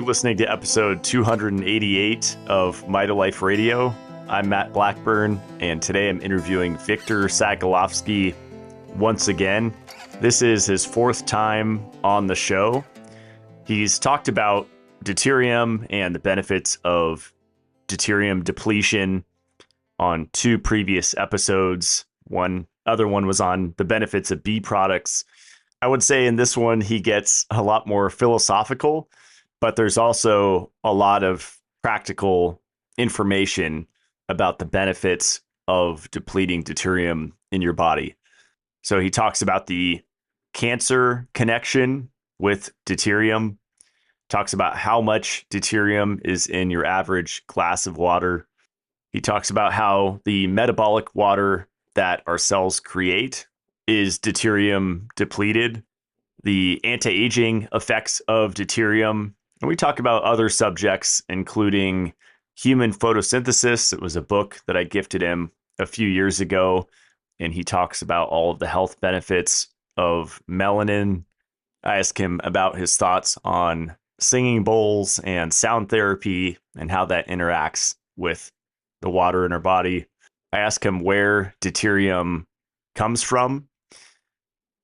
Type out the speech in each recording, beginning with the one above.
listening to episode 288 of Might of Life Radio. I'm Matt Blackburn, and today I'm interviewing Victor Sagalovsky once again. This is his fourth time on the show. He's talked about deuterium and the benefits of deuterium depletion on two previous episodes. Other one was on the benefits of B products. I would say in this one, he gets a lot more philosophical, but there's also a lot of practical information about the benefits of depleting deuterium in your body. So he talks about the cancer connection with deuterium, talks about how much deuterium is in your average glass of water. He talks about how the metabolic water that our cells create is deuterium depleted, the anti-aging effects of deuterium, and we talk about other subjects, including human photosynthesis. It was a book that I gifted him a few years ago, and he talks about all of the health benefits of melanin. I asked him about his thoughts on singing bowls and sound therapy and how that interacts with the water in our body. I asked him where deuterium comes from.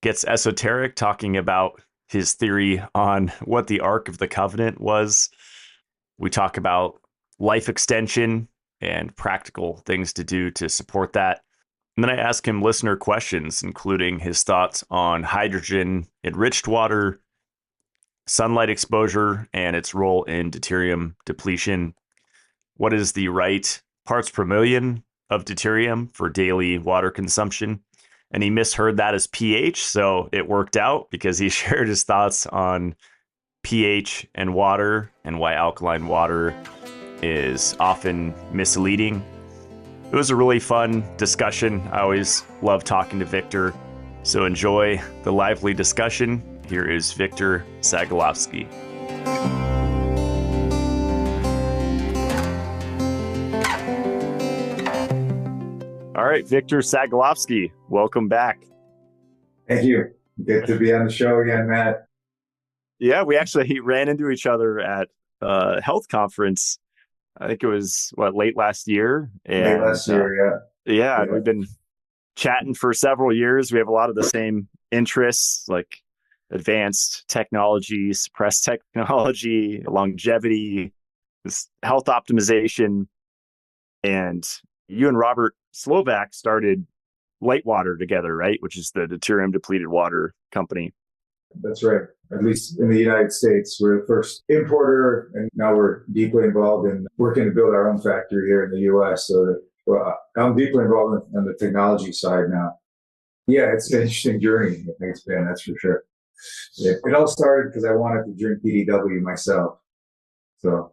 Gets esoteric, talking about his theory on what the Ark of the Covenant was. We talk about life extension and practical things to do to support that. And then I ask him listener questions, including his thoughts on hydrogen-enriched water, sunlight exposure, and its role in deuterium depletion. What is the right parts per million of deuterium for daily water consumption? And he misheard that as pH, so it worked out because he shared his thoughts on pH and water and why alkaline water is often misleading. It was a really fun discussion. I always love talking to Victor, so enjoy the lively discussion. Here is Victor Sagalovsky. All right, Victor Sagalovsky, welcome back. Thank you. Good to be on the show again, Matt. Yeah, we actually ran into each other at a health conference. I think it was, late last year? Late last year, yeah. Yeah, we've been chatting for several years. We have a lot of the same interests, like advanced technology, suppressed technology, longevity, this health optimization. And you and Robert Slovak started Litewater together, right? Which is the deuterium depleted water company. That's right. At least in the United States, we're the first importer, and now we're deeply involved in working to build our own factory here in the U.S. So I'm deeply involved in the technology side now. Yeah, it's an interesting journey. I think it's been, that's for sure. It all started because I wanted to drink PDW myself. So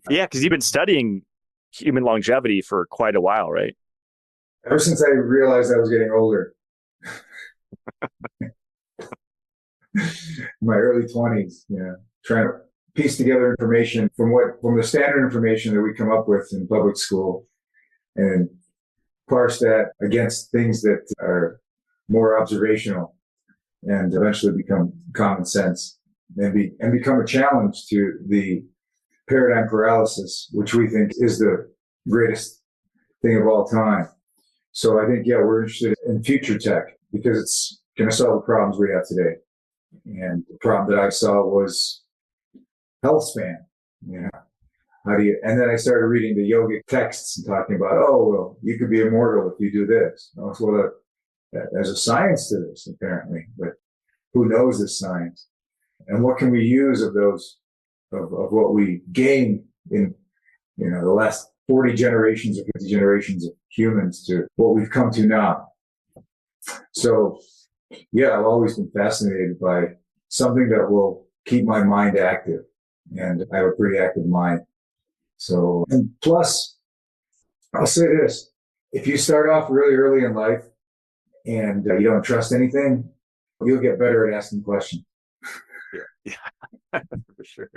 yeah, because you've been studying human longevity for quite a while, right? Ever since I realized I was getting older. My early 20s, trying to piece together information from the standard information that we come up with in public school and parse that against things that are more observational and eventually become common sense and become a challenge to the paradigm paralysis, which we think is the greatest thing of all time. So I think, we're interested in future tech because it's going to solve the problems we have today. And the problem that I saw was health span. And then I started reading the yogic texts and talking about, you could be immortal if you do this. There's a science to this, apparently, but who knows this science? And what can we use of those, of what we gain in, the last 40 generations or 50 generations of humans to what we've come to now? So, I've always been fascinated by something that will keep my mind active. And I have a pretty active mind. So, and plus, I'll say this, if you start off really early in life and you don't trust anything, you'll get better at asking questions. Yeah, for sure.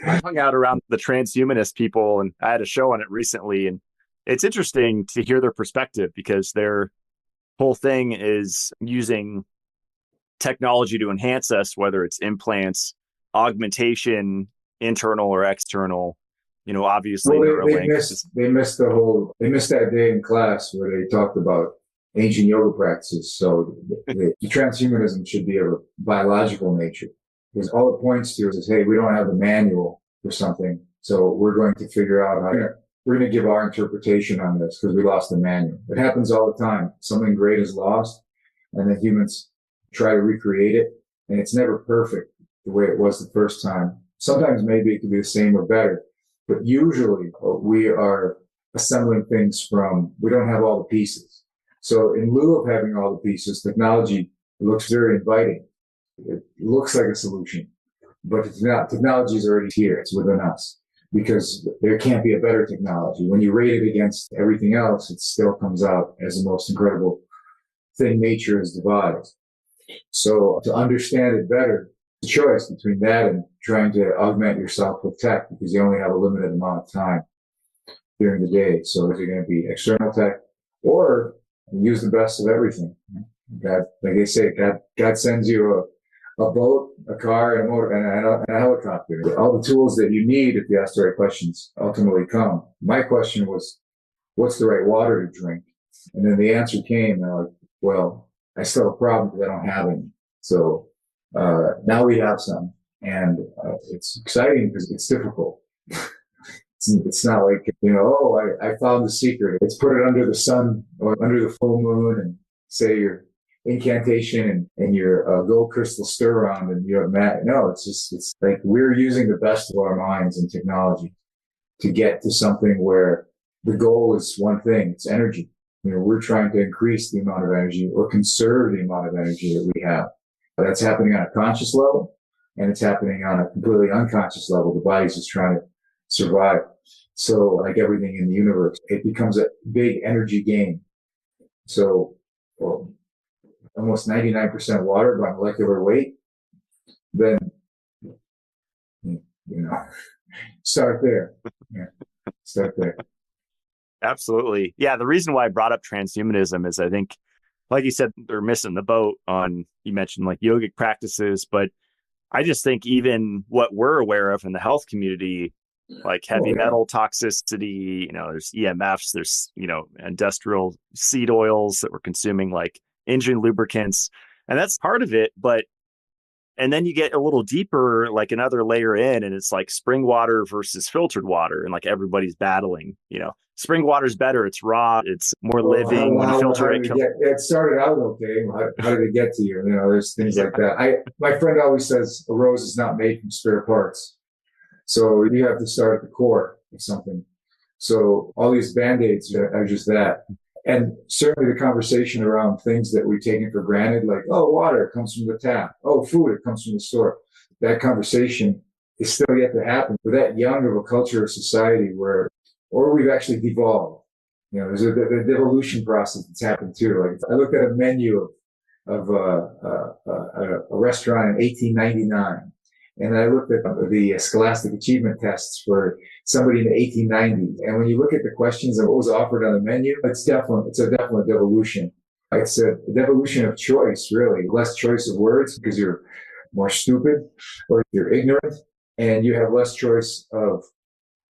I hung out around the transhumanist people, and I had a show on it recently, and it's interesting to hear their perspective because their whole thing is using technology to enhance us, whether it's implants, augmentation, internal or external. Obviously Well, Neuralink. they missed that day in class where they talked about ancient yoga practices. So the transhumanism should be of a biological nature, because all it points to is, hey, we don't have the manual for something, so we're going to figure out we're going to give our interpretation on this because we lost the manual. It happens all the time. Something great is lost, and then humans try to recreate it, and it's never perfect the way it was the first time. Sometimes maybe it could be the same or better, but usually we are assembling things we don't have all the pieces. So in lieu of having all the pieces, technology looks very inviting. It looks like a solution, but it's not. Technology is already here. It's within us, because there can't be a better technology. When you rate it against everything else, it still comes out as the most incredible thing nature has devised. So to understand it better, the choice between that and trying to augment yourself with tech, because you only have a limited amount of time during the day. So is it going to be external tech, or use the best of everything? God, like they say, God sends you a boat, a car, and a motor, and a helicopter. All the tools that you need if you ask the right questions ultimately come. My question was, what's the right water to drink? And then the answer came, and I'm like, well, I still have a problem because I don't have any. So now we have some, and it's exciting because it's difficult. It's not like, I found the secret. It's put it under the sun or under the full moon and say your incantation and your gold crystal stir around and you have magic. No, it's like we're using the best of our minds and technology to get to something where the goal is one thing. It's energy. We're trying to increase the amount of energy or conserve the amount of energy that we have. That's happening on a conscious level, and it's happening on a completely unconscious level. The body's just trying to survive. So like everything in the universe, it becomes a big energy game. So almost 99% water by molecular weight, then, start there. Yeah, start there. Absolutely. Yeah. The reason why I brought up transhumanism is I think, like you said, they're missing the boat on, you mentioned like yogic practices, but I just think even what we're aware of in the health community, like heavy metal toxicity, there's EMFs, there's, industrial seed oils that we're consuming, like engine lubricants, and that's part of it. And then you get a little deeper, like another layer in, and it's like spring water versus filtered water, and like everybody's battling, spring water's better. It's raw. It's more living. When you filter it. It started out okay. How did it get to you? There's things like that. My friend always says a rose is not made from spare parts. So you have to start at the core of something. So all these Band-Aids are just that. And certainly the conversation around things that we've taken for granted, like, water comes from the tap. Food, it comes from the store. That conversation is still yet to happen. We're that young of a culture or society or we've actually devolved. There's a devolution process that's happened too. Like I looked at a menu of a restaurant in 1899. And I looked at the Scholastic Achievement tests for somebody in the 1890s. And when you look at the questions and what was offered on the menu, it's a definite devolution. It's a devolution of choice, really. Less choice of words because you're more stupid or you're ignorant, and you have less choice of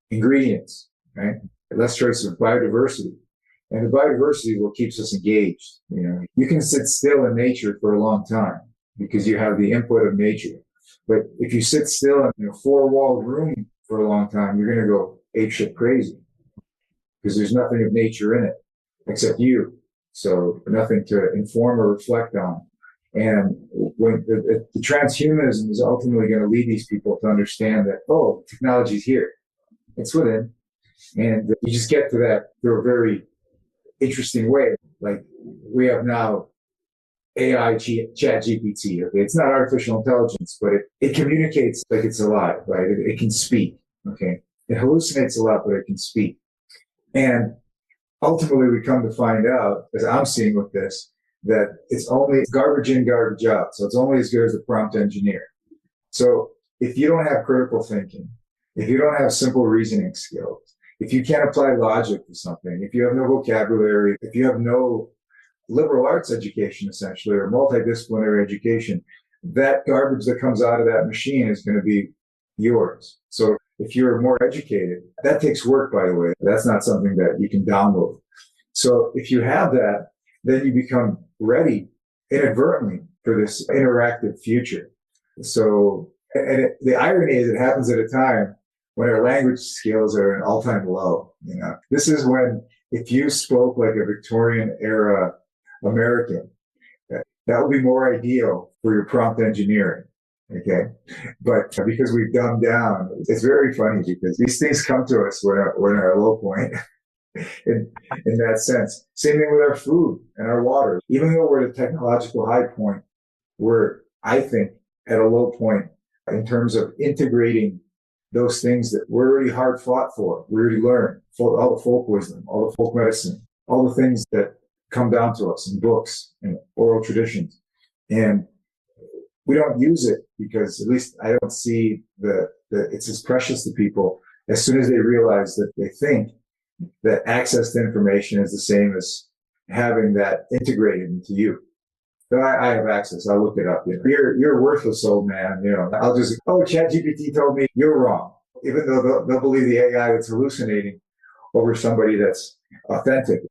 ingredients, right? Less choice of biodiversity. And the biodiversity is what keeps us engaged. You can sit still in nature for a long time because you have the input of nature. But if you sit still in a four-walled room for a long time, you're going to go apeshit crazy because there's nothing of nature in it except you. So nothing to inform or reflect on. And when the transhumanism is ultimately going to lead these people to understand that, technology's here. It's within. And you just get to that through a very interesting way. Like we have now AI chat GPT. Okay, it's not artificial intelligence, but it communicates like it's alive, right? It can speak. Okay, it hallucinates a lot, but it can speak. And ultimately, we come to find out, as I'm seeing with this, that it's only garbage in, garbage out. So it's only as good as the prompt engineer. So if you don't have critical thinking, if you don't have simple reasoning skills, if you can't apply logic to something, if you have no vocabulary, if you have no liberal arts education, essentially, or multidisciplinary education, that garbage that comes out of that machine is going to be, yours. So if you're more educated, that takes work, by the way. That's not something that you can download. So if you have that, then you become ready inadvertently for this interactive future. So, the irony is it happens at a time when our language skills are at an all-time low. This is when, if you spoke like a Victorian era American, that would be more ideal for your prompt engineering. Okay. But because we've dumbed down, it's very funny because these things come to us when we're at our low point in that sense. Same thing with our food and our water. Even though we're at a technological high point, we're, I think, at a low point in terms of integrating those things that we're already hard fought for. We already learned all the folk wisdom, all the folk medicine, all the things that come down to us in books and oral traditions. And we don't use it because, at least I don't see that it's as precious to people as soon as they realize that they think that access to information is the same as having that integrated into you. So I have access. I'll look it up. You're a worthless, old man. I'll just, ChatGPT told me you're wrong, even though they'll believe the AI that's hallucinating over somebody that's authentic.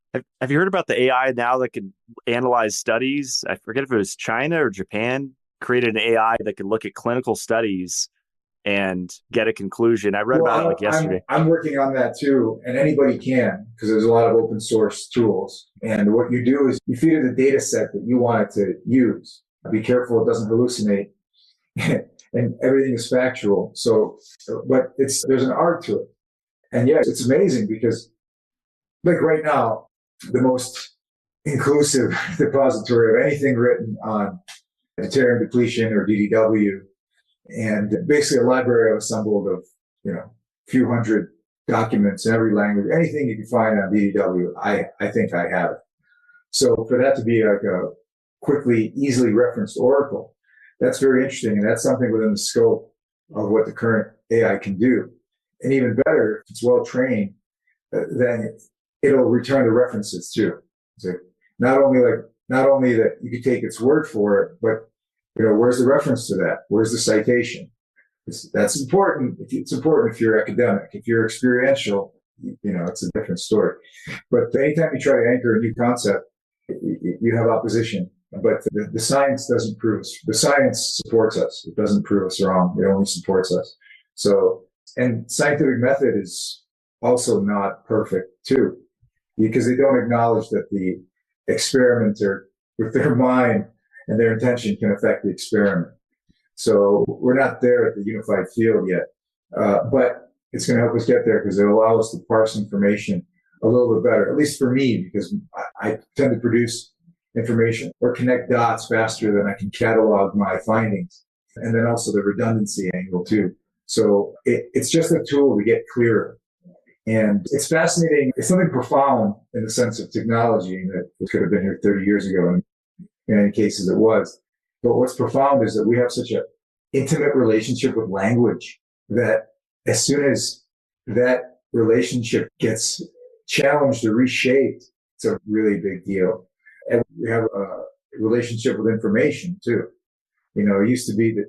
Have you heard about the AI now that can analyze studies? I forget if it was China or Japan created an AI that could look at clinical studies and get a conclusion. I read about it like yesterday. I'm working on that too, and anybody can, because there's a lot of open source tools. And what you do is you feed it a data set that you want it to use. Be careful it doesn't hallucinate, and everything is factual. So, but there's an art to it. And yes, it's amazing because, like right now, the most inclusive depository of anything written on Deuterium depletion or DDW, and basically a library I've assembled of, a few hundred documents in every language, anything you can find on DDW, I think I have it. So for that to be like a quickly, easily referenced oracle, that's very interesting. And that's something within the scope of what the current AI can do. And even better, if it's well trained, then it'll return the references too. So not only that you can take its word for it, but where's the reference to that? Where's the citation? That's important. It's important if you're academic. If you're experiential, it's a different story. But anytime you try to anchor a new concept, you have opposition. But the science doesn't prove us. The science supports us. It doesn't prove us wrong. It only supports us. So, and scientific method is also not perfect too, because they don't acknowledge that the experimenter with their mind and their intention can affect the experiment. So we're not there at the unified field yet, but it's going to help us get there because it'll allow us to parse information a little bit better, at least for me, because I tend to produce information or connect dots faster than I can catalog my findings. And then also the redundancy angle too. So it's just a tool to get clearer. And it's fascinating. It's something profound in the sense of technology that it could have been here 30 years ago. And in many cases it was. But what's profound is that we have such an intimate relationship with language that as soon as that relationship gets challenged or reshaped, it's a really big deal. And we have a relationship with information too. It used to be that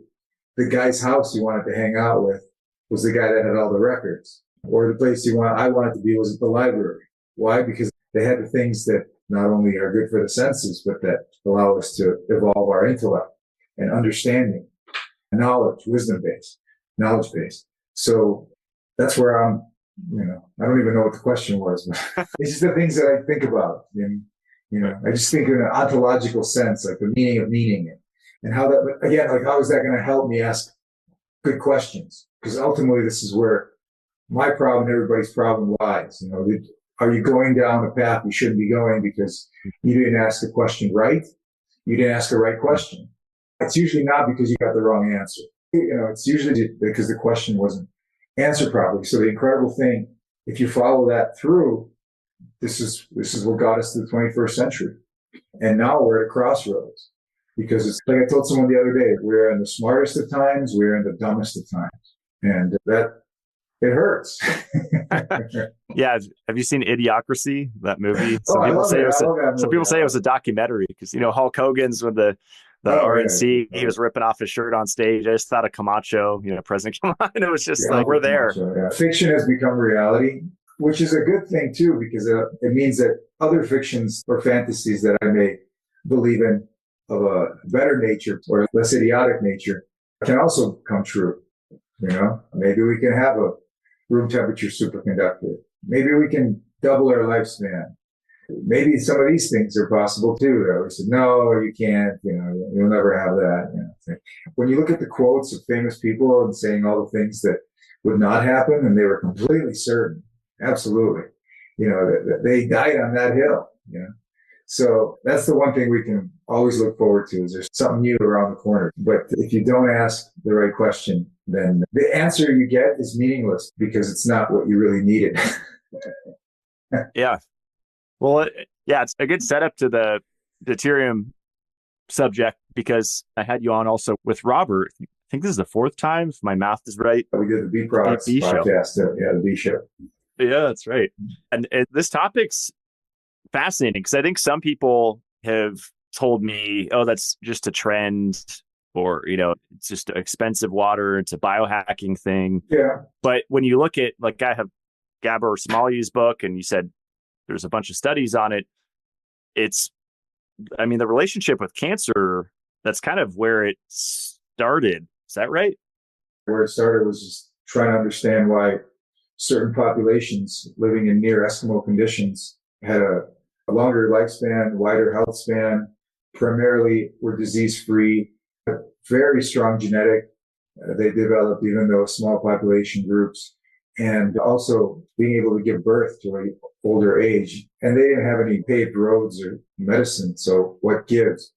the guy's house you wanted to hang out with was the guy that had all the records, or the place I wanted to be was at the library. Why? Because they had the things that not only are good for the senses, but that allow us to evolve our intellect and understanding, knowledge, knowledge base. So that's where I'm, I don't even know what the question was, but it's just the things that I think about. And, I just think in an ontological sense, like the meaning of meaning and how that, again, like how is that going to help me ask good questions? Because ultimately this is where my problem, everybody's problem lies. Are you going down the path you shouldn't be going because you didn't ask the question right? You didn't ask the right question. It's usually not because you got the wrong answer. It's usually because the question wasn't answered properly. So the incredible thing, if you follow that through, this is what got us to the 21st century. And now we're at a crossroads because it's like I told someone the other day, we're in the smartest of times, we're in the dumbest of times. And that, it hurts. Yeah. Have you seen Idiocracy, that movie? Some people say it was a documentary because, Hulk Hogan's when the The Oh RNC, yeah. he was ripping off his shirt on stage. I just thought of Camacho, President Camacho. It was just Yeah, like, we're Uncle there. Camacho, yeah. Fiction has become reality, which is a good thing too, because it means that other fictions or fantasies that I may believe in of a better nature or less idiotic nature can also come true. Maybe we can have a room temperature superconductor. Maybe we can double our lifespan. Maybe some of these things are possible too. Though. We said, no, you can't. You'll never have that. When you look at the quotes of famous people and saying all the things that would not happen, and they were completely certain, absolutely. They died on that hill. So that's the one thing we can always look forward to is there's something new around the corner. But if you don't ask the right question, then the answer you get is meaningless because it's not what you really needed. Yeah. Well, yeah, it's a good setup to the deuterium subject because I had you on also with Robert. I think this is the fourth time, if my math is right. We did the B Products podcast. The B show. Yeah, that's right. And this topic's fascinating because I think some people have told me, oh, that's just a trend or, it's just expensive water. It's a biohacking thing. Yeah. But when you look at, like, I have Gabor Smalley's book and you said there's a bunch of studies on it. The relationship with cancer, that's kind of where it started. Is that right? Where it started was just trying to understand why certain populations living in near Eskimo conditions had a longer lifespan, wider health span, primarily were disease-free, very strong genetic. They developed even though small population groups, and also being able to give birth to an older age. And they didn't have any paved roads or medicine, so what gives?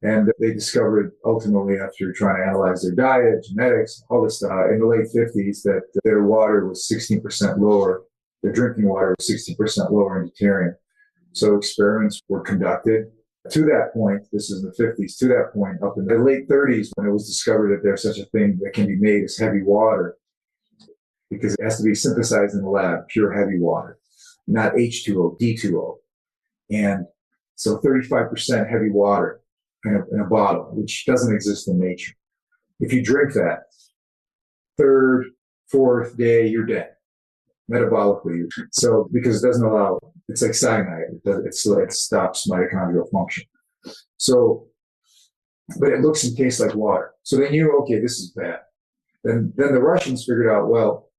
And they discovered ultimately after trying to analyze their diet, genetics, all this stuff in the late 50s that their water was 16% lower. Their drinking water was 60% lower in deuterium. So experiments were conducted to that point. This is the 50s, to that point up in the late 30s when it was discovered that there's such a thing that can be made as heavy water because it has to be synthesized in the lab, pure heavy water, not H2O, D2O. And so 35% heavy water in a bottle, which doesn't exist in nature. If you drink that, third, fourth day, you're dead metabolically. So because it doesn't allow, it's like cyanide. It stops mitochondrial function. So, but it looks and tastes like water. So they knew, okay, this is bad. Then the Russians figured out, well,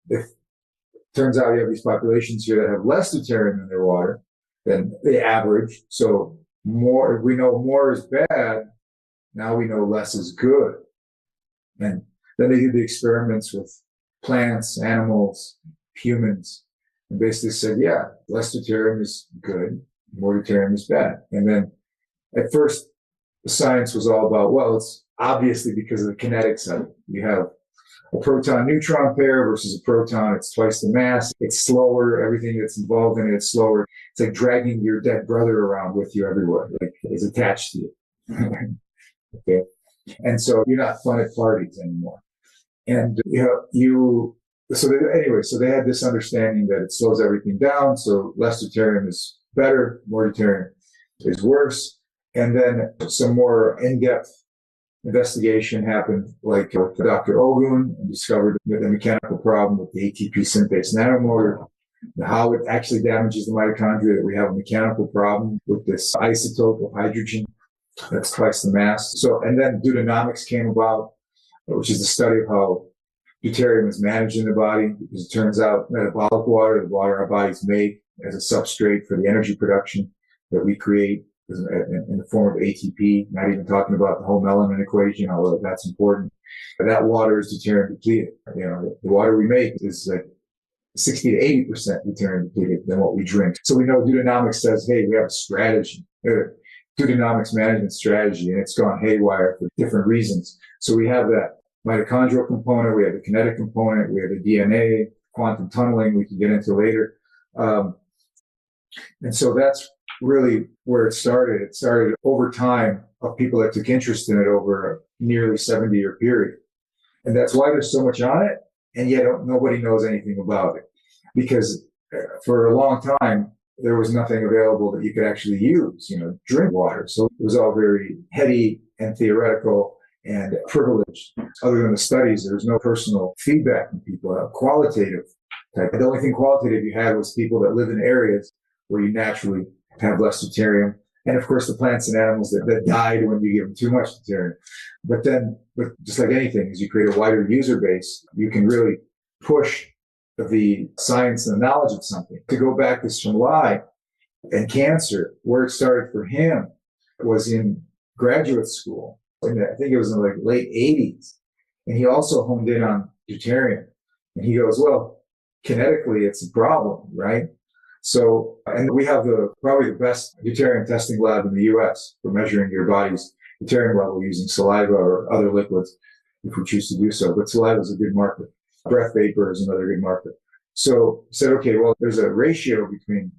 if it turns out you have these populations here that have less deuterium in their water than the average. So more, we know more is bad. Now we know less is good. And then they did the experiments with plants, animals, humans, and basically said, yeah, less deuterium is good, more deuterium is bad. And then at first, the science was all about, well, it's obviously because of the kinetics of it. You have a proton-neutron pair versus a proton. It's twice the mass. It's slower. Everything that's involved in it is slower. It's like dragging your dead brother around with you everywhere, like it's attached to you. Okay. And so you're not fun at parties anymore. And so they had this understanding that it slows everything down. So less deuterium is better, more deuterium is worse. And then some more in-depth investigation happened, like with Dr. Ogun, and discovered the mechanical problem with the ATP synthase nanomotor, how it actually damages the mitochondria, that we have a mechanical problem with this isotope of hydrogen that's twice the mass. So, and then deuteronomics came about, which is the study of how deuterium is managed in the body, because it turns out metabolic water, the water our bodies make as a substrate for the energy production that we create in the form of ATP, not even talking about the whole melanin equation, although that's important. But that water is deuterium depleted. The water we make is like 60 to 80% deuterium depleted than what we drink. So we know deuteronomics says, hey, we have a strategy, deuteronomics management strategy, and it's gone haywire for different reasons. So we have that mitochondrial component, we have the kinetic component, we have the DNA, quantum tunneling we can get into later. And so that's really where it started. It started over time of people that took interest in it over a nearly 70-year period. And that's why there's so much on it, and yet nobody knows anything about it. Because for a long time, there was nothing available that you could actually use, drink water. So it was all very heady and theoretical and privileged. Other than the studies, there was no personal feedback from people, qualitative type. The only thing qualitative you had was people that live in areas where you naturally have less deuterium. And of course, the plants and animals that died when you give them too much deuterium. But just like anything, as you create a wider user base, you can really push the science and the knowledge of something. To go back to Shamlai and cancer, where it started for him was in graduate school. And I think it was in the late 80s. And he also honed in on deuterium. And he goes, well, kinetically, it's a problem, right? So, and we have probably the best deuterium testing lab in the US for measuring your body's deuterium level using saliva or other liquids if we choose to do so. But saliva is a good marker. Breath vapor is another good marker. So said, okay, well, there's a ratio between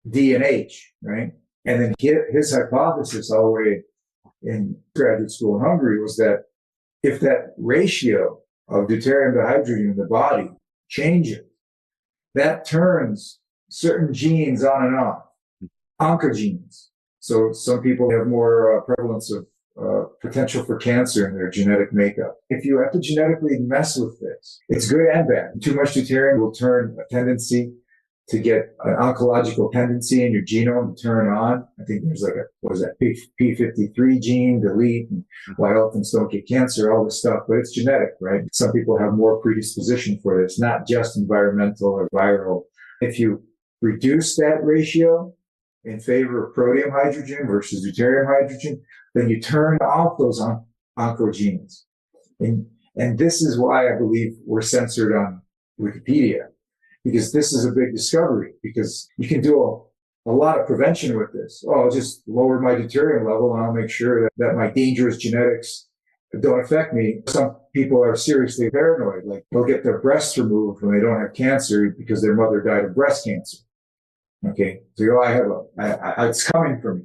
D and H, right? And then his hypothesis all the way in graduate school in Hungary was that if that ratio of deuterium to hydrogen in the body changes, that turns certain genes on and off, oncogenes. So some people have more prevalence of potential for cancer in their genetic makeup. If you epigenetically mess with this, it's good and bad. Too much deuterium will turn a tendency to get an oncological tendency in your genome to turn on. I think there's P53 gene, delete, and why elephants don't get cancer, all this stuff, but it's genetic, right? Some people have more predisposition for this, not just environmental or viral. If you reduce that ratio in favor of protium hydrogen versus deuterium hydrogen, then you turn off those oncogenes. And this is why I believe we're censored on Wikipedia, because this is a big discovery, because you can do a lot of prevention with this. Oh, I'll just lower my deuterium level and I'll make sure that my dangerous genetics don't affect me. Some people are seriously paranoid, like they'll get their breasts removed when they don't have cancer because their mother died of breast cancer. Okay, so it's coming for me,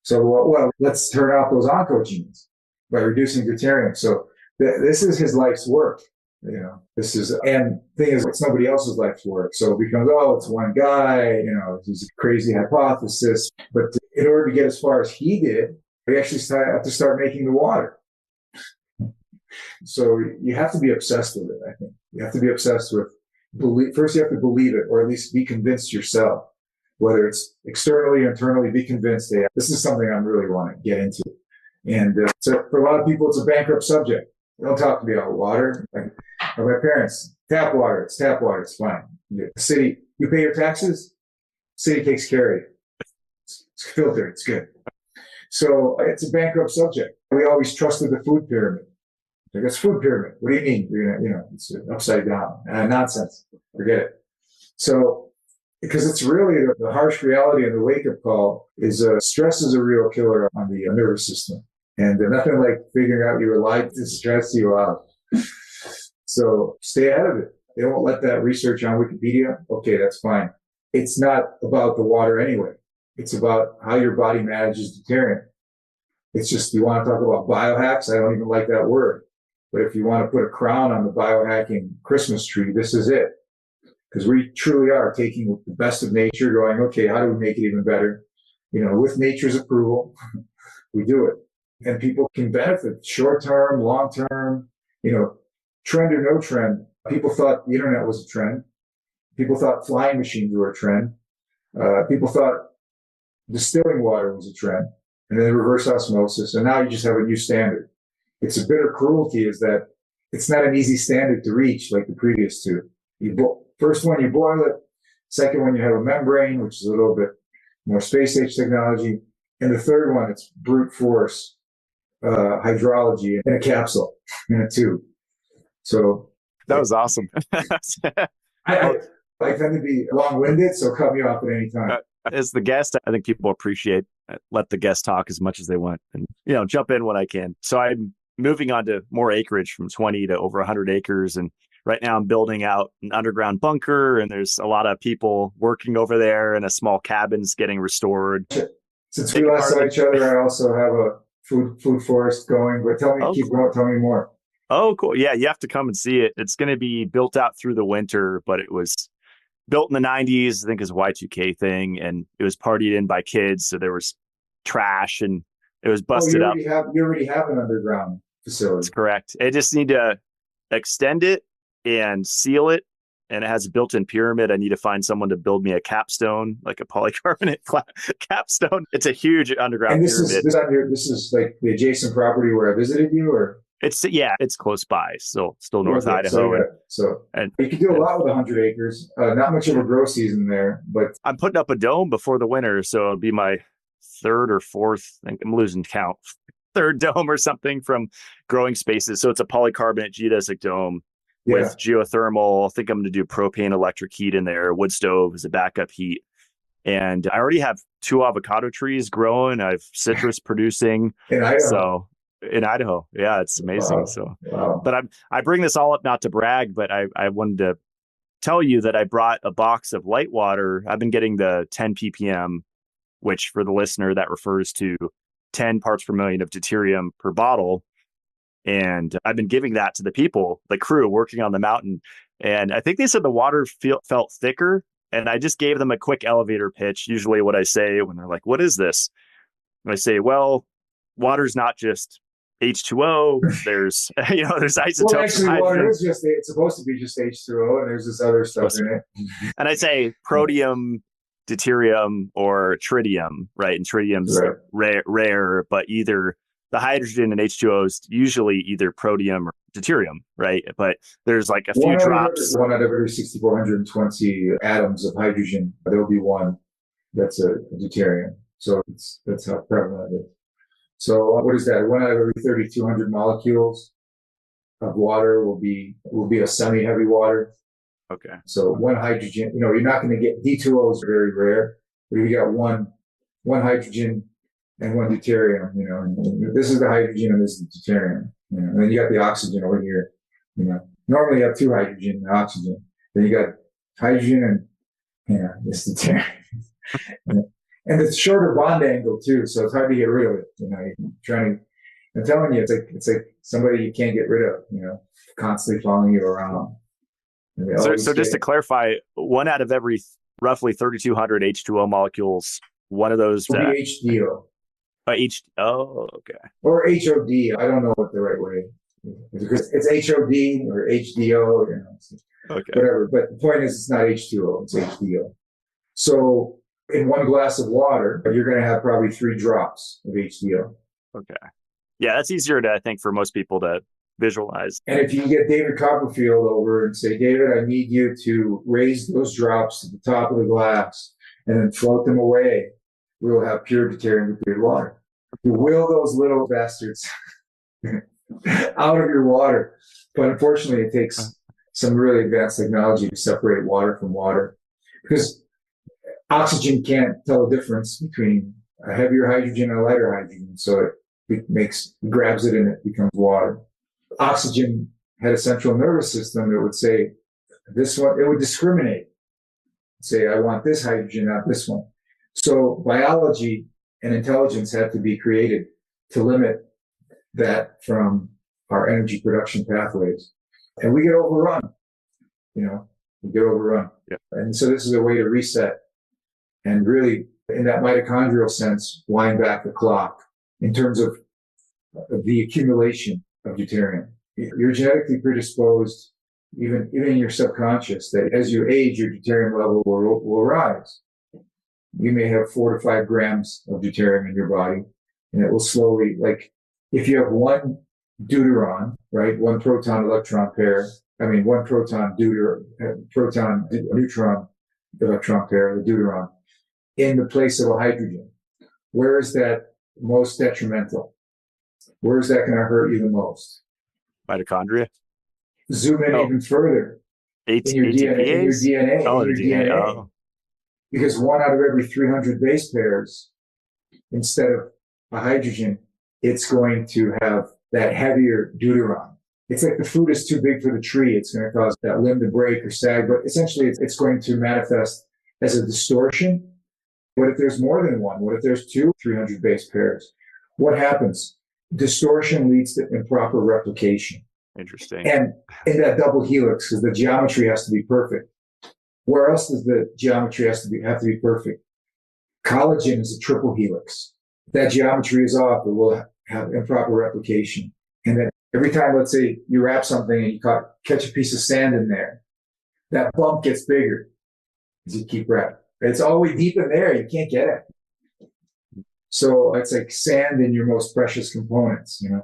So, well, let's turn off those oncogenes by reducing deuterium. So this is his life's work, and the thing is, it's nobody else's life's work. So it becomes, it's one guy, it's a crazy hypothesis. But in order to get as far as he did, we actually have to start making the water. So you have to be obsessed with it, I think. You have to be obsessed with first you have to believe it, or at least be convinced yourself, whether it's externally or internally, be convinced, hey, this is something I really want to get into. And so for a lot of people, it's a bankrupt subject. They don't talk to me about water. Like my parents, tap water, it's fine. The city, you pay your taxes, city takes care of you. It's filtered, it's good. So it's a bankrupt subject. We always trusted the food pyramid. Like, it's food pyramid. What do you mean? It's upside down. Nonsense. Forget it. So, because it's really the harsh reality and the wake-up call is stress is a real killer on the nervous system. And nothing like figuring out you were lied to stress you out. So stay ahead of it. They won't let that research on Wikipedia. Okay, that's fine. It's not about the water anyway. It's about how your body manages deuterium. It's just, you want to talk about biohacks? I don't even like that word. But if you want to put a crown on the biohacking Christmas tree, this is it. Because we truly are taking the best of nature, going, okay, how do we make it even better? With nature's approval, we do it. And people can benefit short-term, long-term, trend or no trend. People thought the internet was a trend. People thought flying machines were a trend. People thought distilling water was a trend. And then reverse osmosis. And now you just have a new standard. It's a bitter cruelty is that it's not an easy standard to reach like the previous two. First one, you boil it. Second one, you have a membrane, which is a little bit more space-age technology. And the third one, it's brute force hydrology in a capsule, in a tube. So that was awesome. I tend to be long-winded, so cut me off at any time. As the guest, I think people appreciate let the guest talk as much as they want and, jump in when I can. So I'm moving on to more acreage from 20 to over 100 acres. And right now I'm building out an underground bunker, and there's a lot of people working over there, and a small cabin's getting restored. Since we last saw each other, I also have a food forest going, but keep going, tell me more. Oh, cool. Yeah, you have to come and see it. It's going to be built out through the winter, but it was built in the 90s, I think is a Y2K thing, and it was partied in by kids. So there was trash and it was busted up. You already have an underground facility. That's correct. I just need to extend it and seal it. And it has a built-in pyramid. I need to find someone to build me a capstone, like a polycarbonate capstone. It's a huge underground pyramid. This is like the adjacent property where I visited you, or it's close by, still North Idaho. And you can do a lot with 100 acres. Not much of a grow season there, but I'm putting up a dome before the winter, so it'll be my third or fourth. I think I'm losing count. Third dome or something from growing spaces. So it's a polycarbonate geodesic dome. With geothermal. I think I'm going to do propane electric heat in there, wood stove as a backup heat. And I already have 2 avocado trees growing. I have citrus producing. In Idaho. So in Idaho. Yeah, it's amazing. But I bring this all up not to brag, but I wanted to tell you that I brought a box of Litewater. I've been getting the 10 ppm, which for the listener, that refers to 10 parts per million of deuterium per bottle. And I've been giving that to the people, the crew working on the mountain. And I think they said the water felt thicker. And I just gave them a quick elevator pitch. Usually what I say when they're like, what is this? And I say, well, water's not just H2O. There's, there's isotopes. Well, actually, water is it's supposed to be just H2O, and there's this other stuff in it. And I say protium, deuterium, or tritium, right? And tritium's rare, but either the hydrogen and H2O is usually either protium or deuterium, right? But there's like a few drops. One out of every 6,420 atoms of hydrogen, there'll be one that's a deuterium. So that's how prevalent it is. So what is that? 1 out of every 3,200 molecules of water will be a semi-heavy water. Okay. So one hydrogen, you're not going to get D2O is very rare, but if you got one hydrogen and one deuterium, and this is the hydrogen and this is the deuterium, and then you got the oxygen over here, normally you have 2 hydrogen and oxygen, then you got hydrogen and, this deuterium. And it's shorter bond angle too, so it's hard to get rid of it. I'm telling you, it's like somebody you can't get rid of, constantly following you around. So just to clarify, 1 out of every roughly 3,200 H2O molecules, one of those will be HDO. Okay. Or HOD. I don't know what the right way is. Because it's HOD or HDO, okay. Whatever. But the point is, it's not H2O, it's HDO. So in 1 glass of water, you're going to have probably 3 drops of HDO. Okay. Yeah, that's easier to, I think, for most people to visualize. And if you get David Copperfield over and say, David, I need you to raise those drops to the top of the glass and then float them away, we'll have pure deuterium depleted water. You will those little bastards out of your water. But unfortunately, it takes some really advanced technology to separate water from water, because oxygen can't tell the difference between a heavier hydrogen and a lighter hydrogen. So it grabs it and it becomes water. Oxygen had a central nervous system that would say, this one, it would discriminate. Say, I want this hydrogen, not this one. So biology and intelligence had to be created to limit that from our energy production pathways. And we get overrun, we get overrun. Yeah. And so this is a way to reset and really, in that mitochondrial sense, wind back the clock in terms of the accumulation of deuterium. You're genetically predisposed, even in your subconscious, that as you age, your deuterium level will rise. You may have 4 to 5 grams of deuterium in your body, and it will slowly, like if you have 1 deuteron, right, 1 proton electron pair, 1 proton neutron electron pair, the deuteron, in the place of a hydrogen, where is that most detrimental? Where is that going to hurt you the most? Mitochondria. Zoom in even further. In your DNA. Oh, the DNA. Oh. Because 1 out of every 300 base pairs, instead of a hydrogen, it's going to have that heavier deuteron. It's like the fruit is too big for the tree. It's going to cause that limb to break or sag, but essentially it's going to manifest as a distortion. What if there's more than 1? What if there's 2 300 base pairs? What happens? Distortion leads to improper replication. Interesting. And in that double helix, because the geometry has to be perfect. Where else does the geometry have to be perfect? Collagen is a triple helix. If that geometry is off, it will have improper replication. And then every time, let's say you wrap something and you catch a piece of sand in there, that bump gets bigger as you keep wrapping. It's always deep in there. You can't get it. So it's like sand in your most precious components, you know.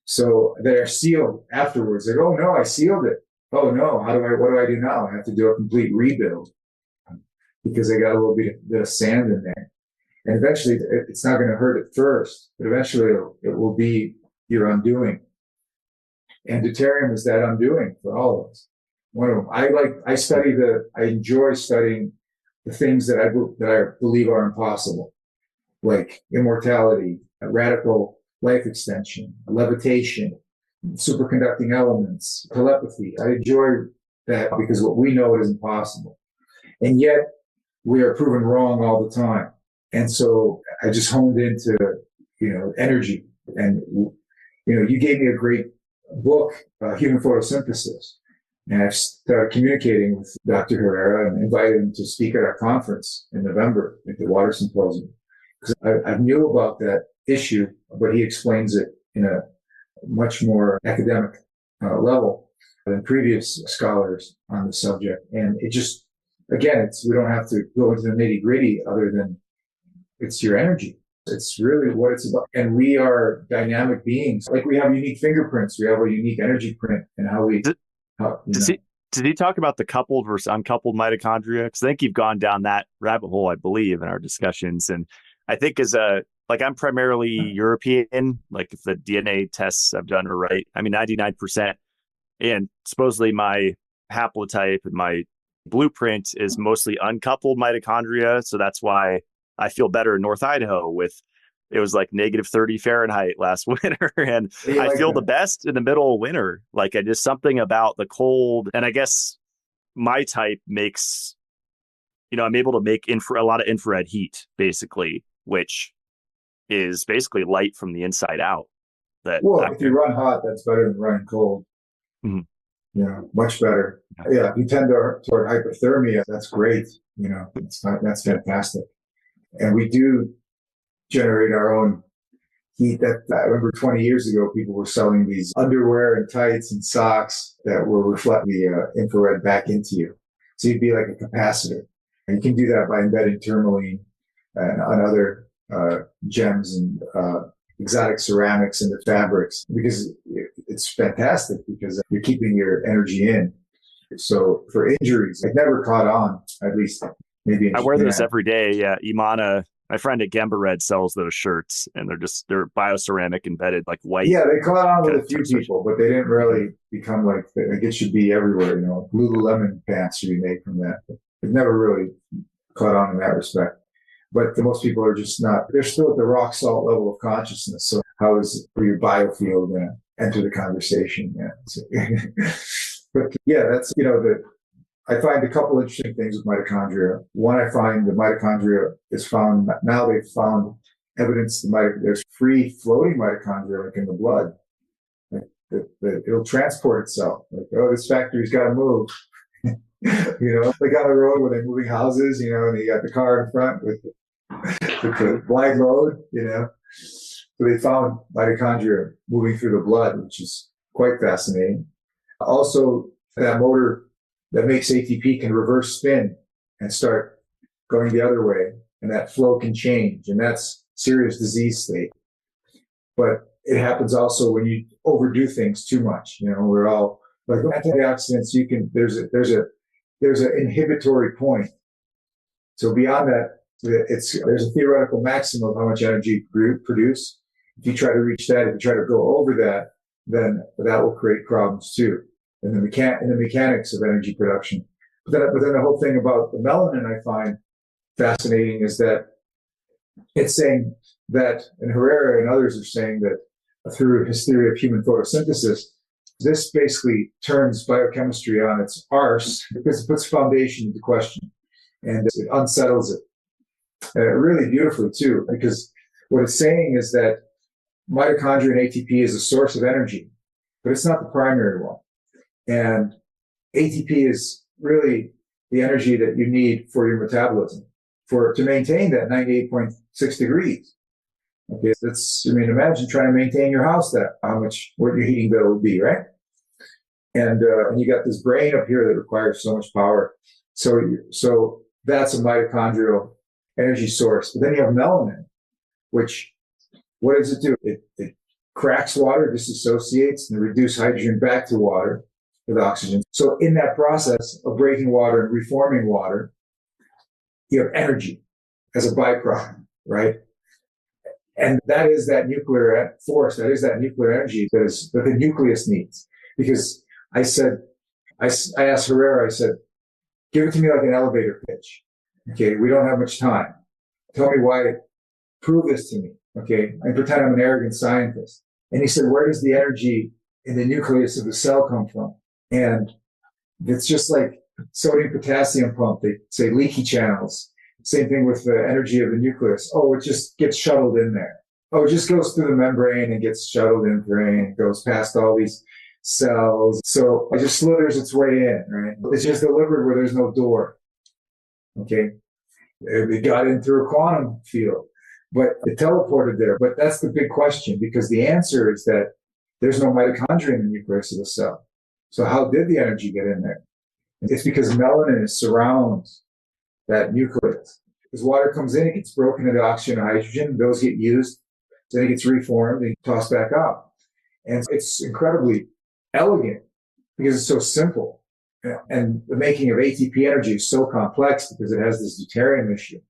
So they're sealed afterwards. They go, oh no, I sealed it. Oh no, what do I do now? I have to do a complete rebuild because they got a little bit of sand in there. And eventually it's not going to hurt at first, but eventually it will be your undoing. And deuterium is that undoing for all of us. One of them. I enjoy studying the things that I believe are impossible, like immortality, a radical life extension, levitation, superconducting elements, telepathy. I enjoy that because what we know is impossible. And yet we are proven wrong all the time. And so I just honed into, energy. And, you gave me a great book, Human Photosynthesis. And I started communicating with Dr. Herrera and invited him to speak at our conference in November at the Water Symposium. Because I knew about that issue, but he explains it in a much more academic level than previous scholars on the subject. And it just, again, we don't have to go into the nitty gritty other than it's your energy. It's really what it's about. And we are dynamic beings. Like we have unique fingerprints. We have a unique energy print and Did he talk about the coupled versus uncoupled mitochondria? Because I think you've gone down that rabbit hole, I believe, in our discussions. And I think I'm primarily European, like if the DNA tests I've done are right, 99%. And supposedly my haplotype and my blueprint is mostly uncoupled mitochondria. So that's why I feel better in North Idaho it was like -30 Fahrenheit last winter. And I feel the best in the middle of winter. Like just something about the cold. And I guess my type makes, I'm able to make a lot of infrared heat, basically, which is basically light from the inside out. If you run hot, that's better than running cold. Mm-hmm. Much better. Yeah, if you tend toward hypothermia, that's great. That's fantastic. And we do generate our own heat. I remember 20 years ago, people were selling these underwear and tights and socks that will reflect the infrared back into you. So you'd be like a capacitor. And you can do that by embedding tourmaline and on other gems and exotic ceramics into fabrics, because it's fantastic because you're keeping your energy in. So for injuries, it never caught on, at least maybe in I wear those every day. Yeah. Imana, my friend at Gemba Red sells those shirts and they're bioceramic embedded, like white. Yeah, they caught on with a few people, but they didn't really become like it should be everywhere. Lululemon pants should be made from that. But it never really caught on in that respect. But most people are just not, they're still at the rock salt level of consciousness. So how is your biofield going to enter the conversation? Yeah. So, but yeah, that's, I find a couple interesting things with mitochondria. One, I find the mitochondria is found, now they've found evidence there's free floating mitochondria like in the blood. Like it'll transport itself. Like, this factory's got to move. Like on the road when they're moving houses, and you got the car in front with the wide load, So they found mitochondria moving through the blood, which is quite fascinating. Also, that motor that makes ATP can reverse spin and start going the other way, and that flow can change, and that's serious disease state. But it happens also when you overdo things too much. We're all like antioxidants. There's an inhibitory point. So beyond that, there's a theoretical maximum of how much energy you produce. If you try to reach that, if you try to go over that, then that will create problems too. And the mechanics of energy production. But then the whole thing about the melanin I find fascinating is that it's saying that, and Herrera and others are saying that through his theory of human photosynthesis, this basically turns biochemistry on its arse because it puts foundation into question and it unsettles it. Really beautifully too, because what it's saying is that mitochondria and ATP is a source of energy, but it's not the primary one. And ATP is really the energy that you need for your metabolism to maintain that 98.6 degrees. Okay, imagine trying to maintain your house, what your heating bill would be, right? And you got this brain up here that requires so much power. So that's a mitochondrial energy source. But then you have melanin, which, what does it do? It cracks water, disassociates, and reduces hydrogen back to water with oxygen. So in that process of breaking water and reforming water, you have energy as a byproduct, right? And that is that nuclear force, that is that nuclear energy that the nucleus needs. Because I asked Herrera, I said, give it to me like an elevator pitch. Okay, we don't have much time. Tell me why, prove this to me. Okay, I pretend I'm an arrogant scientist. And he said, where does the energy in the nucleus of the cell come from? And it's just like sodium potassium pump. They say leaky channels. Same thing with the energy of the nucleus. Oh, it just gets shuttled in there. Oh, it just goes through the membrane and gets shuttled in the brain, goes past all these cells. So it just slithers its way in, right? It's just delivered where there's no door. Okay. It got in through a quantum field, but it teleported there. But that's the big question, because the answer is that there's no mitochondria in the nucleus of the cell. So how did the energy get in there? It's because melanin surrounds that nucleus. As water comes in, it gets broken into oxygen and hydrogen. Those get used. Then it gets reformed and tossed back out. And it's incredibly elegant because it's so simple. And the making of ATP energy is so complex because it has this deuterium issue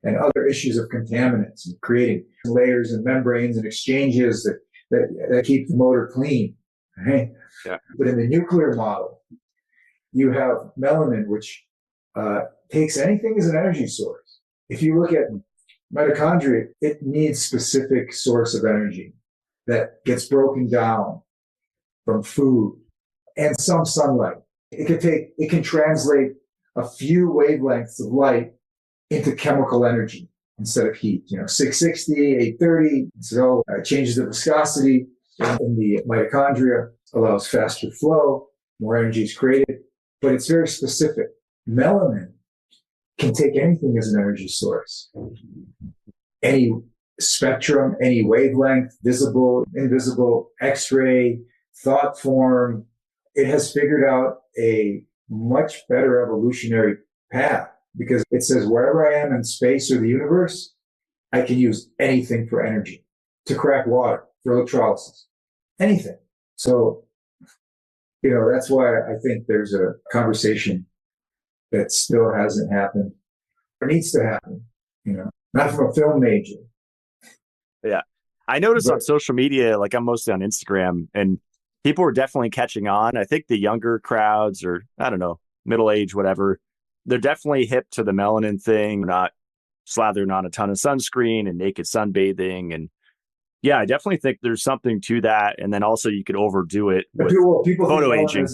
and other issues of contaminants and creating layers and membranes and exchanges that keep the motor clean. Right? Yeah. But in the nuclear model, you have melanin, which takes anything as an energy source. If you look at mitochondria, it needs specific source of energy that gets broken down from food and some sunlight. It can translate a few wavelengths of light into chemical energy instead of heat. 660, 830. So it changes the viscosity in the mitochondria, allows faster flow, more energy is created, but it's very specific. Melanin can take anything as an energy source. Any spectrum, any wavelength, visible, invisible, X-ray, thought form. It has figured out a much better evolutionary path because it says wherever I am in space or the universe, I can use anything for energy, to crack water, for electrolysis, anything. So, that's why I think there's a conversation that still hasn't happened or needs to happen, not from a film major. Yeah. I noticed on social media, like I'm mostly on Instagram, and people are definitely catching on. I think the younger crowds, or I don't know, middle age, whatever, they're definitely hip to the melanin thing, not slathering on a ton of sunscreen and naked sunbathing. And yeah, I definitely think there's something to that. And then also you could overdo it with people photo aging.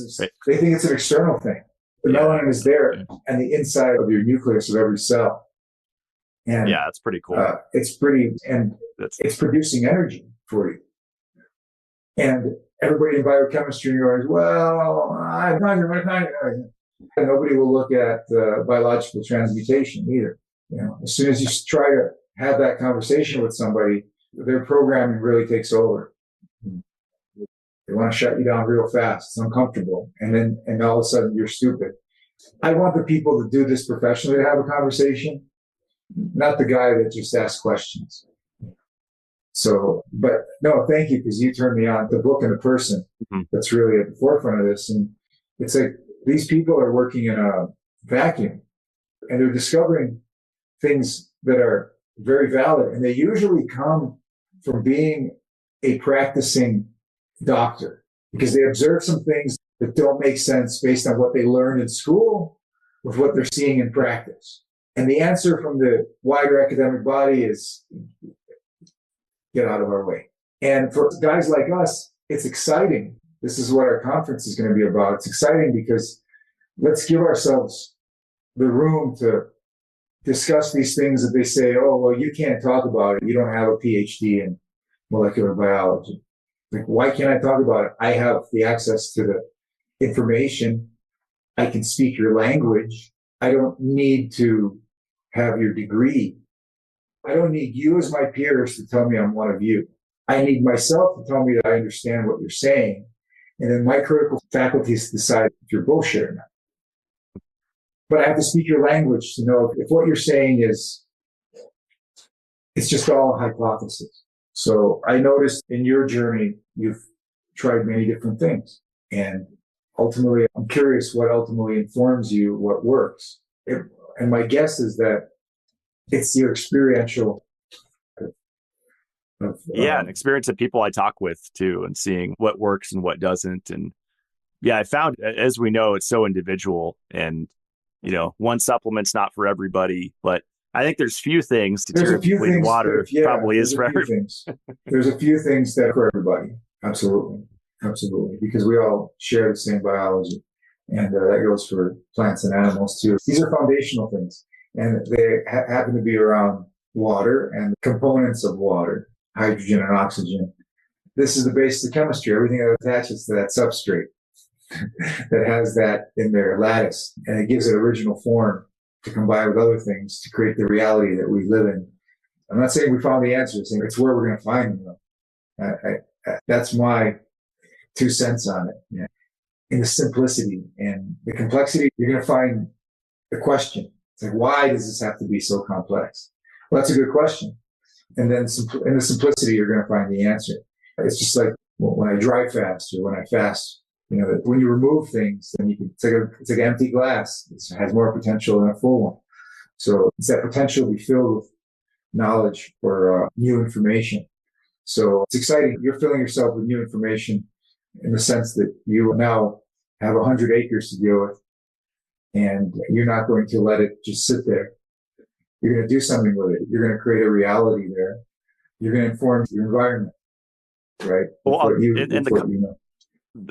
They think it's an external thing. The melanin is there and the inside of your nucleus of every cell. And yeah, it's pretty cool. It's producing energy for you. And everybody in biochemistry goes, well, nobody will look at biological transmutation either. As soon as you try to have that conversation with somebody, their programming really takes over. They want to shut you down real fast. It's uncomfortable. And all of a sudden you're stupid. I want the people to do this professionally to have a conversation, not the guy that just asks questions. So, but no, thank you, because you turned me on the book and the person that's really at the forefront of this. And it's like these people are working in a vacuum and they're discovering things that are very valid. And they usually come from being a practicing doctor because they observe some things that don't make sense based on what they learned in school with what they're seeing in practice. And the answer from the wider academic body is get out of our way. And for guys like us, it's exciting. This is what our conference is going to be about. It's exciting because let's give ourselves the room to discuss these things that they say, oh, well, you can't talk about it. You don't have a PhD in molecular biology. Like, why can't I talk about it? I have the access to the information. I can speak your language. I don't need to have your degree. I don't need you as my peers to tell me I'm one of you. I need myself to tell me that I understand what you're saying. And then my critical faculties decide if you're bullshit or not. But I have to speak your language to know if what you're saying is, it's just all hypothesis. So I noticed in your journey, you've tried many different things. And ultimately, I'm curious what ultimately informs you, what works. And my guess is that it's your experiential. And experience of people I talk with too, and seeing what works and what doesn't. And yeah, I found, as we know, it's so individual, and one supplement's not for everybody, but I think there's few things to Deuterium water probably is for everybody. There's a few things that are for everybody. Absolutely. Absolutely. Because we all share the same biology, and that goes for plants and animals too. These are foundational things, and they happen to be around water and components of water, hydrogen and oxygen. This is the base of chemistry, everything that attaches to that substrate that has that in their lattice, and it gives it original form to combine with other things to create the reality that we live in. I'm not saying we found the answers, saying it's where we're going to find them. That's my 2 cents on it. Yeah. In the simplicity and the complexity, you're going to find the question. It's like, why does this have to be so complex? Well, that's a good question. And then in the simplicity, you're going to find the answer. It's just like when I dry fast or when I fast, when you remove things, then it's like an empty glass. It has more potential than a full one. So it's that potential to be filled with knowledge or new information. So it's exciting. You're filling yourself with new information in the sense that you now have 100 acres to deal with, and you're not going to let it just sit there. You're going to do something with it. You're going to create a reality there. You're going to inform your environment, right?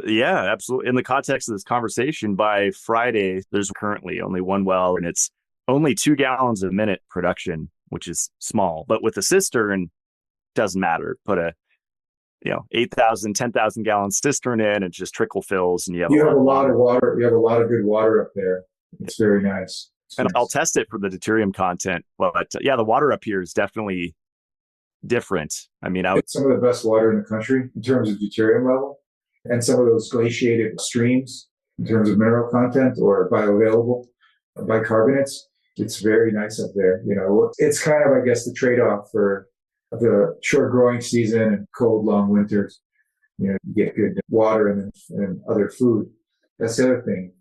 Yeah, absolutely. In the context of this conversation, by Friday, there's currently only one well, and it's only 2 gallons a minute production, which is small. But with a cistern, doesn't matter. Put a 8,000, 10,000 gallon cistern in, and just trickle fills, and you have a lot of water. You have a lot of good water up there. It's very nice. I'll test it for the deuterium content. But the water up here is definitely different. I mean, it's some of the best water in the country in terms of deuterium level, and some of those glaciated streams in terms of mineral content or bioavailable bicarbonates. It's very nice up there. It's kind of, I guess, the trade-off for the short growing season and cold, long winters. You get good water and other food. That's the other thing.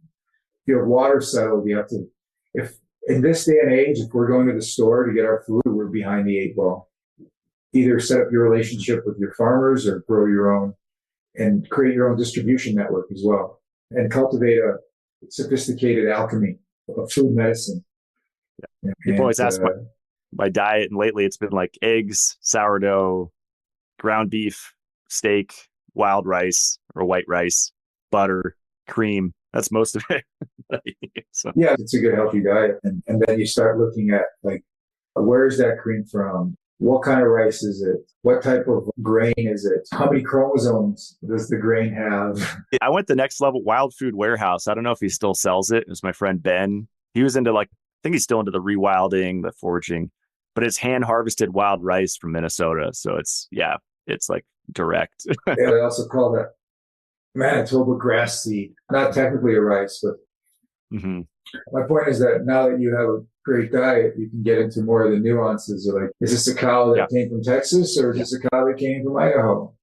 If you have water settled, you have to, if in this day and age, if we're going to the store to get our food, we're behind the 8 ball. Either set up your relationship with your farmers or grow your own and create your own distribution network as well, and cultivate a sophisticated alchemy of food medicine. People always ask my diet, and lately it's been like eggs, sourdough, ground beef, steak, wild rice or white rice, butter, cream. That's most of it. So. Yeah, it's a good healthy diet. And then you start looking at like, where is that cream from? What kind of rice is it? What type of grain is it? How many chromosomes does the grain have? I went the next level, Wild Food Warehouse. I don't know if he still sells it. It was my friend Ben. He was into I think he's still into the rewilding, the foraging, but it's hand harvested wild rice from Minnesota. So it's like direct. They also call that Manitoba grass seed. Not technically a rice, but my point is that now that you have a great diet, you can get into more of the nuances of like, is this a cow that came from Texas or is this a cow that came from Idaho?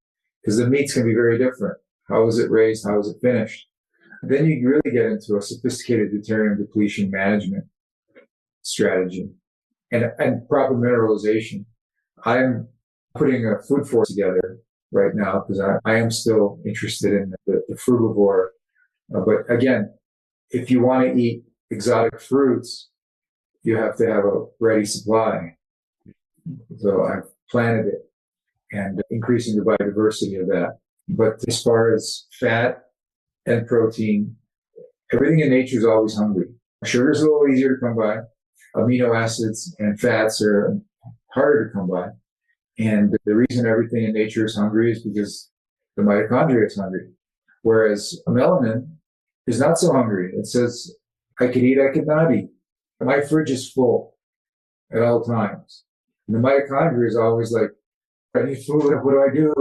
Because the meats can be very different. How was it raised? How was it finished? Then you really get into a sophisticated deuterium depletion management strategy and proper mineralization. I'm putting a food force together right now because I am still interested in the frugivore. But again, if you want to eat exotic fruits, you have to have a ready supply. So I've planted it and increasing the biodiversity of that. But as far as fat and protein, everything in nature is always hungry. Sugar is a little easier to come by. Amino acids and fats are harder to come by. And the reason everything in nature is hungry is because the mitochondria is hungry. Whereas a melanin is not so hungry. It says, I could eat, I could not eat. My fridge is full at all times. And the mitochondria is always like, I need food. What do I do?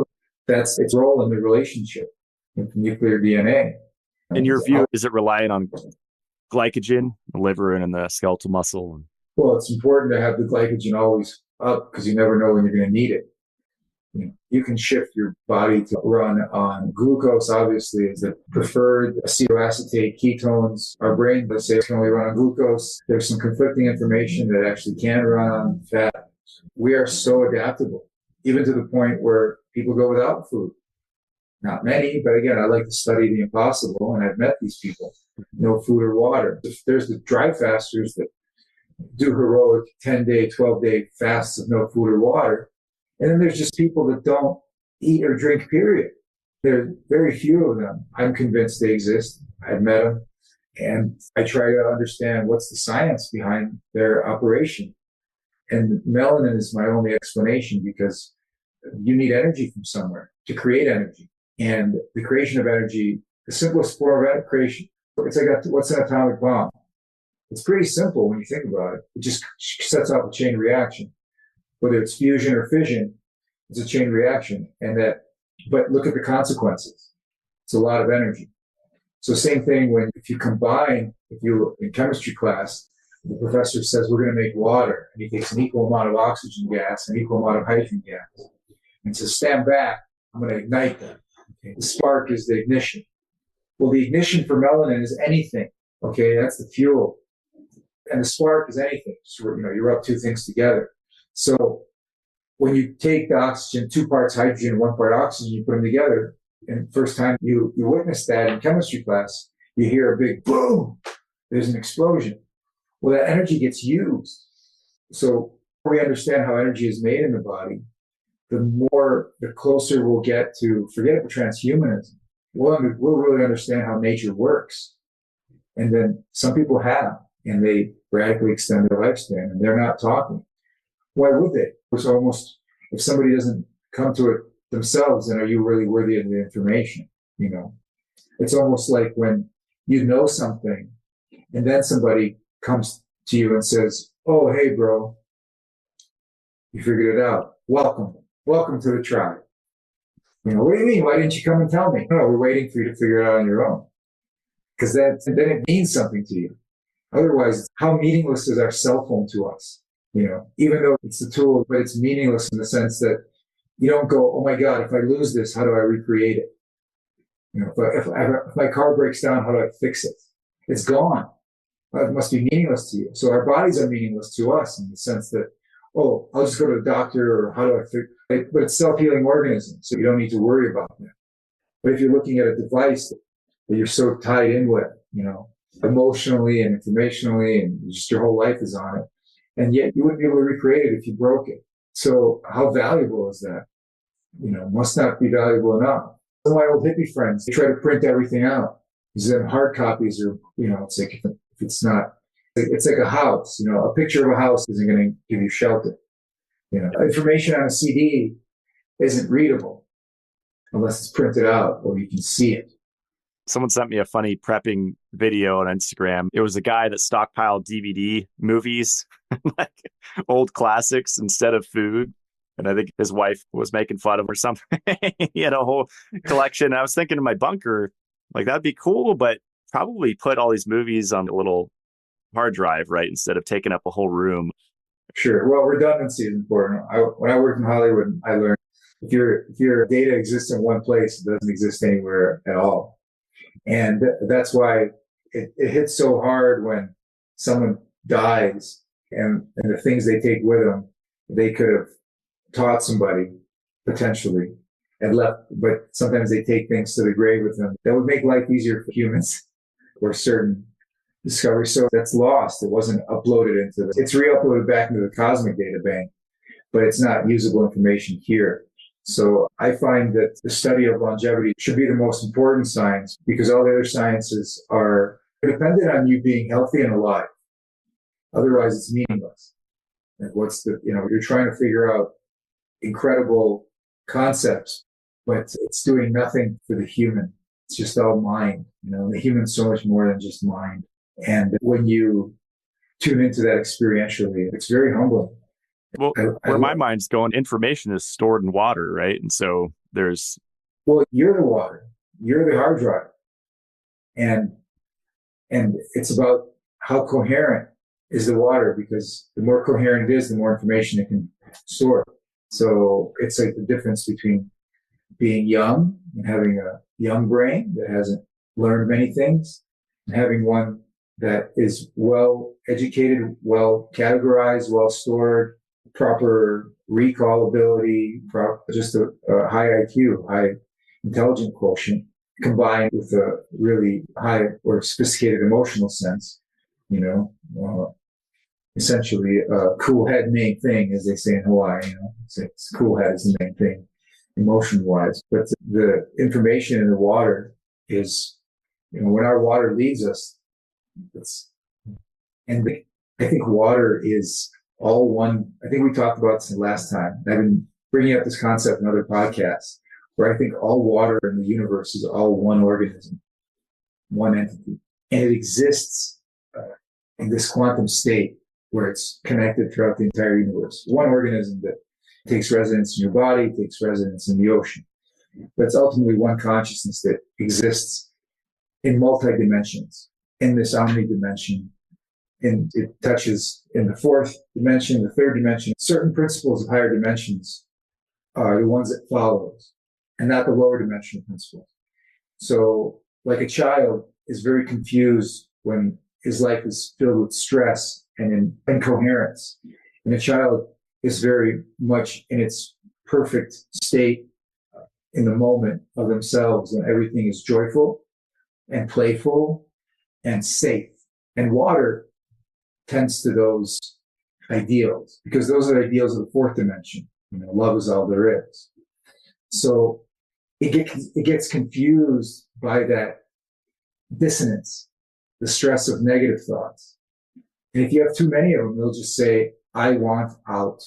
That's its role in the relationship with nuclear DNA. In your view, is it relying on glycogen, the liver and in the skeletal muscle? Well, it's important to have the glycogen always up because you never know when you're going to need it. You can shift your body to run on glucose, obviously, is the preferred acetoacetate ketones. Our brain, let's say, can only run on glucose. There's some conflicting information that actually can run on fat. We are so adaptable, even to the point where people go without food. Not many, but again, I like to study the impossible, and I've met these people. No food or water. There's the dry fasters that do heroic 10-day, 12-day fasts of no food or water. And then there's just people that don't eat or drink, period. There are very few of them. I'm convinced they exist. I've met them. And I try to understand what's the science behind their operation. And melanin is my only explanation because you need energy from somewhere to create energy. And the creation of energy, the simplest form of creation, it's like what's an atomic bomb? It's pretty simple when you think about it. It just sets off a chain reaction. Whether it's fusion or fission, it's a chain reaction. But look at the consequences. It's a lot of energy. So same thing if you in chemistry class, the professor says we're going to make water, and he takes an equal amount of oxygen gas and an equal amount of hydrogen gas. And says, stand back, I'm going to ignite them. Okay. The spark is the ignition. Well, the ignition for melanin is anything. Okay, that's the fuel. And the spark is anything. So, you rub two things together. So when you take the oxygen, 2 parts hydrogen, 1 part oxygen, you put them together, and first time you witness that in chemistry class, you hear a big boom. There's an explosion. Well, that energy gets used. So we understand how energy is made in the body, the closer we'll get to, forget about transhumanism. We'll really understand how nature works. And then some people have, and they radically extend their lifespan, and they're not talking. Why would they? It's almost, if somebody doesn't come to it themselves, then are you really worthy of the information? It's almost like when you know something and then somebody comes to you and says, oh, hey, bro, you figured it out. Welcome to the tribe. What do you mean? Why didn't you come and tell me? No, we're waiting for you to figure it out on your own. Because then it means something to you. Otherwise, how meaningless is our cell phone to us? Even though it's a tool, but it's meaningless in the sense that you don't go, oh my God, if I lose this, how do I recreate it? If my car breaks down, how do I fix it? It's gone. It must be meaningless to you. So our bodies are meaningless to us in the sense that, oh, I'll just go to the doctor, or how do I fix it? But it's self-healing organism, so you don't need to worry about that. But if you're looking at a device that you're so tied in with, emotionally and informationally, and just your whole life is on it, and yet you wouldn't be able to recreate it if you broke it. So how valuable is that? Must not be valuable enough. Some of my old hippie friends, they try to print everything out. Because then hard copies are, it's like, if it's not, it's like a house, a picture of a house isn't going to give you shelter. Information on a CD isn't readable unless it's printed out or you can see it. Someone sent me a funny prepping video on Instagram. It was a guy that stockpiled DVD movies, like old classics instead of food. And I think his wife was making fun of him or something. He had a whole collection. I was thinking in my bunker, like that'd be cool, but probably put all these movies on a little hard drive, right? Instead of taking up a whole room. Sure. Well, redundancy is important. When I worked in Hollywood, I learned if your data exists in one place, it doesn't exist anywhere at all. And that's why it hits so hard when someone dies and the things they take with them, they could have taught somebody potentially and left, but sometimes they take things to the grave with them that would make life easier for humans or certain discoveries. So that's lost. It wasn't uploaded it's re-uploaded back into the cosmic data bank, but it's not usable information here. So I find that the study of longevity should be the most important science because all the other sciences are dependent on you being healthy and alive. Otherwise, it's meaningless. And you're trying to figure out incredible concepts, but it's doing nothing for the human. It's just all mind. The human's so much more than just mind. And when you tune into that experientially. It's very humbling. Well, where my mind's going, information is stored in water, right? And so there's... Well, you're the water. You're the hard drive. And it's about how coherent is the water, because the more coherent it is, the more information it can store. So it's like the difference between being young and having a young brain that hasn't learned many things, and having one that is well educated, well categorized, well stored, proper recall ability, just a high IQ, high intelligent quotient, combined with a really high or sophisticated emotional sense, essentially a cool head main thing, as they say in Hawaii. It's cool head is the main thing, emotion wise. But the information in the water is, when our water leads us, and I think water is all one. I think we talked about this last time. I've been bringing up this concept in other podcasts, where I think all water in the universe is all one organism, one entity, and it exists in this quantum state where it's connected throughout the entire universe. One organism that takes residence in your body, takes residence in the ocean. But it's ultimately one consciousness that exists in multi-dimensions, in this omni-dimension. And it touches in the fourth dimension, the third dimension. Certain principles of higher dimensions are the ones that follows, and not the lower dimensional principles. So, like a child is very confused when his life is filled with stress and incoherence. And a child is very much in its perfect state in the moment of themselves, when everything is joyful and playful and safe. And water tends to those ideals, because those are the ideals of the fourth dimension. Love is all there is. So it gets confused by that dissonance, the stress of negative thoughts. And if you have too many of them, they'll just say, I want out.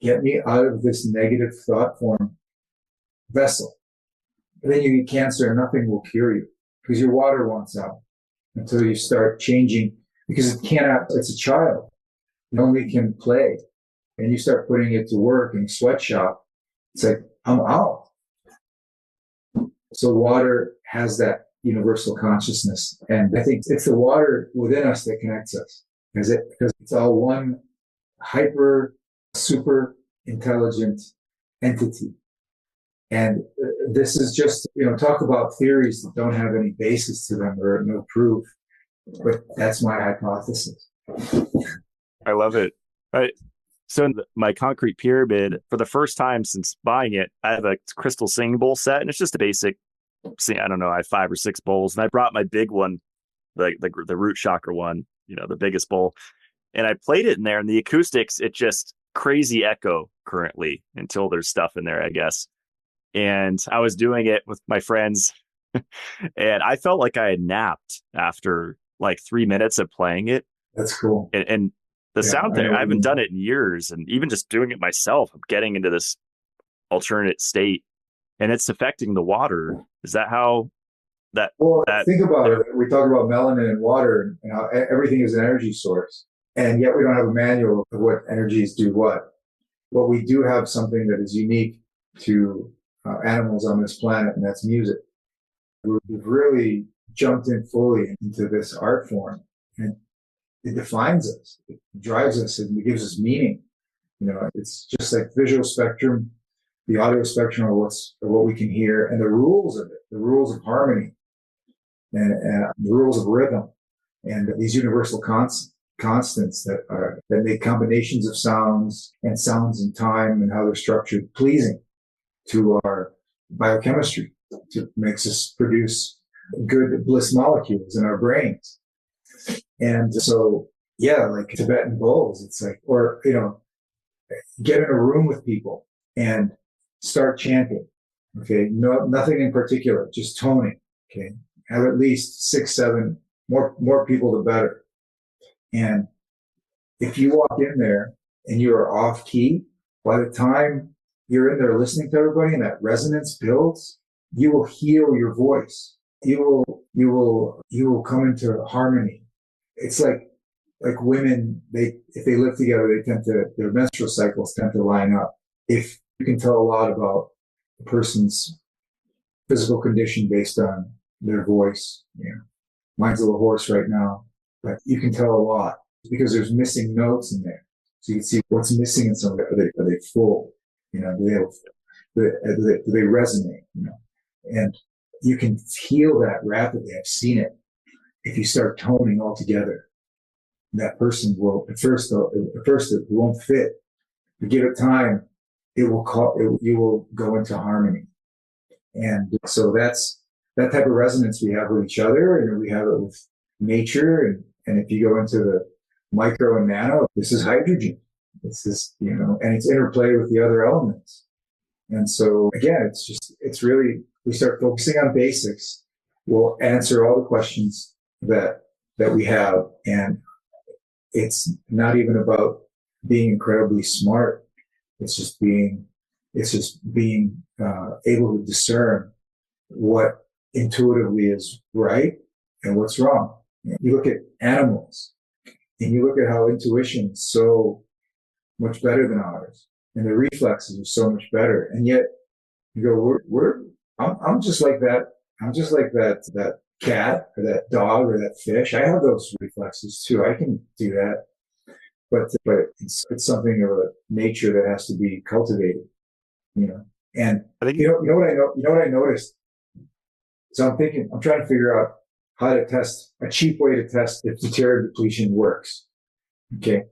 Get me out of this negative thought form vessel. And then you get cancer and nothing will cure you, because your water wants out, until you start changing, because it cannot, it's a child. It only can play. And you start putting it to work in a sweatshop. It's like, I'm out. So water has that universal consciousness. And I think it's the water within us that connects us, because it's all one hyper, super intelligent entity. And this is just, talk about theories that don't have any basis to them or no proof. But that's my hypothesis. I love it. So in my concrete pyramid, for the first time since buying it, I have a crystal singing bowl set, and it's just a basic, I don't know, I have 5 or 6 bowls, and I brought my big one, the root chakra one, the biggest bowl, and I played it in there, and the acoustics, it just crazy echo currently until there's stuff in there, I guess. And I was doing it with my friends, and I felt like I had napped after like 3 minutes of playing it. That's cool. And the sound thing, I haven't done it in years. And even just doing it myself, I'm getting into this alternate state, and it's affecting the water. Is that how that? Think about it. We talk about melanin and water and how everything is an energy source. And yet we don't have a manual of what energies do what. But we do have something that is unique to animals on this planet, and that's music. We've really jumped in fully into this art form, and it defines us, it drives us, and it gives us meaning. It's just like visual spectrum, the audio spectrum of what we can hear, and the rules of it, the rules of harmony, and the rules of rhythm, and these universal constants that make combinations of sounds and time and how they're structured pleasing to our biochemistry, to makes us produce good bliss molecules in our brains. And so, like Tibetan bowls, it's like, or, get in a room with people and start chanting. Okay. No, nothing in particular, just toning. Okay. Have at least 6, 7 more people, the better. And if you walk in there and you are off key, by the time you're in there listening to everybody and that resonance builds, you will heal your voice. You will come into harmony. It's like like women, if they live together, their menstrual cycles tend to line up. If you can tell a lot about a person's physical condition based on their voice. Mine's a little hoarse right now, but you can tell a lot because there's missing notes in there. So you can see what's missing in some of it. Are they full? Do they resonate? And you can feel that rapidly. I've seen it. If you start toning all together, that person will, at first it won't fit. You give it time, you will go into harmony. And so that's that type of resonance we have with each other, and we have it with nature. And if you go into the micro and nano, this is hydrogen. This is, and it's interplay with the other elements. And so again, it's really, we start focusing on basics. We'll answer all the questions that we have. And it's not even about being incredibly smart. It's just being able to discern what intuitively is right and what's wrong. You look at animals and you look at how intuition is so much better than ours, and the reflexes are so much better. And yet you go, I'm just like that. I'm just like that cat or that dog or that fish. I have those reflexes too. I can do that. But it's something of a nature that has to be cultivated, And I think you know what I noticed. So I'm trying to figure out how to test a cheap way to test if deuterium depletion works. Okay.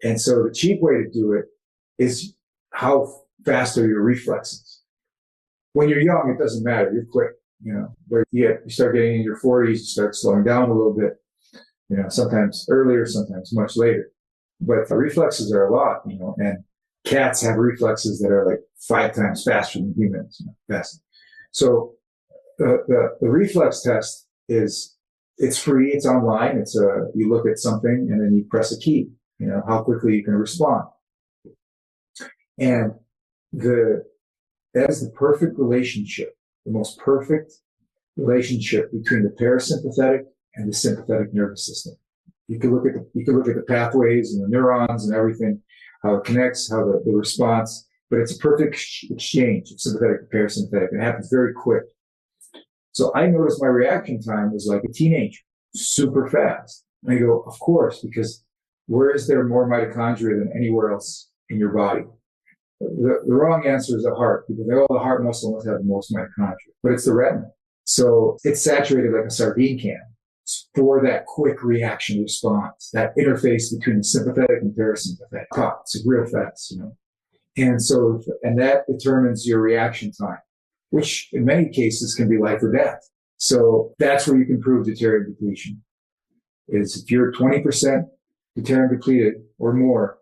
And so the cheap way to do it is how fast are your reflexes. When you're young, it doesn't matter. You're quick, but you start getting in your 40s, you start slowing down a little bit, sometimes earlier, sometimes much later. But the reflexes are a lot, and cats have reflexes that are like 5 times faster than humans. Fast. So the reflex test it's free, it's online. You look at something and then you press a key, how quickly you can respond. And that is the perfect relationship, the most perfect relationship between the parasympathetic and the sympathetic nervous system. You can look at the pathways and the neurons and everything, how it connects, how the response, but it's a perfect exchange of sympathetic to parasympathetic, and it happens very quick. So I noticed my reaction time was like a teenager, super fast. And I go, of course, because where is there more mitochondria than anywhere else in your body? The wrong answer is the heart. People think, the heart muscle must have the most mitochondria, but it's the retina. So it's saturated like a sardine can for that quick reaction response, that interface between the sympathetic and parasympathetic. It's real fast, And so, and that determines your reaction time, which in many cases can be life or death. So that's where you can prove deuterium depletion. Is if you're 20% deuterium depleted or more,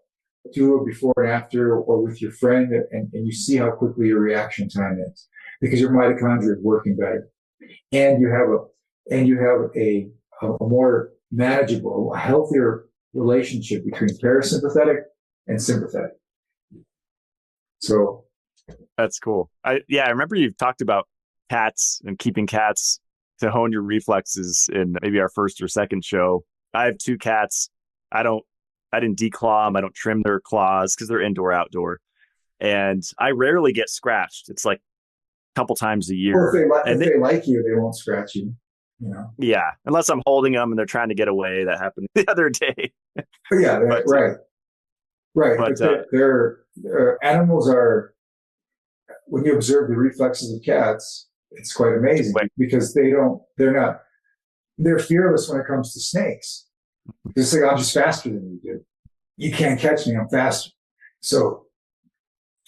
do it before and after or with your friend, and you see how quickly your reaction time is, because your mitochondria is working better. And you have a more manageable, a healthier relationship between parasympathetic and sympathetic. So that's cool. I remember you've talked about cats and keeping cats to hone your reflexes in maybe our first or second show. I have 2 cats. I didn't declaw them. I don't trim their claws because they're indoor, outdoor. And I rarely get scratched. It's like a couple times a year. Or if they like you, they won't scratch you. Yeah, unless I'm holding them and they're trying to get away. That happened the other day. Yeah, right. But they're animals are, when you observe the reflexes of cats, it's quite amazing because they're fearless when it comes to snakes. It's like, I'm just faster than you do. You can't catch me, I'm faster. So,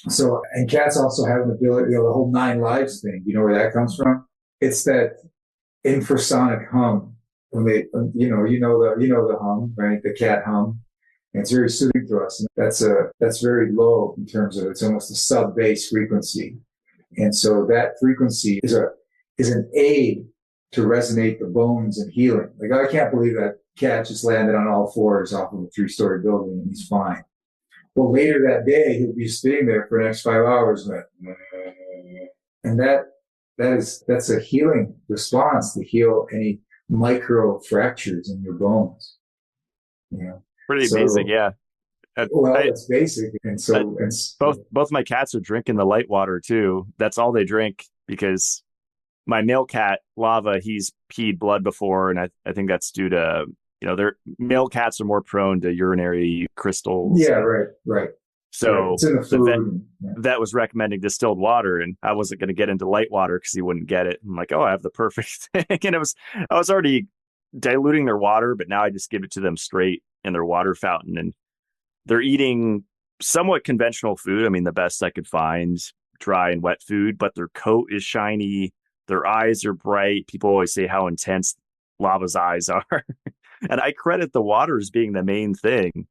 and cats also have an ability, the whole 9 lives thing. You know where that comes from? It's that infrasonic hum. When they, the hum, right? The cat hum. And it's very soothing to us. And that's very low in terms of, it's almost a sub-bass frequency. And so that frequency is an aid to resonate the bones and healing. Like, I can't believe that cat just landed on all 4s off of a 3-story building and he's fine. Well, later that day, he'll be sitting there for the next 5 hours. And that's a healing response to heal any micro fractures in your bones. you know. Pretty amazing. So, Yeah. I, well, I, it's basic. And I so, and both my cats are drinking the light water too. That's all they drink because my male cat Lava, he's peed blood before, and I think that's due to their male cats are more prone to urinary crystals. yeah, right, right, right. So It's in the the vet food. Yeah. vet was recommending distilled water, and I wasn't going to get into light water because he wouldn't get it. I'm like, oh, I have the perfect thing, and I was already diluting their water, but now I just give it to them straight in their water fountain, and they're eating somewhat conventional food. I mean, the best I could find, dry and wet food, but their coat is shiny. Their eyes are bright. People always say how intense Lava's eyes are. And I credit the water as being the main thing.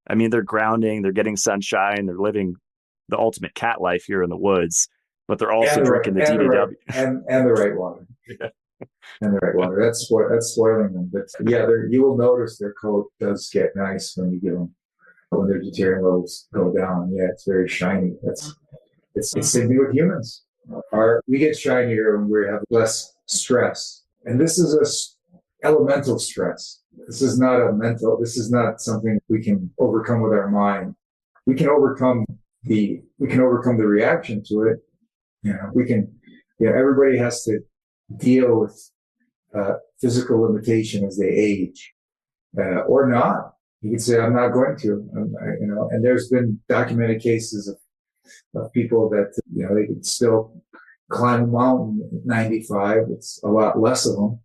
I mean, they're grounding, they're getting sunshine, they're living the ultimate cat life here in the woods, but they're also And the right, drinking the and the right, DDW. and the right water. And the right water. That's spoiling them. But yeah, you will notice their coat does get nice when you give them when their deuterium levels go down. Yeah, it's very shiny. It's the same thing with humans. We get shinier when we have less stress, and this is elemental stress. This is not a mental. This is not something we can overcome with our mind. We can overcome the reaction to it. We can. Everybody has to deal with physical limitation as they age, or not. You could say, "I'm not going to," And there's been documented cases of people that they could still climb a mountain at 95. It's a lot less of them,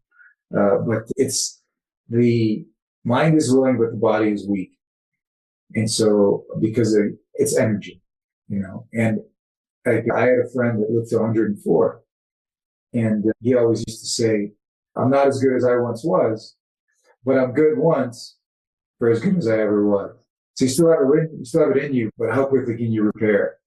but it's the mind is willing, but the body is weak, and so because it's energy, And I had a friend that lived to 104. And he always used to say, I'm not as good as I once was, but I'm good once for as good as I ever was. So you still have it in you, but how quickly can you repair?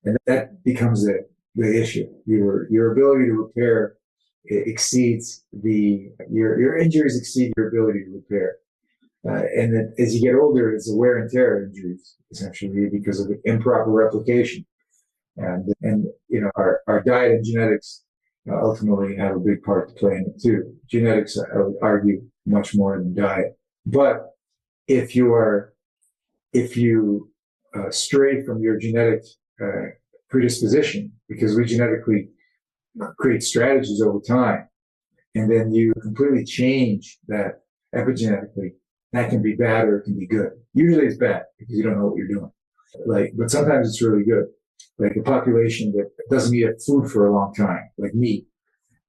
And that becomes the issue. Your ability to repair exceeds your injuries exceed your ability to repair. And then as you get older, it's the wear and tear injuries, essentially, because of improper replication. And our diet and genetics ultimately have a big part to play in it too. Genetics, I would argue, much more than diet. But if you stray from your genetic predisposition, because we genetically create strategies over time, and then you completely change that epigenetically, that can be bad or it can be good. Usually it's bad because you don't know what you're doing. But sometimes it's really good. Like a population that doesn't eat food for a long time, like meat.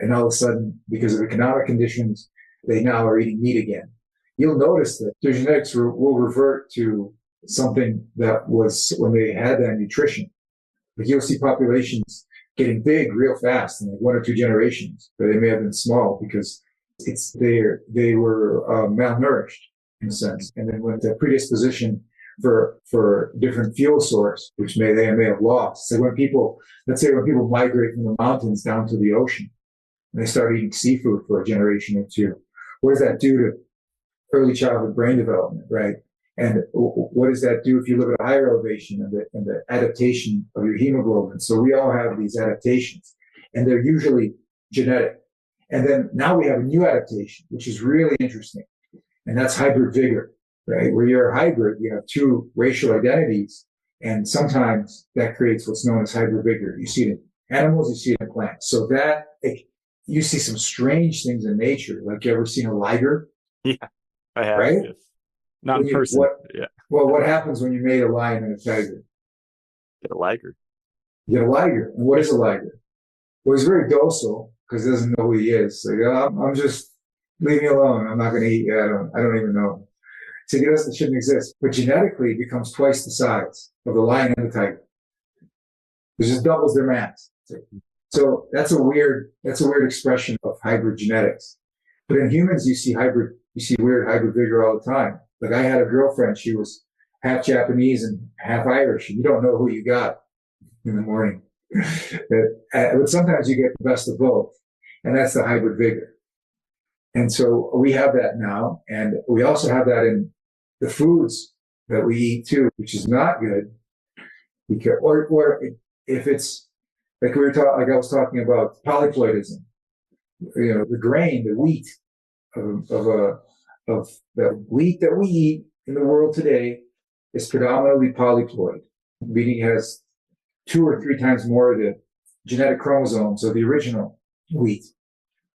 And all of a sudden, because of economic conditions, they now are eating meat again. You'll notice that their genetics will revert to something that was when they had that nutrition. Like you'll see populations getting big real fast in like 1 or 2 generations, but they may have been small because they were malnourished in a sense. And then when the predisposition for different fuel source, which they may have lost. So let's say when people migrate from the mountains down to the ocean, and they start eating seafood for a generation or 2, what does that do to early childhood brain development, right? And what does that do if you live at a higher elevation and the adaptation of your hemoglobin? So we all have these adaptations, and they're usually genetic. And then now we have a new adaptation, which is really interesting, and that's hybrid vigor. Right? Where you're a hybrid, you have 2 racial identities, and sometimes that creates what's known as hybrid vigor. You see it in animals, you see it in plants. So you see some strange things in nature. Like, you ever seen a liger? Yeah, I have. Right? Yes. Not in person. Yeah. Well, what happens when you mate a lion and a tiger? Get a liger. You get a liger. And what is a liger? Well, he's very docile because he doesn't know who he is. So I'm just, leave me alone. I'm not going to eat you. I don't even know. So it shouldn't exist. But genetically, it becomes twice the size of the lion and the tiger. It just doubles their mass. So that's a weird expression of hybrid genetics. But in humans, you see weird hybrid vigor all the time. Like, I had a girlfriend, she was half Japanese and half Irish, and you don't know who you got in the morning. But sometimes you get the best of both, and that's the hybrid vigor. And so we have that now, and we also have that in the foods that we eat too, which is not good. Because, or if it's like I was talking about polyploidism, the grain, the wheat of of the wheat that we eat in the world today is predominantly polyploid, meaning it has 2 or 3 times more of the genetic chromosomes of the original wheat.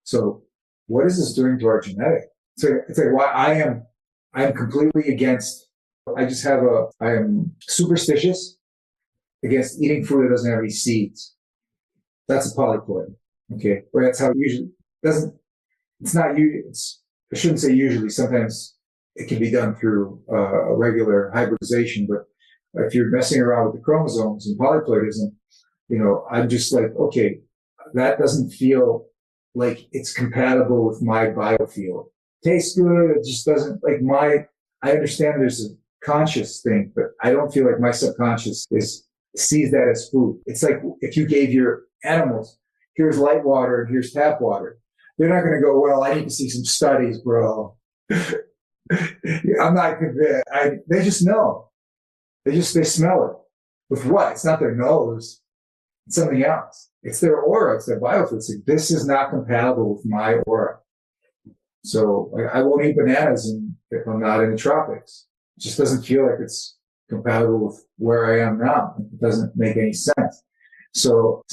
So what is this doing to our genetic? It's like why I am completely against, I am superstitious against eating food that doesn't have any seeds. That's a polyploid. Okay. Or that's how it usually it's not, I shouldn't say usually, sometimes it can be done through a regular hybridization, but if you're messing around with the chromosomes and polyploidism, I'm just like, okay, that doesn't feel like it's compatible with my biofield. Tastes good. It just doesn't I understand there's a conscious thing, but I don't feel like my subconscious sees that as food. It's like if you gave your animals, here's light water and here's tap water. They're not going to go, well, I need to see some studies, bro. I'm not convinced. They just know. They smell it. With what? It's not their nose. It's something else. It's their aura. It's their biofilm. It's like, this is not compatible with my aura. So I won't eat bananas if I'm not in the tropics. It just doesn't feel like it's compatible with where I am now. It doesn't make any sense. So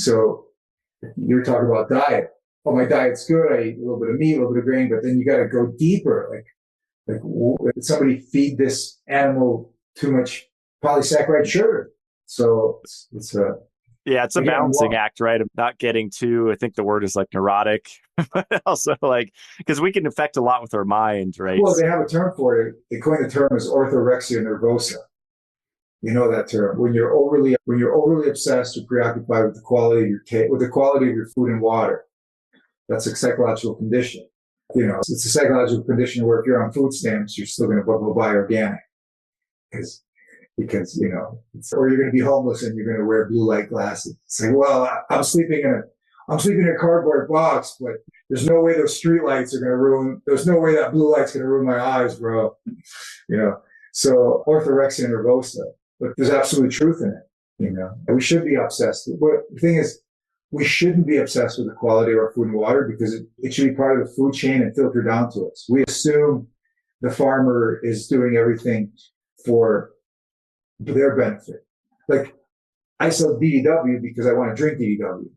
you're talking about diet. Oh, my diet's good. I eat a little bit of meat, a little bit of grain, but then you got to go deeper. Like did somebody feed this animal too much polysaccharide sugar? So it's a balancing act, right? Of not getting too, I think the word is like neurotic, but also because we can affect a lot with our mind, right? Well, they have a term for it. They coined the term as orthorexia nervosa. You know that term. When you're overly obsessed or preoccupied with the quality of your food and water. That's a psychological condition. It's a psychological condition where if you're on food stamps, you're still going to go buy organic. Because or you're going to be homeless and you're going to wear blue light glasses. It's like, well, I'm sleeping in a cardboard box, but there's no way those street lights are going to there's no way that blue light's going to ruin my eyes, bro. So orthorexia nervosa, but there's absolute truth in it. And we should be obsessed. But the thing is, we shouldn't be obsessed with the quality of our food and water because it should be part of the food chain and filtered down to us. We assume the farmer is doing everything for their benefit. Like, I sell DDW because I want to drink DDW.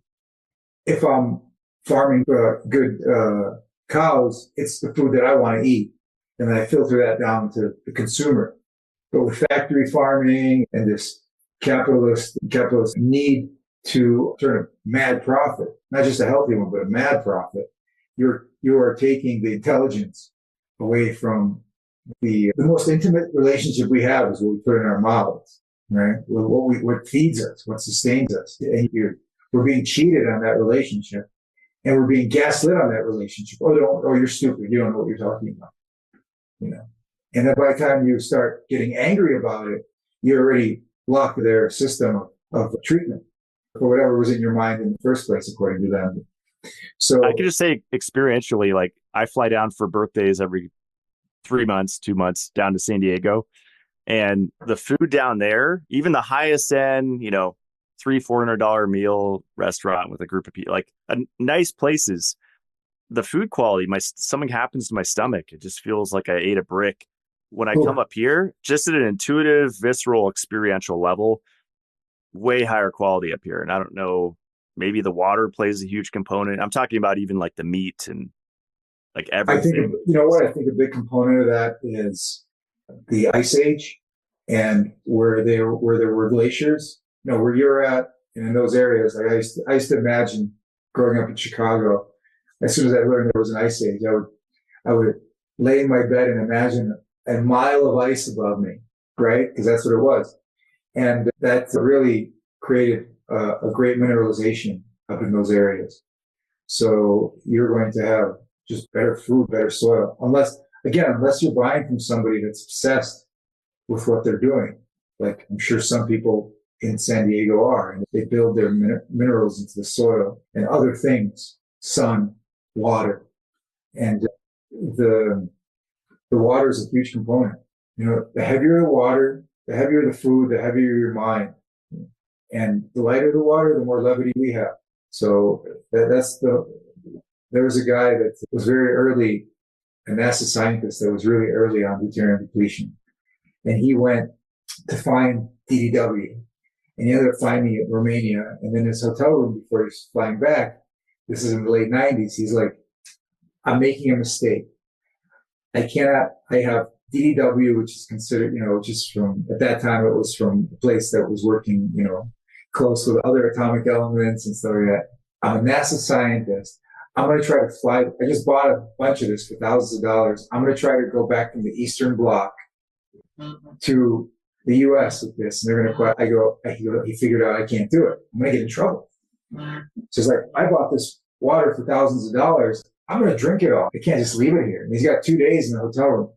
If I'm farming good cows, it's the food that I want to eat. And then I filter that down to the consumer. But with factory farming and this capitalist need to turn a mad profit, not just a healthy one, but a mad profit, you are taking the intelligence away from the most intimate relationship we have is what we put in our mouths, right? What feeds us, what sustains us. And we're being cheated on that relationship and we're being gaslit on that relationship. Oh, you're stupid. You don't know what you're talking about. And then by the time you start getting angry about it, you're already blocked their system of treatment for whatever was in your mind in the first place, according to them. So I could just say experientially, like I fly down for birthdays every 3 months, 2 months down to San Diego. And the food down there, even the highest end, $300-$400 meal restaurant with a group of people, like nice places, the food quality, something happens to my stomach. It just feels like I ate a brick. When I come up here, just at an intuitive, visceral, experiential level, way higher quality up here. And I don't know, maybe the water plays a huge component. I'm talking about even like the meat and like everything. I think a big component of that is the ice age and where there were glaciers, where you're at and in those areas. Like I used to imagine growing up in Chicago, as soon as I learned there was an ice age, I would lay in my bed and imagine a mile of ice above me, right? Because that's what it was. And that really created a great mineralization up in those areas. So you're going to have just better food, better soil. Unless you're buying from somebody that's obsessed with what they're doing. Like I'm sure some people in San Diego are, and they build their minerals into the soil and other things, sun, water. And the water is a huge component. The heavier the water, the heavier the food, the heavier your mind. And the lighter the water, the more levity we have. So there was a guy that was very early a NASA scientist that was really early on deuterium depletion. And he went to find DDW. And he ended up finding it in Romania. And then his hotel room before he's flying back, this is in the late 90s, he's like, I'm making a mistake. I have DDW, which is considered, just from, at that time, it was from a place that was working, close with other atomic elements and stuff like that. I'm a NASA scientist. I'm going to try to fly. I just bought a bunch of this for thousands of dollars. I'm going to try to go back from the Eastern Bloc to the U.S. with this. And they're going to, he figured out I can't do it. I'm going to get in trouble. So it's like, I bought this water for thousands of dollars. I'm going to drink it all. I can't just leave it here. And he's got 2 days in the hotel room.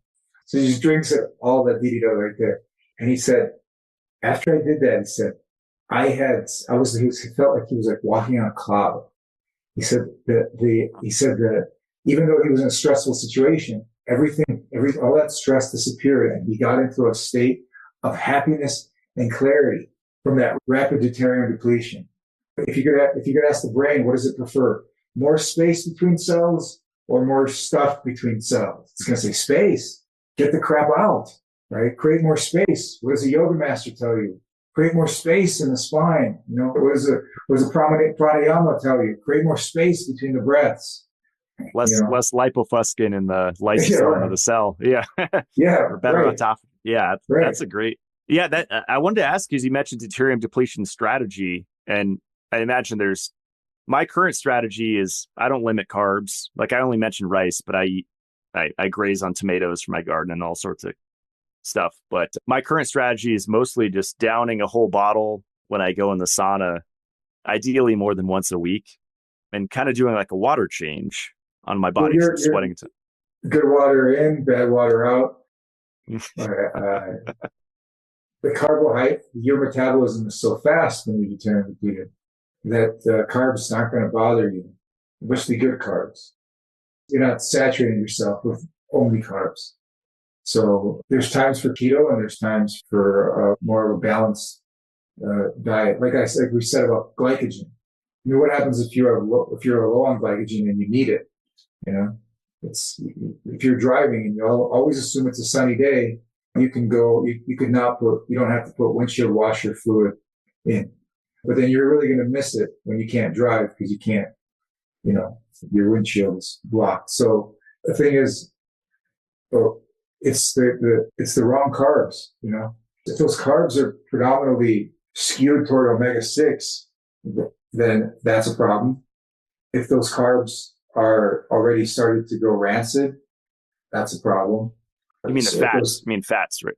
So he just drinks it, all that DDW right there. And he said, after I did that, he said, he felt like he was like walking on a cloud. He said that even though he was in a stressful situation, all that stress disappeared, and he got into a state of happiness and clarity from that rapid deuterium depletion. If you could ask the brain, what does it prefer? More space between cells or more stuff between cells? It's going to say space. Get the crap out, right? Create more space. What does a yoga master tell you? Create more space in the spine. What does a pranayama tell you? Create more space between the breaths. Less lipofuscin in the lysosome of the cell. Yeah. Yeah. Or better right. autophagy. Yeah. Right. That's a great. Yeah. That I wanted to ask, because you mentioned deuterium depletion strategy, and I imagine my current strategy is I don't limit carbs. Like, I only mentioned rice, but I graze on tomatoes for my garden and all sorts of stuff. But my current strategy is mostly just downing a whole bottle when I go in the sauna, ideally more than once a week, and kind of doing like a water change on my body from sweating. Good water in, bad water out. The carbohydrate, your metabolism is so fast when you deuterium depleted that carbs aren't going to bother you, especially good carbs. You're not saturating yourself with only carbs. So there's times for keto and there's times for more of a balanced diet. Like we said about glycogen. What happens if you're low on glycogen and you need it? If you're driving and you always assume it's a sunny day, you don't have to put windshield washer fluid in. But then you're really going to miss it when you can't drive because you can't, your windshield is blocked. So the thing is, it's the wrong carbs, If those carbs are predominantly skewed toward omega-6, then that's a problem. If those carbs are already started to go rancid, that's a problem. You mean the fats? Fats, right?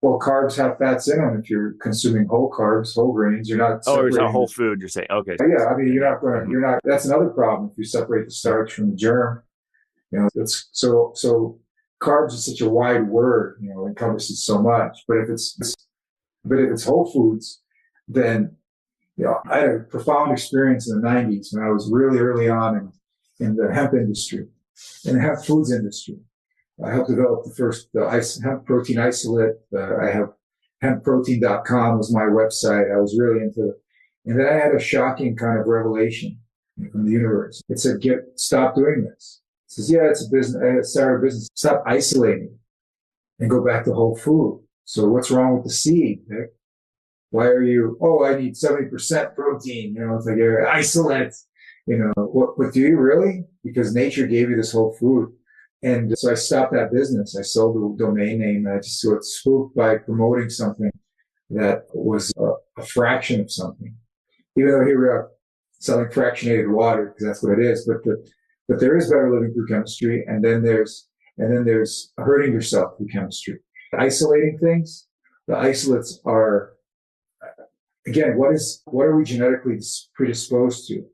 Well, carbs have fats in them. If you're consuming whole carbs, whole grains, you're not. Oh, it's not whole food. You're saying, okay. Yeah, that's another problem if you separate the starch from the germ. So carbs is such a wide word, it encompasses so much. But if it's whole foods, then, I had a profound experience in the 90s when I was really early on in the hemp industry, in the hemp foods industry. I helped develop the first hemp protein isolate. I have hempprotein.com was my website. I was really into it. And then I had a shocking kind of revelation from the universe. It said, stop doing this. It says, yeah, it's a business. I started a business. Stop isolating and go back to whole food. So what's wrong with the seed, Nick? Why are you, I need 70% protein. It's like, isolate, what do you really? Because nature gave you this whole food. And so I stopped that business. I sold the domain name. I just got spooked by promoting something that was a fraction of something. Even though here we are selling fractionated water, because that's what it is. But there is better living through chemistry, and then there's hurting yourself through chemistry. Isolating things. The isolates are, again, what are we genetically predisposed to?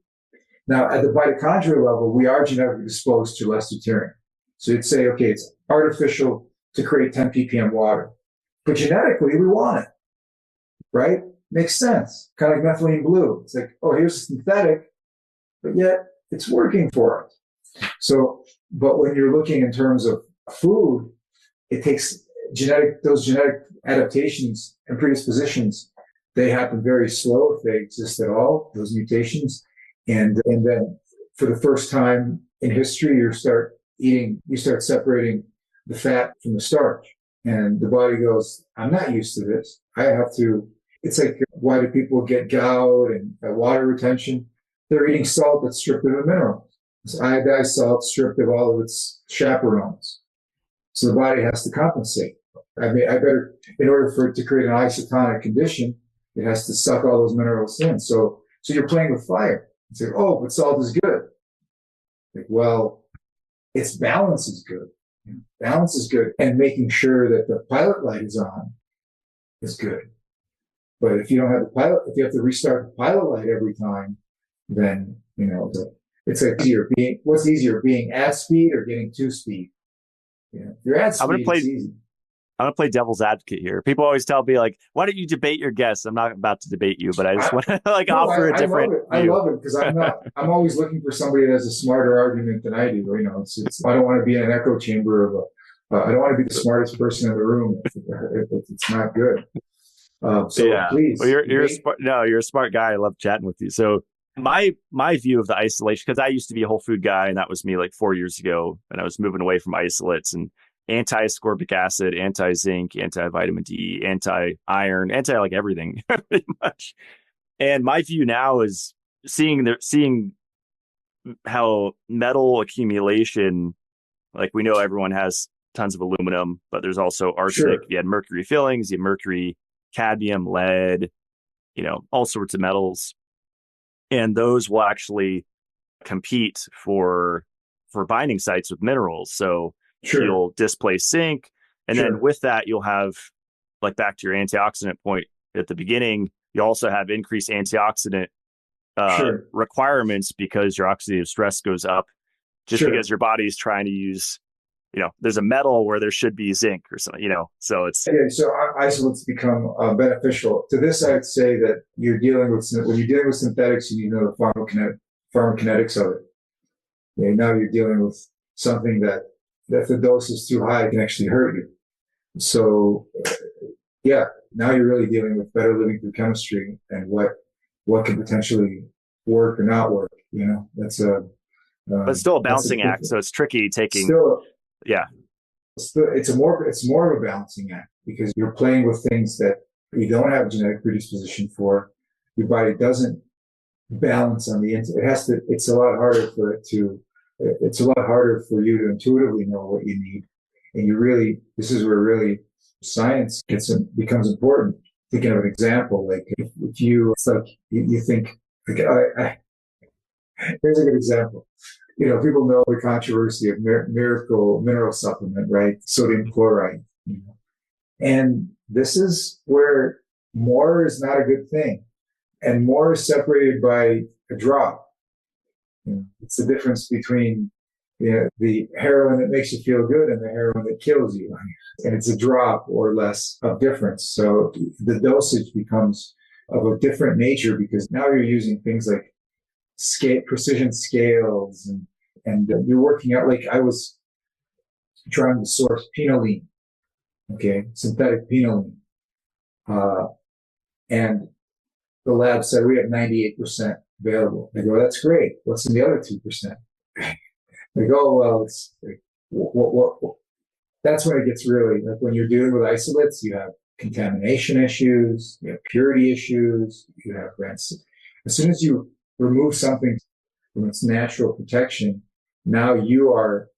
Now, at the mitochondrial level, we are genetically disposed to less deuterium. So you'd say, okay, it's artificial to create 10 ppm water, but genetically we want it, right? Makes sense. Kind of like methylene blue. It's like, here's a synthetic, but yet it's working for us. So, but when you're looking in terms of food, it takes those genetic adaptations and predispositions. They happen very slow if they exist at all, those mutations. And then for the first time in history, you start separating the fat from the starch. And the body goes, I'm not used to this. I have to, it's like, why do people get gout and water retention? They're eating salt that's stripped of the minerals. It's iodized salt stripped of all of its chaperones. So the body has to compensate. I mean, in order for it to create an isotonic condition, it has to suck all those minerals in. So you're playing with fire. You say, oh, but salt is good. Like, well, its balance is good. Balance is good. And making sure that the pilot light is on is good. But if you don't have if you have to restart the pilot light every time, then, it's like what's easier, being at speed or getting to speed? If you're at speed, it's easy. I'm going to play devil's advocate here. People always tell me, like, why don't you debate your guests? I'm not about to debate you, but I just want to offer a different view. I love it because I'm always looking for somebody that has a smarter argument than I do. I don't want to be in an echo chamber I don't want to be the smartest person in the room. It's not good. Please. Well, you're a smart guy. I love chatting with you. So my view of the isolation, because I used to be a whole food guy, and that was me like 4 years ago, and I was moving away from isolates and anti-ascorbic acid, anti-zinc, anti-vitamin D, anti-iron, like everything pretty much. And my view now is seeing how metal accumulation, like we know everyone has tons of aluminum, but there's also arsenic. You had mercury fillings, you had mercury, cadmium, lead, all sorts of metals. And those will actually compete for binding sites with minerals. So you'll displace zinc. And then with that, you'll have, like back to your antioxidant point at the beginning, you also have increased antioxidant requirements because your oxidative stress goes up because your body's trying to use, there's a metal where there should be zinc or something, so it's. So isolates become beneficial. To this, I would say that when you're dealing with synthetics, you need to know the pharmacokinetics of it. Now you're dealing with something that if the dose is too high, it can actually hurt you. So, now you're really dealing with better living through chemistry and what can potentially work or not work. That's but it's still a balancing act. So it's tricky taking. It's more of a balancing act because you're playing with things that you don't have a genetic predisposition for. Your body doesn't balance on the inside. It's a lot harder for you to intuitively know what you need. And this is where really science becomes important. Thinking of an example, like if you think, here's a good example. People know the controversy of miracle mineral supplement, right? Sodium chloride. And this is where more is not a good thing. And more is separated by a drop. It's the difference between the heroin that makes you feel good and the heroin that kills you. And it's a drop or less of difference. So the dosage becomes of a different nature because now you're using things like precision scales and you're working out. Like I was trying to source pinoline, synthetic pinoline. And the lab said we have 98% available. I go, that's great. What's in the other 2%? They go, well, it's like, what? That's when it gets really, like when you're dealing with isolates, you have contamination issues, you have purity issues, you have rents. As soon as you remove something from its natural protection, now you're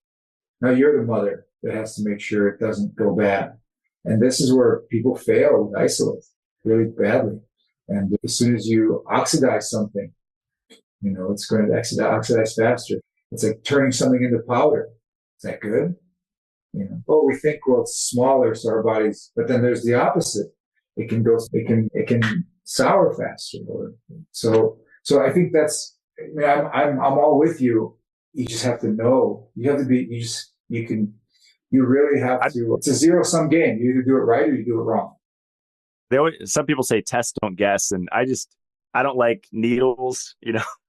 the mother that has to make sure it doesn't go bad. And this is where people fail with isolates really badly. And as soon as you oxidize something, it's going to oxidize faster. It's like turning something into powder. Is that good? We think, it's smaller, so our bodies, but then there's the opposite. It can sour faster. So I think I'm all with you. You just have to know. You have to be. You really have to. It's a zero-sum game. You either do it right or you do it wrong. Some people say test, don't guess, and I don't like needles,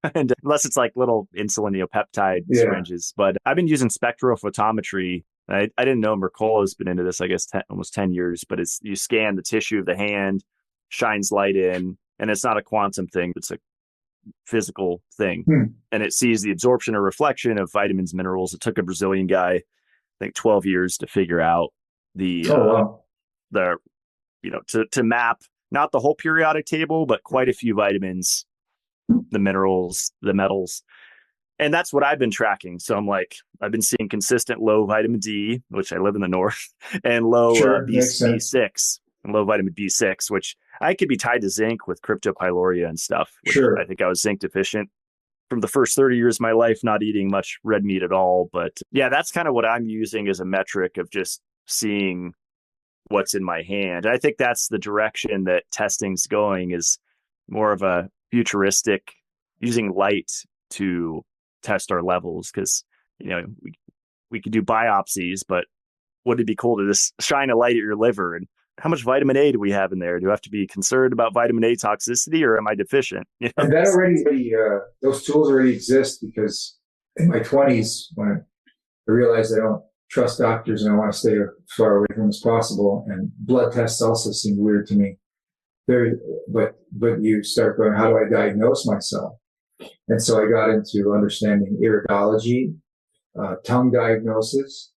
and unless it's like little insulin, peptide syringes. But I've been using spectrophotometry. I didn't know Mercola's been into this, I guess, almost 10 years, but you scan the tissue of the hand, shines light in, and it's not a quantum thing. It's a physical thing. Hmm. And it sees the absorption or reflection of vitamins, minerals. It took a Brazilian guy, I think 12 years to figure out Wow. the, to map not the whole periodic table, but quite a few vitamins, the minerals, the metals. And that's what I've been tracking. So I've been seeing consistent low vitamin D, which I live in the north, and low Sure, makes sense. B6 and low vitamin B6, which I could be tied to zinc with Crypto pylori and stuff, which Sure. I think I was zinc deficient from the first 30 years of my life, not eating much red meat at all. But yeah, that's kind of what I'm using as a metric of just seeing what's in my hand. And I think that's the direction that testing's going, is more of a futuristic, using light to test our levels. Because, we could do biopsies, but would it be cool to just shine a light at your liver? And how much vitamin A do we have in there? Do I have to be concerned about vitamin A toxicity, or am I deficient? And that already, those tools already exist, because in my 20s, when I realized I don't trust doctors and I want to stay as far away from them as possible, and blood tests also seemed weird to me. But you start going, how do I diagnose myself? And so I got into understanding iridology, tongue diagnosis,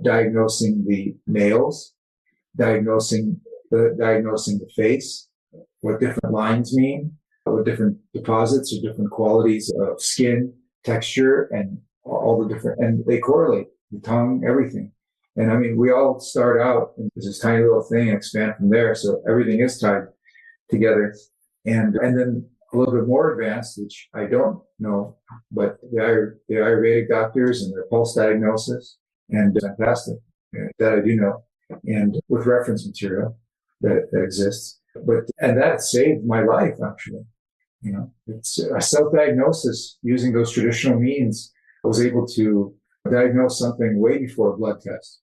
diagnosing the nails, diagnosing the face, what different lines mean, what different deposits or different qualities of skin, texture, and all the different, and they correlate, the tongue, everything. And I mean, we all start out in this tiny little thing and expand from there. So everything is tied together. And then a little bit more advanced, which I don't know, but the Ayurvedic doctors and their pulse diagnosis, and fantastic, that I do know, and with reference material that exists. And that saved my life, actually. It's a self-diagnosis using those traditional means. I was able to diagnose something way before a blood test.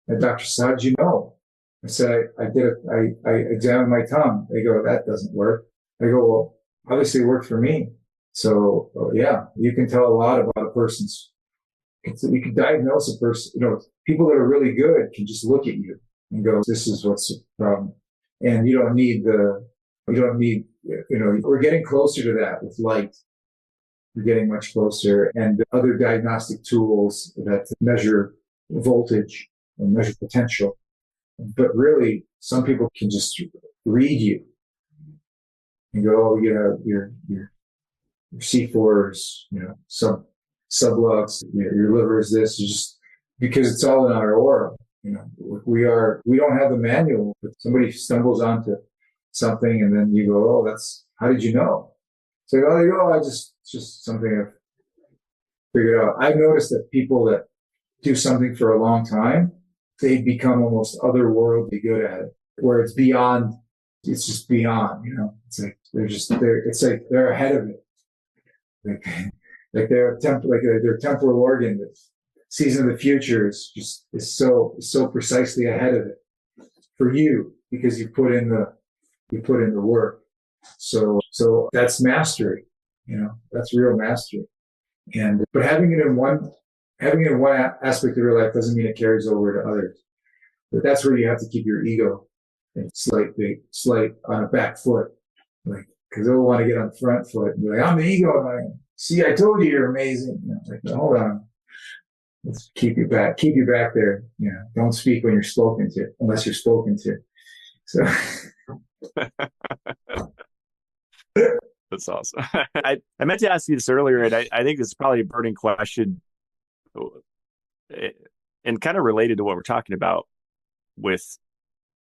And doctor said, how did you know? I said, I examined my tongue. They go, that doesn't work. I go, well, obviously it worked for me. So yeah, you can tell a lot about a person's, you can diagnose a person, people that are really good can just look at you and go, this is what's the problem. And you don't need, we're getting closer to that with light. We're getting much closer, and other diagnostic tools that measure voltage and measure potential. But really, some people can just read you and go, oh, your C4 is, sublux, your liver is this, just because it's all in our aura. We don't have the manual, but somebody stumbles onto something and then you go, oh, how did you know? So it's just something I've figured out. I've noticed that people that do something for a long time, they become almost otherworldly good at it, where it's just beyond, it's like, they're ahead of it. Like their temporal organ that sees in the future is so precisely ahead of it for you, because you put in the work. So that's mastery, that's real mastery. But having it in one aspect of your life doesn't mean it carries over to others. But that's where you have to keep your ego slight on a back foot, because they'll want to get on the front foot and be like, I'm the ego. And see, I told you you're amazing. No, hold on. Let's keep you back there. Don't speak when you're spoken to, unless you're spoken to. So. That's awesome. I meant to ask you this earlier, and I think this is probably a burning question, and kind of related to what we're talking about with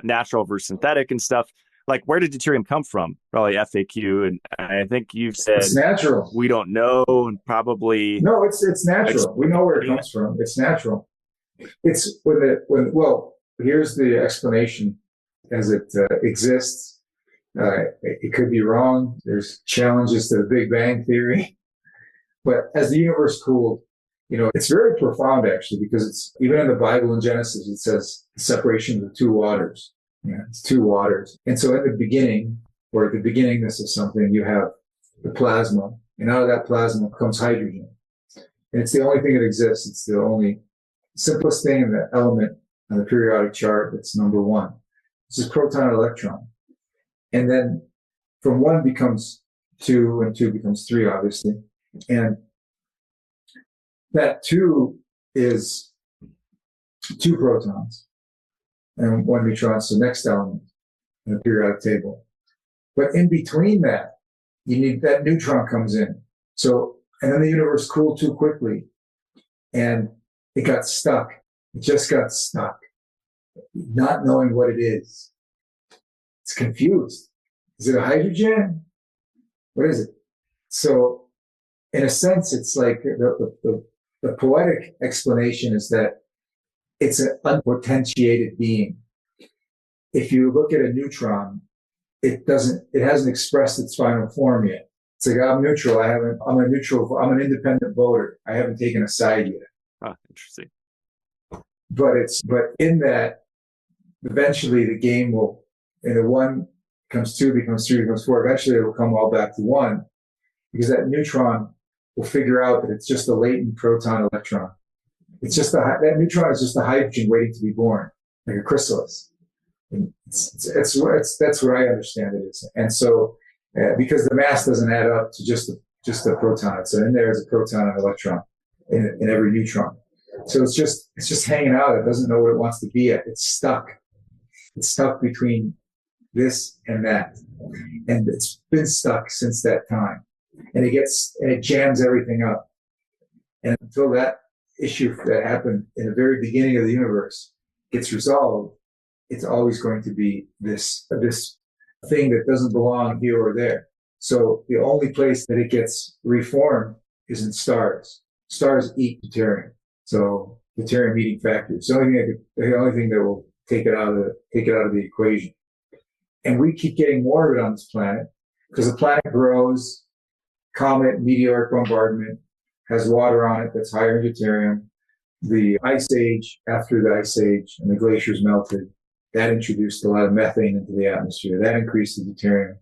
natural versus synthetic and stuff. Like, where did deuterium come from? Probably FAQ, and I think you've said it's natural. We don't know, and probably no. It's natural. We know where it comes from. It's natural. It's well. Here's the explanation as it exists. It could be wrong. There's challenges to the Big Bang Theory. But as the universe cooled, it's very profound, actually, because it's even in the Bible in Genesis, it says the separation of the two waters. It's two waters. And so at the beginning, or at the beginningness of something, you have the plasma. And out of that plasma comes hydrogen. And it's the only thing that exists. It's the only simplest thing in the element on the periodic chart that's number one. This is proton and electron. And then from one becomes 2 and 2 becomes 3, obviously. And that 2 is 2 protons and 1 neutron, so next element in the periodic table. But in between that, you need that neutron comes in. So, and then the universe cooled too quickly and it got stuck. It just got stuck, not knowing what it is. It's confused. Is it a hydrogen? What is it? So, in a sense, it's like the poetic explanation is that it's an unpotentiated being. If you look at a neutron, it hasn't expressed its final form yet. It's like, I'm neutral. I'm an independent voter. I haven't taken a side yet. Oh, interesting. But in that, eventually the game will, and the 1 becomes 2, becomes 3, becomes 4. Eventually it will come all back to 1 because that neutron will figure out that it's just a latent proton electron. It's just that neutron is just a hydrogen waiting to be born, like a chrysalis. And that's what I understand it is. And so, because the mass doesn't add up to just a proton, so in there is a proton and electron in every neutron. So it's just hanging out. It doesn't know what it wants to be at. It's stuck. It's stuck between this and that, and it's been stuck since that time. And it jams everything up. And until that issue that happened in the very beginning of the universe gets resolved, it's always going to be this thing that doesn't belong here or there. So the only place that it gets reformed is in stars. Stars eat deuterium. So deuterium eating factors. The only thing that will take it out of the equation. And we keep getting more of it on this planet because the planet grows, comet, meteoric bombardment, has water on it that's higher in deuterium. The ice age, after the ice age and the glaciers melted, that introduced a lot of methane into the atmosphere. That increased the deuterium.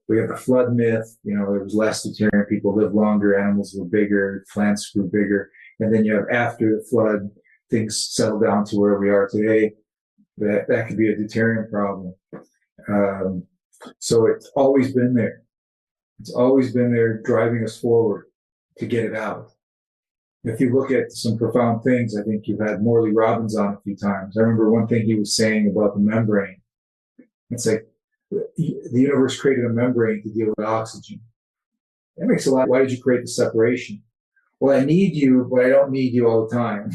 We have the flood myth. There was less deuterium. People lived longer. Animals were bigger. Plants grew bigger. And then you have after the flood, things settle down to where we are today. That could be a deuterium problem. So it's always been there. It's always been there driving us forward to get it out. If you look at some profound things, I think you've had Morley Robbins on a few times. I remember one thing he was saying about the membrane. It's like the universe created a membrane to deal with oxygen. That makes a lot. Why did you create the separation? Well, I need you, but I don't need you all the time.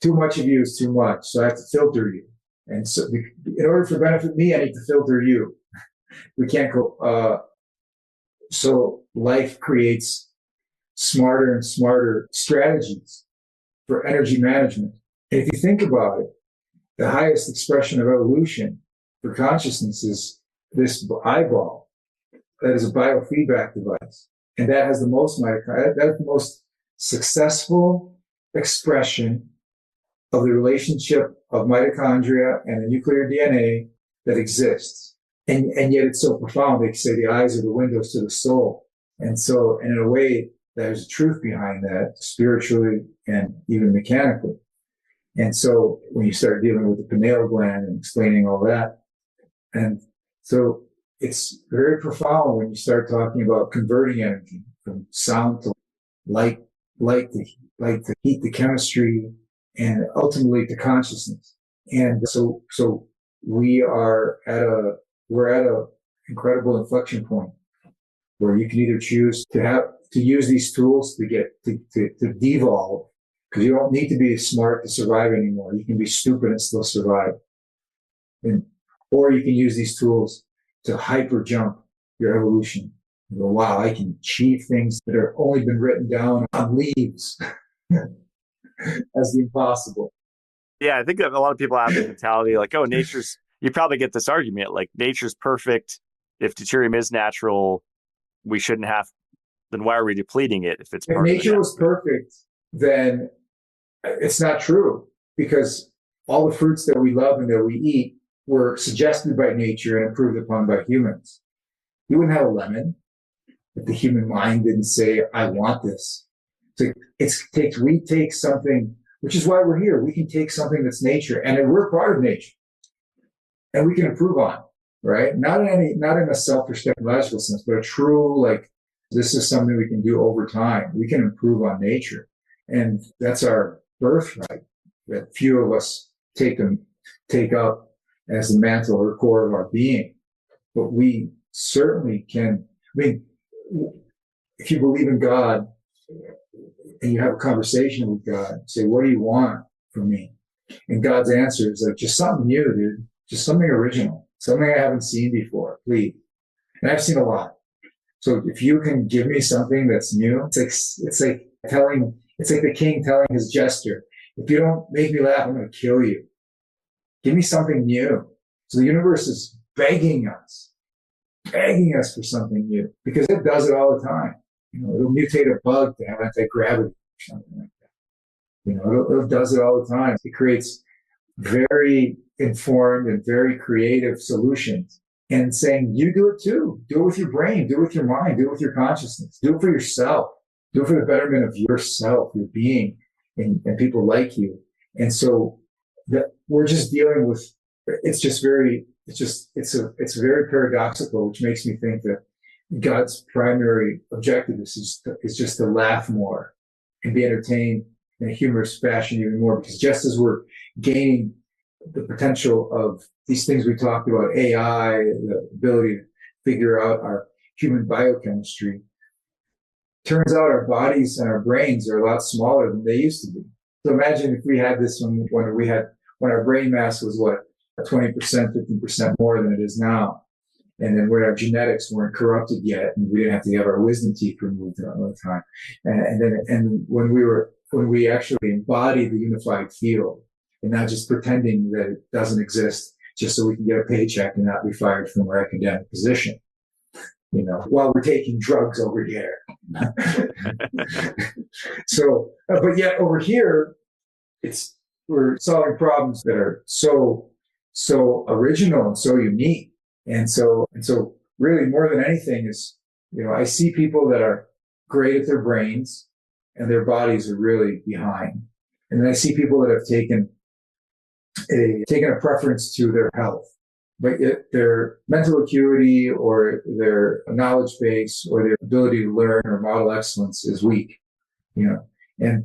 Too much of you is too much, so I have to filter you. And so in order to benefit me, I need to filter you. We can't go. So life creates smarter and smarter strategies for energy management. And if you think about it, the highest expression of evolution for consciousness is this eyeball that is a biofeedback device. And that has the most that is the most successful expression of the relationship of mitochondria and the nuclear DNA that exists. And yet it's so profound. They say the eyes are the windows to the soul. And so, and in a way, there's a truth behind that, spiritually and even mechanically. And so when you start dealing with the pineal gland and explaining all that, and so it's very profound when you start talking about converting energy from sound to light to heat to chemistry, and ultimately to consciousness. And so we're at a incredible inflection point where you can either choose to use these tools to devolve, because you don't need to be smart to survive anymore. You can be stupid and still survive. Or you can use these tools to hyper jump your evolution. You go, wow, I can achieve things that have only been written down on leaves as the impossible. Yeah, I think that a lot of people have the mentality like, oh, you probably get this argument, like nature's perfect. If deuterium is natural, we shouldn't have, then why are we depleting it if it's perfect? If nature was perfect, then it's not true, because all the fruits that we love and that we eat were suggested by nature and improved upon by humans. You wouldn't have a lemon if the human mind didn't say, I want this. We take something, which is why we're here. We can take something that's nature, and we're part of nature, and we can improve on it. right? Not in a selfish technological sense, but a true, like, this is something we can do over time. We can improve on nature. And that's our birthright that few of us take up as the mantle or core of our being. But we certainly can. I mean, if you believe in God and you have a conversation with God, say, what do you want from me? And God's answer is like, just something new, dude. Just something original, something I haven't seen before, please. And I've seen a lot. So if you can give me something that's new, it's like the king telling his jester, if you don't make me laugh, I'm going to kill you. Give me something new. So the universe is begging us for something new, because it does it all the time. It'll mutate a bug to have anti-gravity or something like that. It does it all the time. It creates very informed and very creative solutions, and saying, you do it too. Do it with your brain, do it with your mind, do it with your consciousness, do it for yourself, do it for the betterment of yourself, your being, and people like you. And so that we're just dealing with, it's very paradoxical, which makes me think that God's primary objective is just to laugh more and be entertained in a humorous fashion even more, because just as we're gaining the potential of these things we talked about, AI, the ability to figure out our human biochemistry, turns out our bodies and our brains are a lot smaller than they used to be. So imagine if we had this when our brain mass was 20%, 15% more than it is now. And then when our genetics weren't corrupted yet, and we didn't have to have our wisdom teeth removed all the time. And when we actually embody the unified field, and not just pretending that it doesn't exist just so we can get a paycheck and not be fired from our academic position, while we're taking drugs over here. So, but yet over here, we're solving problems that are so original and so unique. And so really more than anything is, I see people that are great at their brains and their bodies are really behind. And then I see people that have taken a preference to their health, but their mental acuity or their knowledge base or their ability to learn or model excellence is weak, and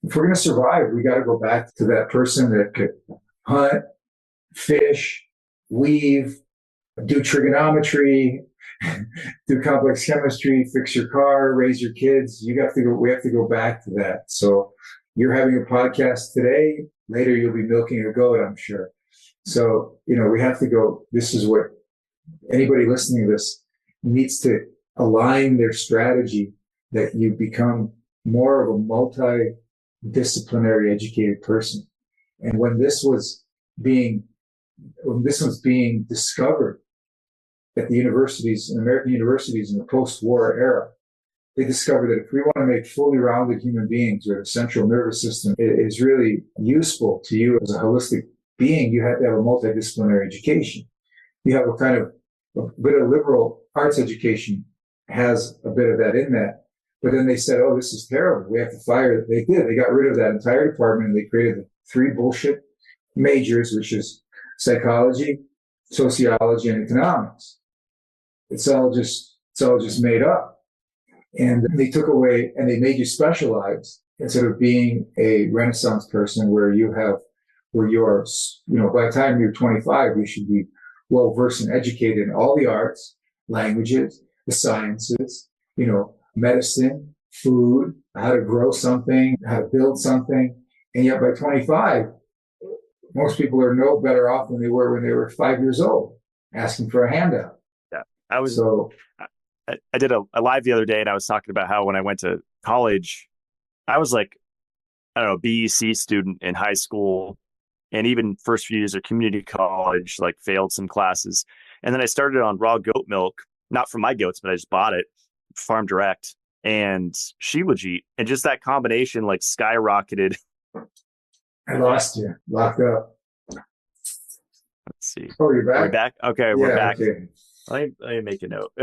if we're going to survive, we got to go back to that person that could hunt, fish, weave, do trigonometry, do complex chemistry, fix your car, raise your kids. We have to go back to that. So you're having a podcast today. Later, you'll be milking a goat, I'm sure. So, we have to go. This is what anybody listening to this needs to align their strategy, that you become more of a multidisciplinary educated person. And when this was being discovered at the universities, in American universities in the post-war era, they discovered that if we want to make fully rounded human beings where the central nervous system is really useful to you as a holistic being, you have to have a multidisciplinary education. You have a bit of liberal arts education has a bit of that in that. But then they said, oh, this is terrible. We have to fire it. They did. They got rid of that entire department and they created the 3 bullshit majors, which is psychology, sociology, and economics. It's all just made up. And they took away, and they made you specialize instead of being a Renaissance person where you are, by the time you're 25, you should be well versed and educated in all the arts, languages, the sciences, medicine, food, how to grow something, how to build something. And yet by 25, most people are no better off than they were when they were 5 years old, asking for a handout. Yeah. I did a live the other day, and I was talking about how when I went to college, I was like, I don't know, BEC student in high school, and even first few years of community college, like failed some classes. And then I started on raw goat milk, not from my goats, but I just bought it, farm direct, and Shilajit. And just that combination like skyrocketed. I lost you, locked up. Let's see. Oh, you're back? We're back? Okay, we're back. Okay. Let me make a note.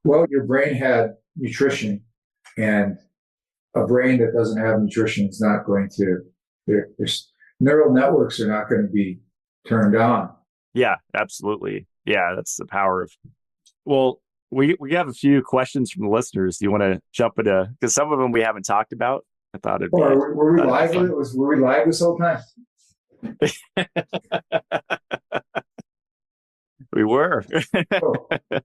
Well, your brain had nutrition, and a brain that doesn't have nutrition is not going to, there's neural networks are not going to be turned on. Yeah, absolutely. Yeah, that's the power of. Well, we have a few questions from the listeners. Do you want to jump into because some of them we haven't talked about? I thought it'd Or be were we thought it'd be live with fun. it? Were we live this whole time? We were. Oh, well,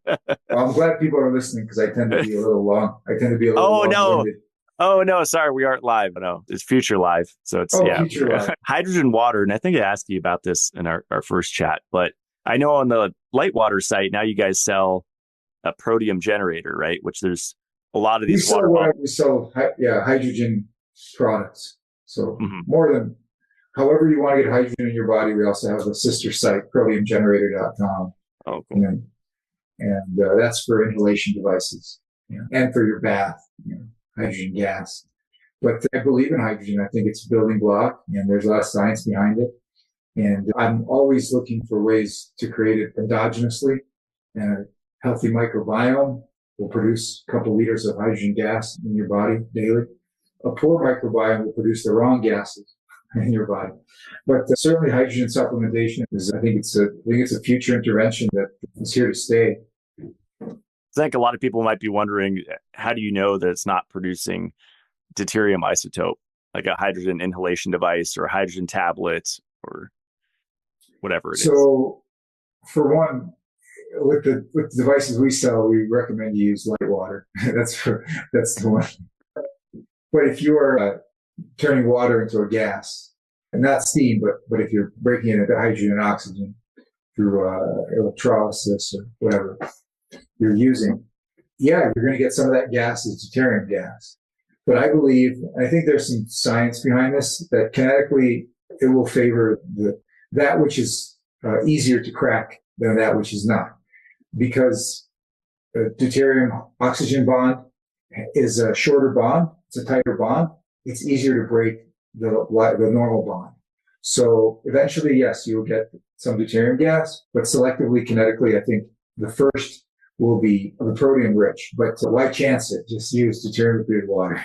I'm glad people are listening because I tend to be a little long. I tend to be a little Oh no. long-winded. Oh no, sorry, we aren't live. No, it's future live. So it's Oh, yeah, future live. hydrogen water. And I think I asked you about this in our first chat, but I know on the Litewater site now you guys sell a protium generator, right? Which there's a lot of We these sell water pump. we sell yeah, hydrogen products. So Mhm. more than however you want to get hydrogen in your body, we also have a sister site, protiumgenerator.com. Oh, cool. And that's for inhalation devices, and for your bath, hydrogen gas. But I believe in hydrogen. I think it's a building block, and there's a lot of science behind it. And I'm always looking for ways to create it endogenously. And a healthy microbiome will produce a couple liters of hydrogen gas in your body daily. A poor microbiome will produce the wrong gases in your body. But certainly hydrogen supplementation is, I think it's a future intervention that is here to stay. I think a lot of people might be wondering, how do you know that it's not producing deuterium isotope, like a hydrogen inhalation device or a hydrogen tablet or whatever it is? So for one, with the devices we sell, we recommend you use Litewater. that's the one. But if you are turning water into a gas, and not steam, but if you're breaking it into hydrogen and oxygen through electrolysis or whatever you're using, yeah, you're going to get some of that gas as deuterium gas. But I believe, and I think there's some science behind this, that kinetically it will favor that which is easier to crack than that which is not. Because the deuterium oxygen bond is a shorter bond, it's a tighter bond, it's easier to break the normal bond. So eventually, yes, you'll get some deuterium gas, but selectively, kinetically, I think the first will be the protium rich. But why chance it? Just use deuterium with water.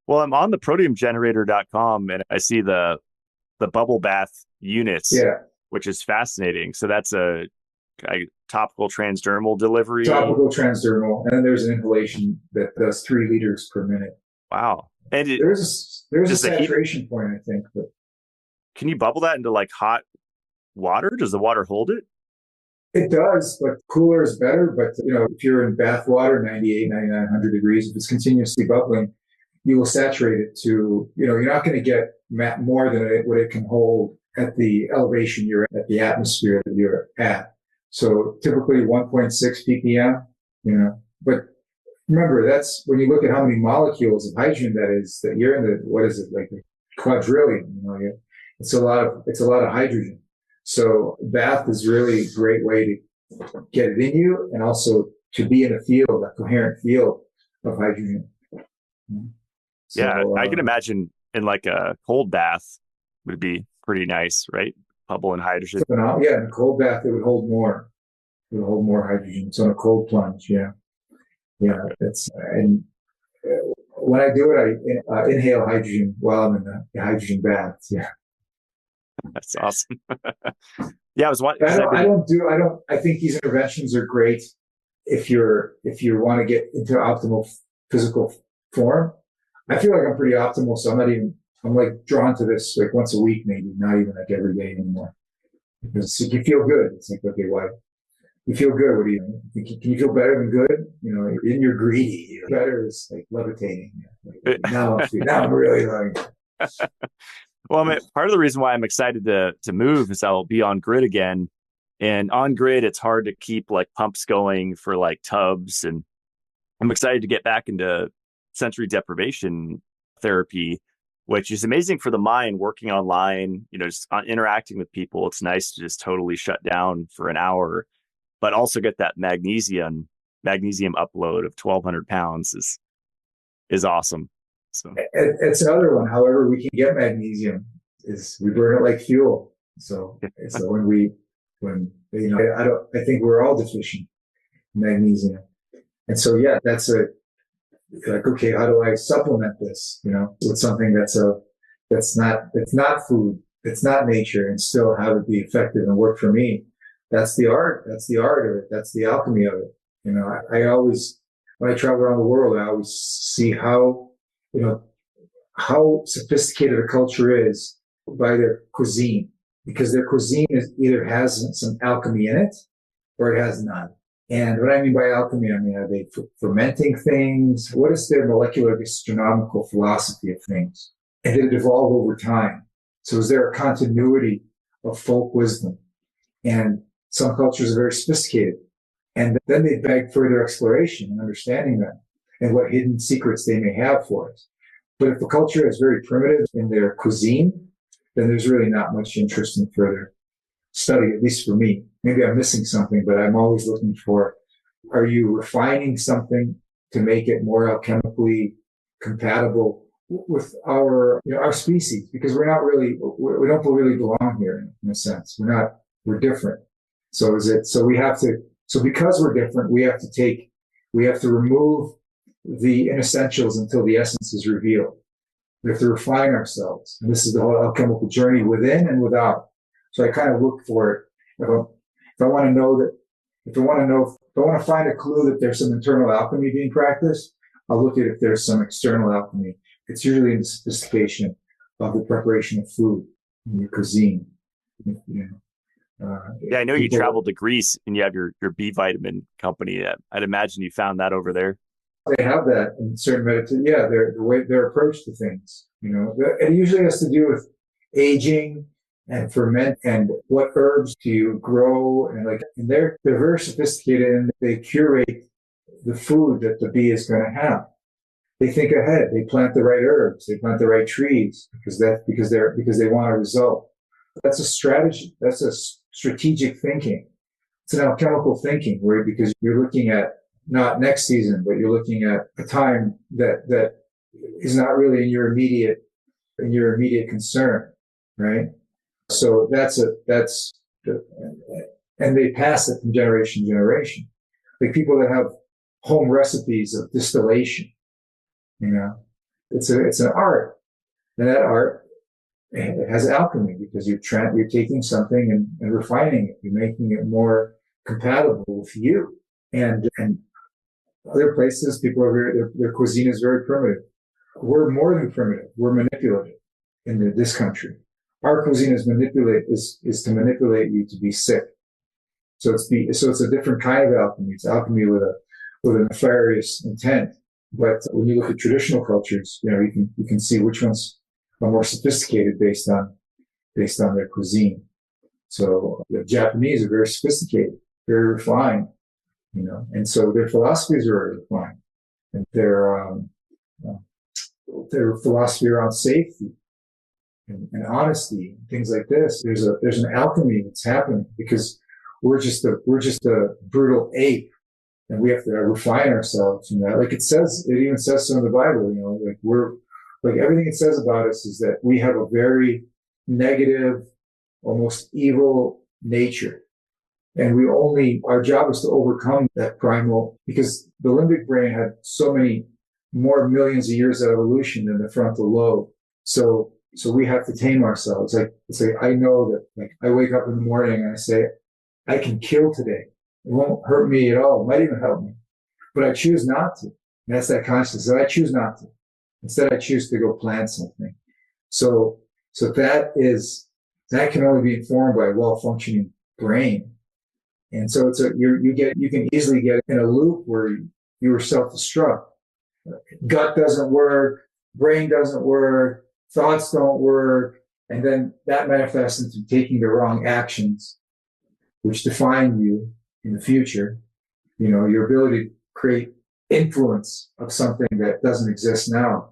Well, I'm on the protiumgenerator.com and I see the bubble bath units, Yeah. which is fascinating. So that's a topical transdermal delivery. Topical transdermal, and then there's an inhalation that does 3 liters per minute. Wow. And there's a saturation point, I think. But can you bubble that into like hot water? Does the water hold it? It does, but cooler is better. But if you're in bath water, 98, 99, 100 degrees, if it's continuously bubbling, you will saturate it to, you're not going to get more than what it can hold at the elevation you're at the atmosphere that you're at. So typically 1.6 ppm, but remember, that's when you look at how many molecules of hydrogen that you're in what is it, like a quadrillion, it's a lot of hydrogen. So bath is really a great way to get it in you and also to be in a coherent field of hydrogen. So, yeah, I can imagine in like a cold bath would be pretty nice, right? Bubble and hydrogen. Yeah, in a cold bath, it would hold more. It would hold more hydrogen. So in a cold plunge, yeah. And when I do it, I inhale hydrogen while I'm in the hydrogen bath. Yeah, that's awesome. Yeah, I think these interventions are great if you want to get into optimal physical form. I feel like I'm pretty optimal, so I'm like drawn to this like once a week, maybe, not even like every day anymore. Because you feel good. It's like, okay, why? You feel good. What do you think? Can you feel better than good? Then you're greedy. Better is like levitating. Like, now I'm really like. Well, part of the reason why I'm excited to move is I'll be on grid again, and on grid it's hard to keep like pumps going for like tubs, and I'm excited to get back into sensory deprivation therapy, which is amazing for the mind. Working online, just interacting with people, it's nice to just totally shut down for an hour, but also get that magnesium upload of 1,200 pounds is awesome. So it's another one. However, we can get magnesium is we burn it like fuel. So I think we're all deficient in magnesium. And so, yeah, that's like, okay, how do I supplement this, with something that's not food, it's not nature and still have it be effective and work for me. That's the art. That's the art of it. That's the alchemy of it. You know, I always, when I travel around the world, I always see how, you know, how sophisticated a culture is by their cuisine, because their cuisine either has some alchemy in it or it has none. And what I mean by alchemy, I mean, are they fermenting things? What is their molecular gastronomical philosophy of things? And did it evolve over time? So is there a continuity of folk wisdom? And some cultures are very sophisticated. And then they beg further exploration and understanding them and what hidden secrets they may have for us. But if a culture is very primitive in their cuisine, then there's really not much interest in further study, at least for me. Maybe I'm missing something, but I'm always looking for, are you refining something to make it more alchemically compatible with our, you know, our species? Because we don't really belong here in a sense. We're different. So because we're different, we have to remove the inessentials until the essence is revealed. We have to refine ourselves. And this is the whole alchemical journey within and without. So I kind of look for it. If I want to find a clue that there's some internal alchemy being practiced, I'll look at if there's some external alchemy. It's usually in the sophistication of the preparation of food in your cuisine. You know, yeah, I know you traveled to Greece and you have your B vitamin company. I'd imagine you found that over there. They have that in certain medicine. Yeah, the way their approach to things. You know, it usually has to do with aging and ferment and what herbs do you grow, and they're very sophisticated and they curate the food that the bee is going to have. They think ahead. They plant the right herbs. They plant the right trees because they want a result. That's a strategy. That's a strategic thinking. It's an alchemical thinking because you're looking at not next season, but you're looking at a time that is not really in your immediate concern, right? So and they pass it from generation to generation. Like people that have home recipes of distillation, you know, it's an art, and that art, it has alchemy because you're taking something and refining it. You're making it more compatible with you. And other places, people are their cuisine is very primitive. We're more than primitive. We're manipulative in this country. Our cuisine is to manipulate you to be sick. So it's a different kind of alchemy. It's alchemy with a nefarious intent. But when you look at traditional cultures, you know, you can see which ones are more sophisticated based on their cuisine. So the Japanese are very sophisticated, very refined, you know, and so their philosophies are very refined, and their philosophy around safety and honesty and things like this. There's an alchemy that's happening because we're just a brutal ape, and we have to refine ourselves from that. Like it even says so in the Bible, you know, like everything it says about us is that we have a very negative, almost evil nature. And our job is to overcome that primal, because the limbic brain had so many more millions of years of evolution than the frontal lobe. So we have to tame ourselves. It's like, I know that, like, I wake up in the morning and I say, I can kill today. It won't hurt me at all. It might even help me, but I choose not to. And that's that consciousness. So I choose not to. Instead, I choose to go plant something. So that can only be informed by a well-functioning brain. And so you can easily get in a loop where you are self-destruct. Gut doesn't work, brain doesn't work, thoughts don't work, and then that manifests into taking the wrong actions, which define you in the future. You know, your ability to create influence of something that doesn't exist now,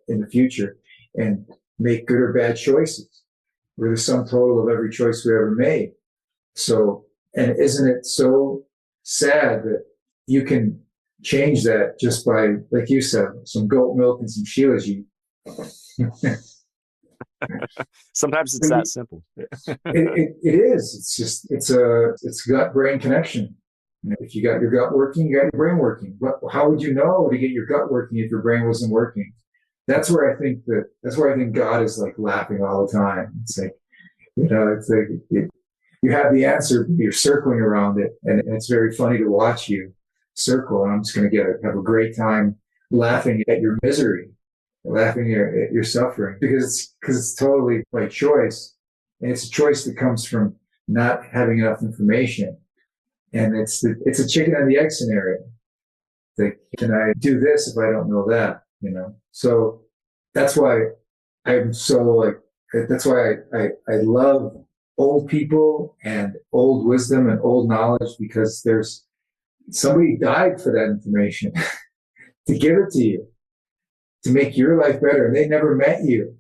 in the future, and make good or bad choices. We're the sum total of every choice we ever made. So, and isn't it so sad that you can change that just by, like you said, some goat milk and some shilajit? Sometimes it's that simple. It is. It's gut-brain connection. You know, if you got your gut working, you got your brain working. But how would you know to get your gut working if your brain wasn't working? that's where I think God is like laughing all the time. It's like, it's like you have the answer, you're circling around it, and it's very funny to watch you circle. And I'm just going to have a great time laughing at your misery, laughing at your suffering, because it's totally by choice, and it's a choice that comes from not having enough information, and it's a chicken and the egg scenario. Like, can I do this if I don't know that? So that's why I'm so like. That's why I love old people and old wisdom and old knowledge, because there's somebody died for that information to give it to you, to make your life better. And they never met you.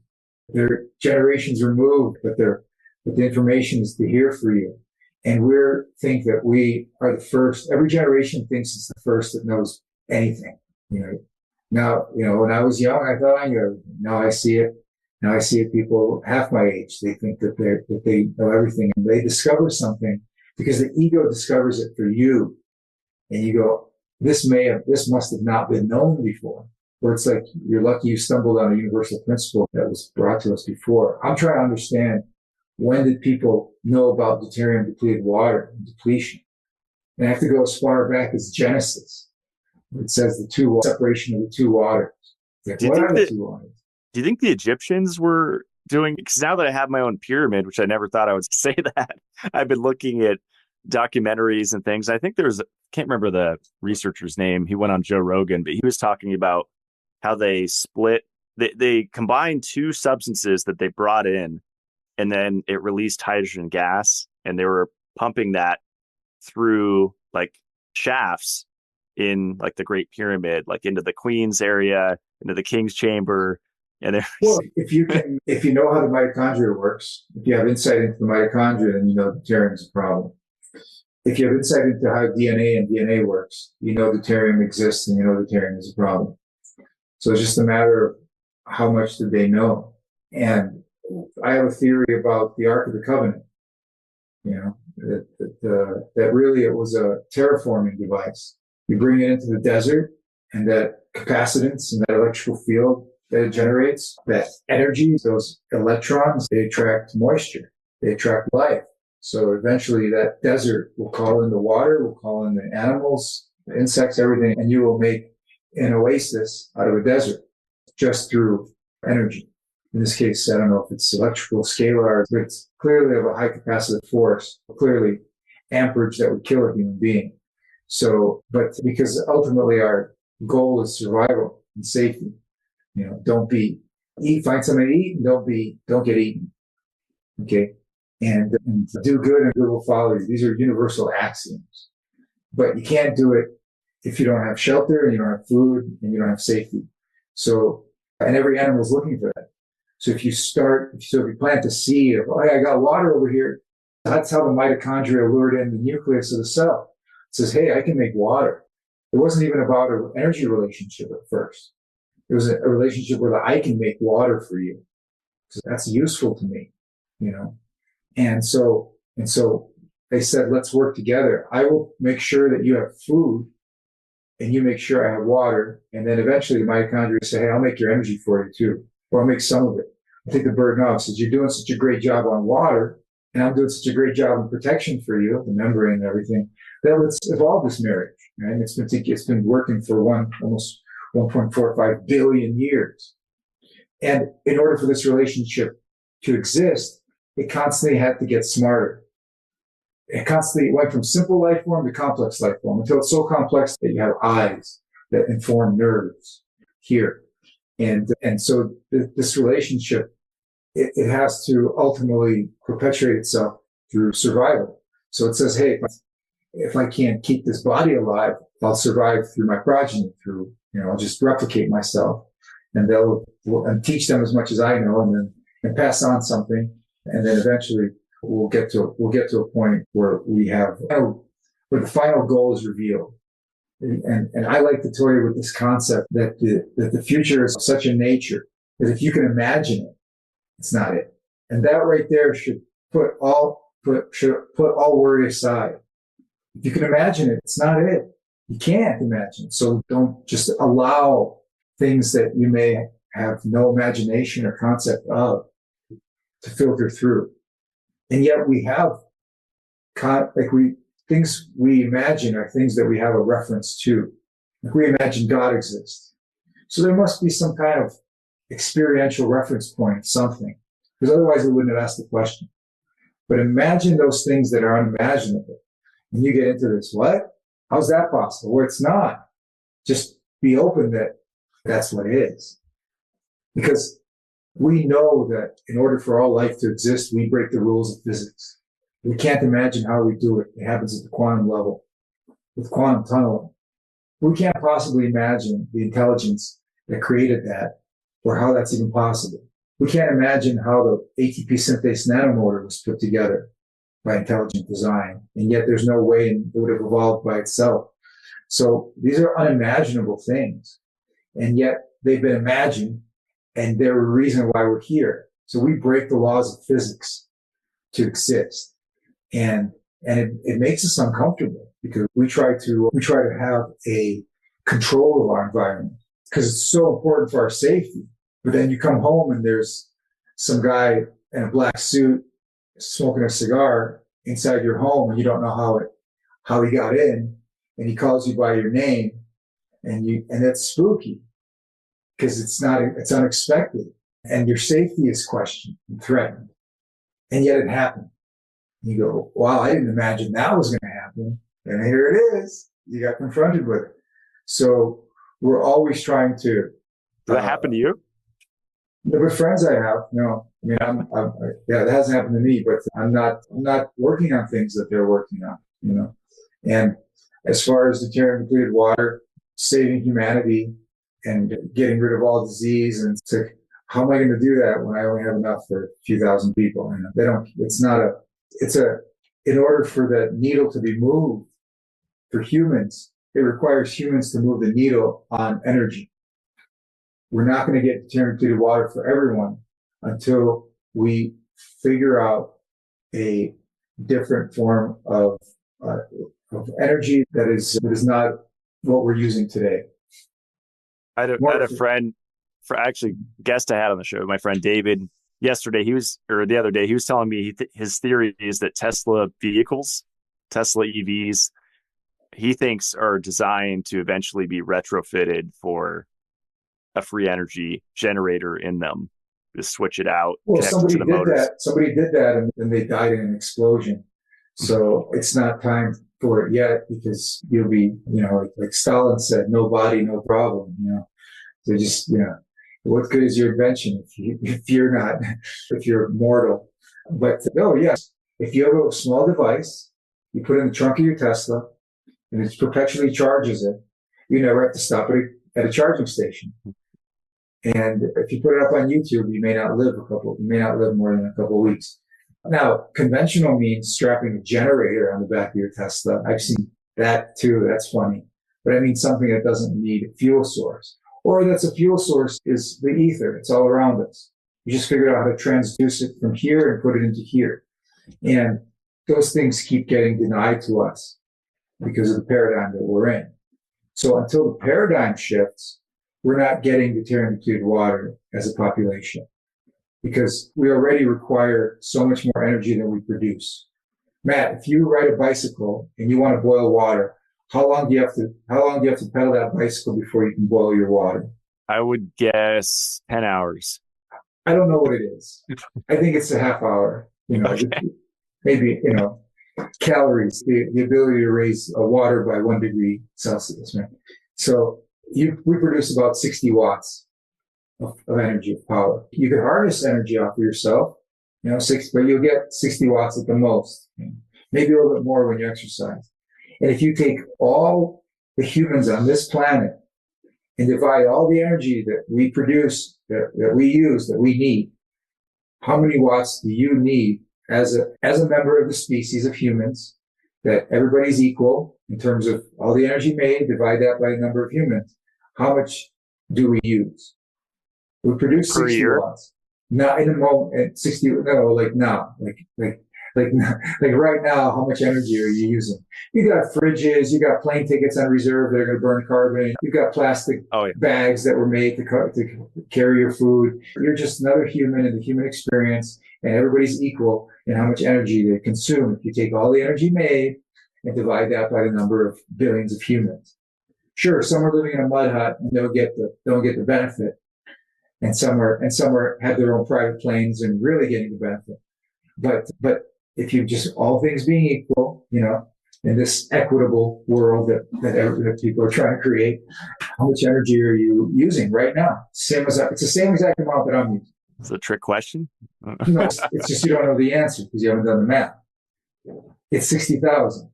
They're generations removed, but the information is to hear for you. And think that we are the first. Every generation thinks it's the first that knows anything. Now, when I was young, I thought I knew everything. Now I see it. Now I see it, people half my age, they think that they know everything, and they discover something because the ego discovers it for you. And you go, this must have not been known before. Where it's like, you're lucky you stumbled on a universal principle that was brought to us before. I'm trying to understand, when did people know about deuterium depleted water and depletion? And I have to go as far back as Genesis. It says the separation of the two waters. Like, what are the two waters? Do you think the Egyptians were doing, because now that I have my own pyramid, which I never thought I would say that, I've been looking at documentaries and things. I think can't remember the researcher's name. He went on Joe Rogan, but he was talking about how they they combined two substances that they brought in, and then it released hydrogen gas, and they were pumping that through like shafts in like the Great Pyramid, like into the Queen's area, into the King's chamber. And well, if you know how the mitochondria works, if you have insight into the mitochondria, then you know deuterium is a problem. If you have insight into how DNA works, you know deuterium exists, and you know deuterium is a problem. So it's just a matter of how much did they know. And I have a theory about the Ark of the Covenant. That really it was a terraforming device. You bring it into the desert, and that capacitance and that electrical field that it generates, that energy, those electrons, they attract moisture, they attract life. So eventually that desert will call in the water, will call in the animals, the insects, everything, and you will make an oasis out of a desert just through energy. In this case, I don't know if it's electrical, scalar, but it's clearly of a high capacitive force, clearly amperage that would kill a human being. So, but because ultimately our goal is survival and safety. Find something to eat, and don't get eaten. Okay. And do good, and good will follow you. These are universal axioms, but you can't do it if you don't have shelter, and you don't have food, and you don't have safety. So, and every animal is looking for that. So if you plant a seed of, I got water over here, that's how the mitochondria lured in the nucleus of the cell. It says, hey, I can make water. It wasn't even about an energy relationship at first. It was a relationship where I can make water for you. So that's useful to me, And so they said, let's work together. I will make sure that you have food, and you make sure I have water. And then eventually the mitochondria say, hey, I'll make your energy for you too. Or I'll make some of it. I take the burden off. Says, you're doing such a great job on water, and I'm doing such a great job in protection for you, the membrane and everything. Then let's evolve this marriage. Right? It's been working for almost 1.45 billion years. And in order for this relationship to exist, it constantly had to get smarter. It constantly went from simple life form to complex life form, until it's so complex that you have eyes that inform nerves here. And so this relationship, it has to ultimately perpetuate itself through survival. So it says, hey, if I can't keep this body alive, I'll survive through my progeny, I'll just replicate myself, and and teach them as much as I know, and pass on something. And then eventually we'll get to a point where where the final goal is revealed. And I like to toy with this concept that the future is of such a nature that if you can imagine it, it's not it. And that right there should put all worry aside. If you can imagine it, it's not it. You can't imagine it. So don't just allow things that you may have no imagination or concept of to filter through. And yet we have things we imagine are things that we have a reference to. Like we imagine God exists. So there must be some kind of experiential reference point, something, because otherwise we wouldn't have asked the question. But imagine those things that are unimaginable. And you get into this, what? How's that possible? Well, it's not. Just be open that that's what it is. Because we know that in order for all life to exist, we break the rules of physics. We can't imagine how we do it. It happens at the quantum level, with quantum tunneling. We can't possibly imagine the intelligence that created that or how that's even possible. We can't imagine how the ATP synthase nanomotor was put together by intelligent design. And yet there's no way it would have evolved by itself. So these are unimaginable things. And yet they've been imagined and they're a reason why we're here. So we break the laws of physics to exist. And it makes us uncomfortable because we try to have a control of our environment because it's so important for our safety. But then you come home and there's some guy in a black suit smoking a cigar inside your home and you don't know how he got in, and he calls you by your name, and it's spooky because it's unexpected and your safety is questioned and threatened. And yet it happened. You go, wow, I didn't imagine that was going to happen. And here it is. You got confronted with it. So we're always trying to. Did that happen to you? With friends I have, no. I mean, that hasn't happened to me, but I'm not working on things that they're working on, And as far as deuterium depleted water, saving humanity and getting rid of all disease, and it's like, how am I going to do that when I only have enough for a few thousand people? In order for the needle to be moved for humans, it requires humans to move the needle on energy. We're not going to get deuterium depleted water for everyone until we figure out a different form of energy that is not what we're using today. I had a friend, actually guest I had on the show, my friend David. The other day, he was telling me his theory is that Tesla EVs, he thinks are designed to eventually be retrofitted for a free energy generator in them. Just switch it out, connect it to the motors. Somebody did that and then they died in an explosion. So it's not time for it yet because you'll be, like Stalin said, no body, no problem, So just, what good is your invention if you're mortal? But yes, if you have a small device, you put it in the trunk of your Tesla and it perpetually charges it, you never have to stop it at a charging station. And if you put it up on YouTube, you may not live more than a couple of weeks. Now, conventional means strapping a generator on the back of your Tesla. I've seen that too. That's funny. But I mean something that doesn't need a fuel source. Or that's a fuel source is the ether. It's all around us. You just figured out how to transduce it from here and put it into here. And those things keep getting denied to us because of the paradigm that we're in. So until the paradigm shifts, we're not getting deuterium depleted water as a population because we already require so much more energy than we produce. Matt, if you ride a bicycle and you want to boil water, how long do you have to pedal that bicycle before you can boil your water? I would guess 10 hours. I don't know what it is. I think it's a half hour, Okay. Maybe, calories, the ability to raise water by 1 degree Celsius, right? So we produce about 60 watts of energy, of power. You can harness energy off of yourself, but you'll get 60 watts at the most, maybe a little bit more when you exercise. And if you take all the humans on this planet and divide all the energy that we produce, that we use, that we need, how many watts do you need as a member of the species of humans, that everybody's equal in terms of all the energy made, divide that by the number of humans. How much do we use? We produce 60 watts. Not in a moment, 60, no, like now, like Like, like right now, how much energy are you using? You got fridges, you got plane tickets on reserve that are going to burn carbon. You've got plastic bags that were made to carry your food. You're just another human in the human experience, and everybody's equal in how much energy they consume. If you take all the energy made and divide that by the number of billions of humans. Sure, some are living in a mud hut and don't get the benefit. And some have their own private planes and really getting the benefit. But if you just, all things being equal, in this equitable world that people are trying to create, how much energy are you using right now? It's the same exact amount that I'm using. It's a trick question. No, it's just you don't know the answer because you haven't done the math. It's 60,000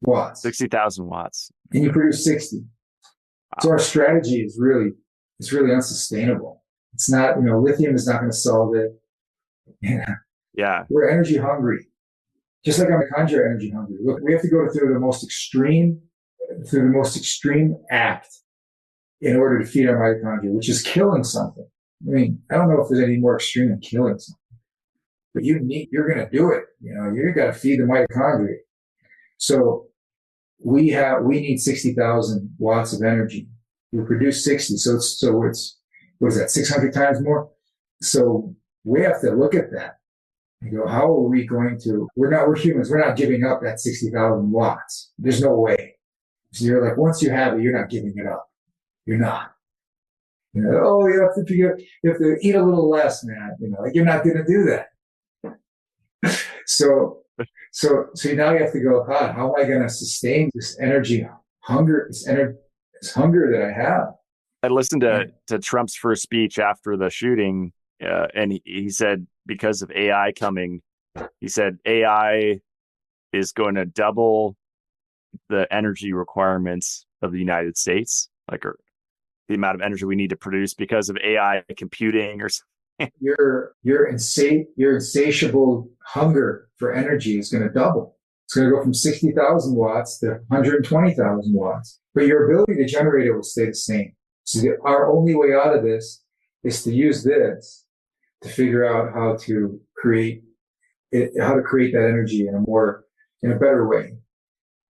watts. 60,000 watts. And you produce 60. Wow. So our strategy is really unsustainable. It's not, lithium is not going to solve it. Yeah. We're energy hungry. Just like mitochondria are energy hungry. Look, we have to go through the most extreme act in order to feed our mitochondria, which is killing something. I mean, I don't know if there's any more extreme than killing something, but you're going to do it. You got to feed the mitochondria. So we need 60,000 watts of energy. We produce 60. So it's what is that? 600 times more. So we have to look at that and go, how are we going to, we're humans. We're not giving up that 60,000 watts. There's no way. So you're like, once you have it, you're not giving it up. You're not. You have to eat a little less, man. You're not going to do that. So now you have to go, God, how am I going to sustain this energy hunger, this hunger that I have? I listened to Trump's first speech after the shooting, and he said, because of AI coming, he said AI is going to double the energy requirements of the United States, or the amount of energy we need to produce because of AI computing or something. Your insatiable hunger for energy is going to double. It's going to go from 60,000 watts to 120,000 watts. But your ability to generate it will stay the same. So our only way out of this is to use this to figure out how to create that energy in a better way.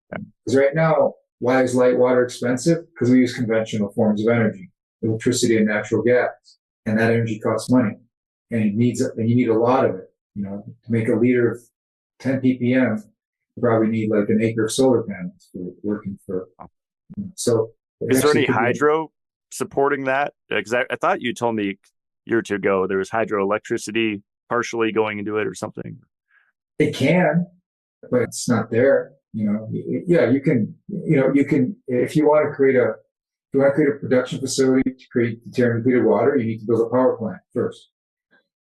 Because right now, why is Litewater expensive? Because we use conventional forms of energy, electricity and natural gas, and that energy costs money, and you need a lot of it. To make a liter of 10 ppm, you probably need like an acre of solar panels working for. So, is there any hydro supporting that? Because I thought you told me a year or two ago there was hydroelectricity partially going into it or something. It can, but it's not there. You can, if you want to create a production facility to create deuterium depleted water, you need to build a power plant first.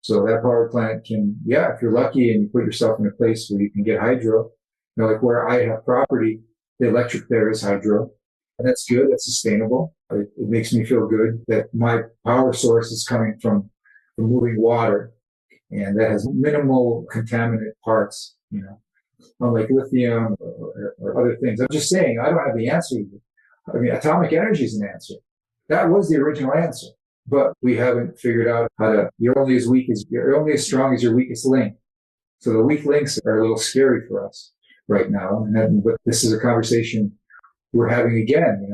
So that power plant can, if you're lucky and you put yourself in a place where you can get hydro, like where I have property, the electric there is hydro, and that's good. That's sustainable. It makes me feel good that my power source is coming from moving water, and that has minimal contaminant parts, unlike lithium or other things. I'm just saying, I don't have the answer. I mean, atomic energy is an answer. That was the original answer, but we haven't figured out how to. You're only as strong as your weakest link. So the weak links are a little scary for us right now. But this is a conversation we're having again.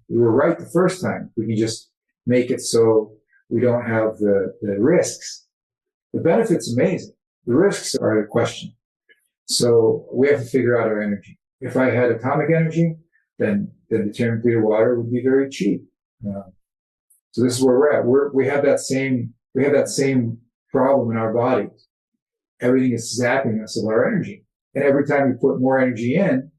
We were right the first time. We can just make it so we don't have the risks. The benefit's amazing. The risks are the question. So we have to figure out our energy. If I had atomic energy, then the deuterium depleted water would be very cheap. So this is where we're at. We have that same problem in our bodies. Everything is zapping us of our energy. And every time you put more energy in,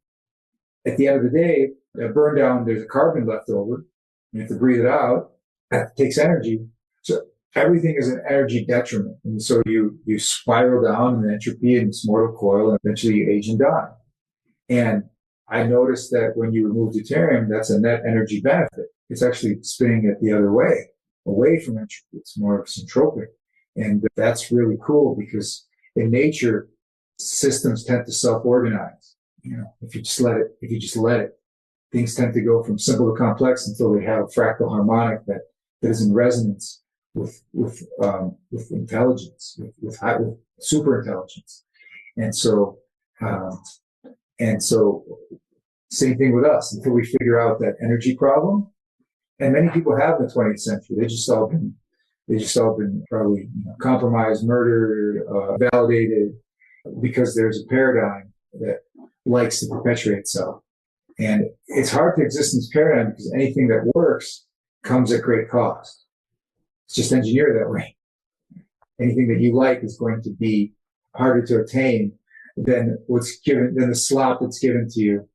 at the end of the day, burn down, there's a carbon left over. You have to breathe it out. That takes energy. So everything is an energy detriment. And so you spiral down in entropy in this mortal coil, and eventually you age and die. And I noticed that when you remove deuterium, that's a net energy benefit. It's actually spinning it the other way, away from entropy. It's more centropic. And that's really cool because in nature, systems tend to self-organize. If you just let it, things tend to go from simple to complex until they have a fractal harmonic that is in resonance with intelligence, with super intelligence. And so, um, and so same thing with us until we figure out that energy problem. And many people have in the 20th century. They just all been probably compromised, murdered, validated, because there's a paradigm that likes to perpetuate itself. And it's hard to exist in this paradigm because anything that works comes at great cost. It's just engineered that way. Anything that you like is going to be harder to attain than the slop that's given to you,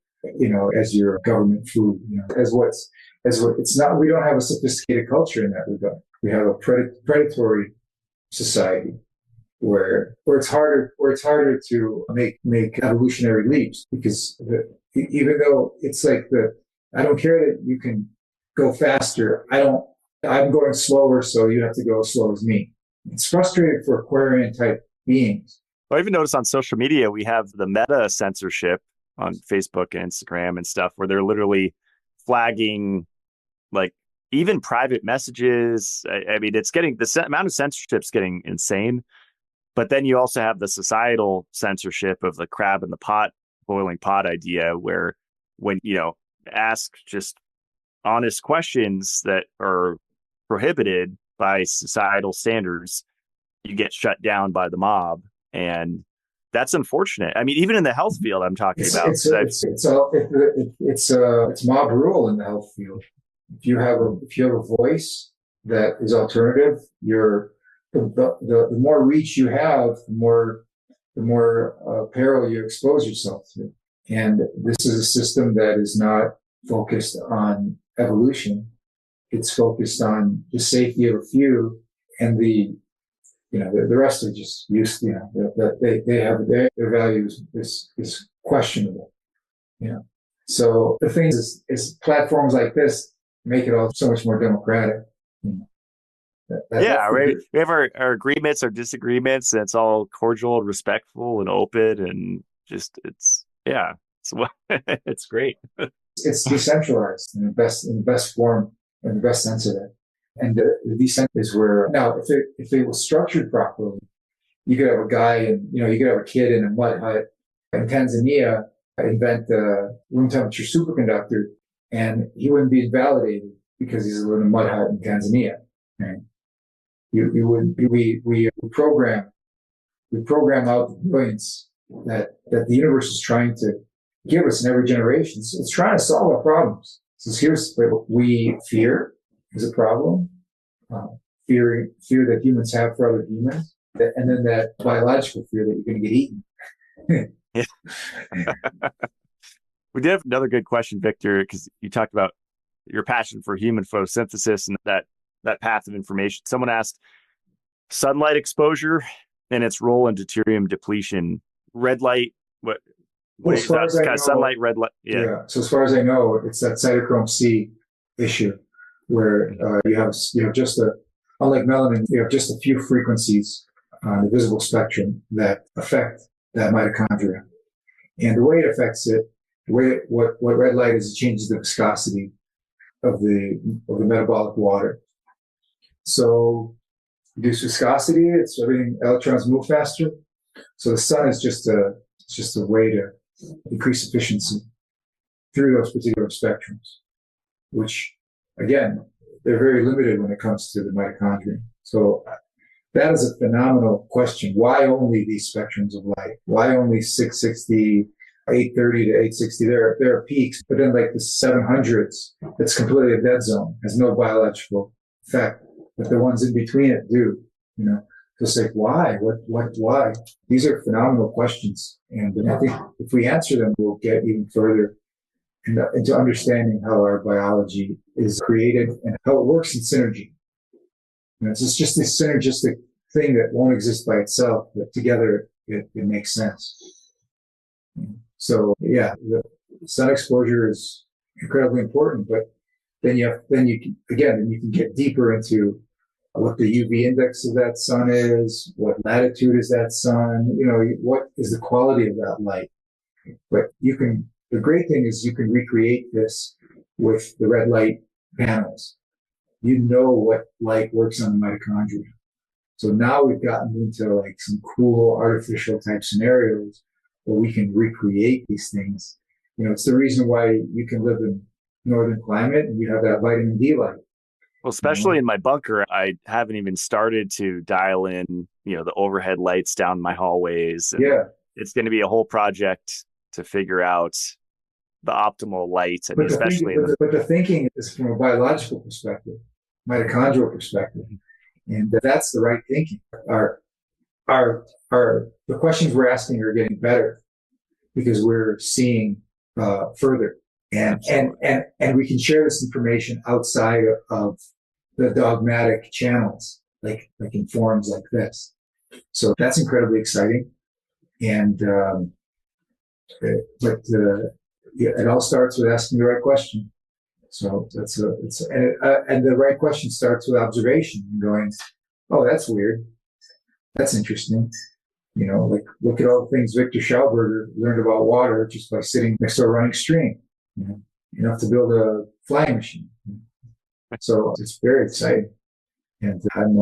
as your government food, it's not, we don't have a sophisticated culture in that regard. We have a predatory society where it's harder to make evolutionary leaps, because even though it's like I don't care that you can go faster. I'm going slower, so you have to go as slow as me. It's frustrating for Aquarian type beings. Well, I even noticed on social media, we have the meta censorship on Facebook and Instagram and stuff, where they're literally flagging like even private messages. I mean, it's getting, the amount of censorship's getting insane. But then you also have the societal censorship of the crab in the pot, boiling pot idea, where when, ask just honest questions that are prohibited by societal standards, you get shut down by the mob. And that's unfortunate. I mean, even in the health field, I'm talking about. It's mob rule in the health field. If you have a voice that is alternative, the more reach you have, the more peril you expose yourself to. And this is a system that is not focused on evolution. It's focused on the safety of a few, and the rest are just used. They have their values is questionable. So the thing is platforms like this make it all so much more democratic. Right. We have our agreements, our disagreements, and it's all cordial and respectful and open, and just it's great. It's decentralized in the best form, in the best sense of it. And the decent is where now, if it was structured properly, you could have a guy and you could have a kid in a mud hut in Tanzania invent a room temperature superconductor, and he wouldn't be invalidated because he's in a mud hut in Tanzania. Right? We program out the brilliance that the universe is trying to give us in every generation. It's trying to solve our problems. So here's what we fear is a problem. Fear that humans have for other humans, and then that biological fear that you're going to get eaten. We did have another good question, Victor, because you talked about your passion for human photosynthesis and that path of information. Someone asked sunlight exposure and its role in deuterium depletion. Red light, what is that? Kind of sunlight, red light. Yeah. So as far as I know, it's that cytochrome C issue where you have just unlike melanin, you have just a few frequencies on the visible spectrum that affect that mitochondria. And the way it affects it, what red light is, it changes the viscosity of the metabolic water. So reduce viscosity, it's everything, electrons move faster. So the sun is just a way to increase efficiency through those particular spectrums, which again, they're very limited when it comes to the mitochondria. So that is a phenomenal question. Why only these spectrums of light? Why only 660, 830 to 860? There are peaks, but then like the 700s, it's completely a dead zone, has no biological effect. But the ones in between it do, Just like, why? Why? These are phenomenal questions. And I think if we answer them, we'll get even further into understanding how our biology is created and how it works in synergy. It's just this synergistic thing that won't exist by itself, but together it makes sense. So yeah, the sun exposure is incredibly important, but then you can get deeper into what the UV index of that sun is, what latitude is that sun, what is the quality of that light. But the great thing is you can recreate this with the red light panels. You know what light works on the mitochondria. So now we've gotten into like some cool artificial type scenarios where we can recreate these things. It's the reason why you can live in northern climate and you have that vitamin D light. Well, especially in my bunker, I haven't even started to dial in, the overhead lights down my hallways. And Yeah. it's going to be a whole project to figure out the optimal light. I mean, But the thinking is from a biological perspective, mitochondrial perspective. And that's the right thinking. The questions we're asking are getting better because we're seeing further, and we can share this information outside of the dogmatic channels, like in forums like this. So that's incredibly exciting. And it all starts with asking the right question. So and the right question starts with observation and going, oh, that's weird. That's interesting. Like look at all the things Victor Schauberger learned about water just by sitting next to a running stream, enough to build a flying machine. So it's very exciting. And I'm,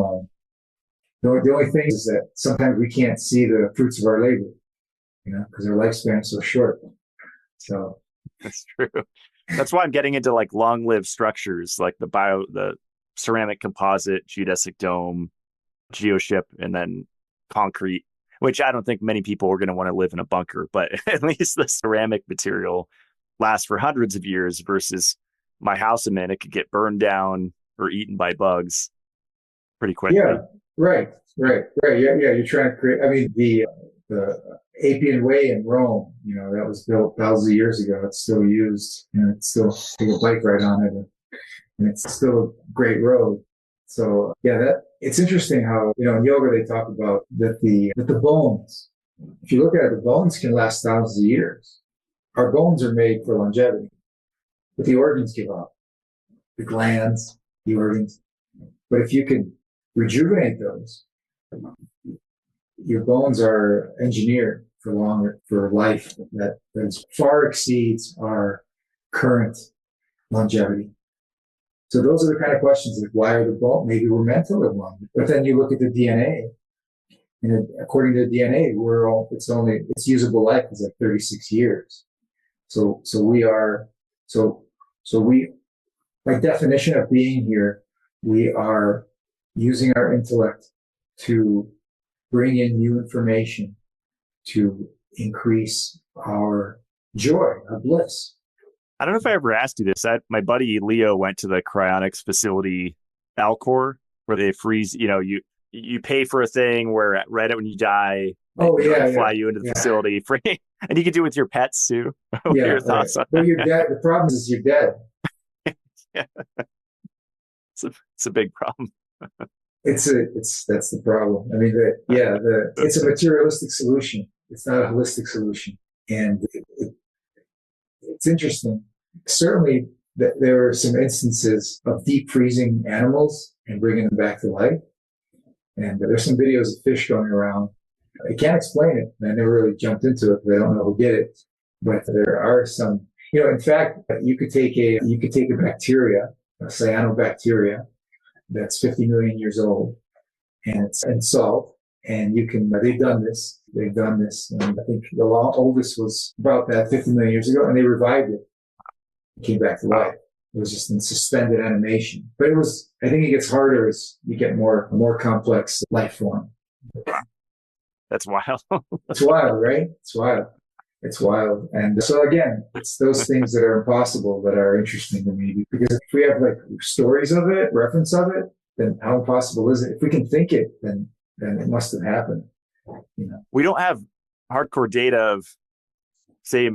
the only thing is that sometimes we can't see the fruits of our labor, because our lifespan is so short. So that's true. That's why I'm getting into like long-lived structures, like the ceramic composite, geodesic dome, geoship, and then concrete, which I don't think many people are going to want to live in a bunker, but at least the ceramic material lasts for hundreds of years versus my house I'm in, it could get burned down or eaten by bugs pretty quickly. Yeah, right. Yeah. You're trying to create, I mean, the Appian Way in Rome, that was built thousands of years ago. It's still used, it's still, take a bike ride on it, and it's still a great road. So it's interesting how, in yoga, they talk about that the bones, if you look at it, the bones can last thousands of years. Our bones are made for longevity, but the organs give up, the glands, the organs. But if you can rejuvenate those, your bones are engineered for life that far exceeds our current longevity. So those are the kind of questions like, why are the bones? Maybe we're meant to live longer. But then you look at the DNA, and according to the DNA, its usable life is like 36 years. So we, by definition of being here, we are using our intellect to bring in new information to increase our joy, our bliss. I don't know if I ever asked you this. My buddy Leo went to the cryonics facility, Alcor, where they freeze. You pay for a thing where right when you die, they fly you into the facility free, and you can do it with your pets too. What are your thoughts on that? Well, you're dead. The problem is you're dead. Yeah. It's a big problem. That's the problem. I mean, it's a materialistic solution. It's not a holistic solution, and it's interesting. Certainly, there are some instances of deep freezing animals and bringing them back to life. And there's some videos of fish going around. I can't explain it. I never really jumped into it because I don't know who did it. But there are some, in fact, you could take a bacteria, a cyanobacteria, that's 50 million years old, and it's in salt. And they've done this. And I think the oldest was about that 50 million years ago, and they revived it. It came back to life. It was just in suspended animation. But I think it gets harder as you get more complex life form. That's wild. It's wild, right? It's wild. And so again, it's those things that are impossible that are interesting to me, because if we have like stories of it, reference of it, then how impossible is it? If we can think it, then it must have happened. We don't have hardcore data of, say,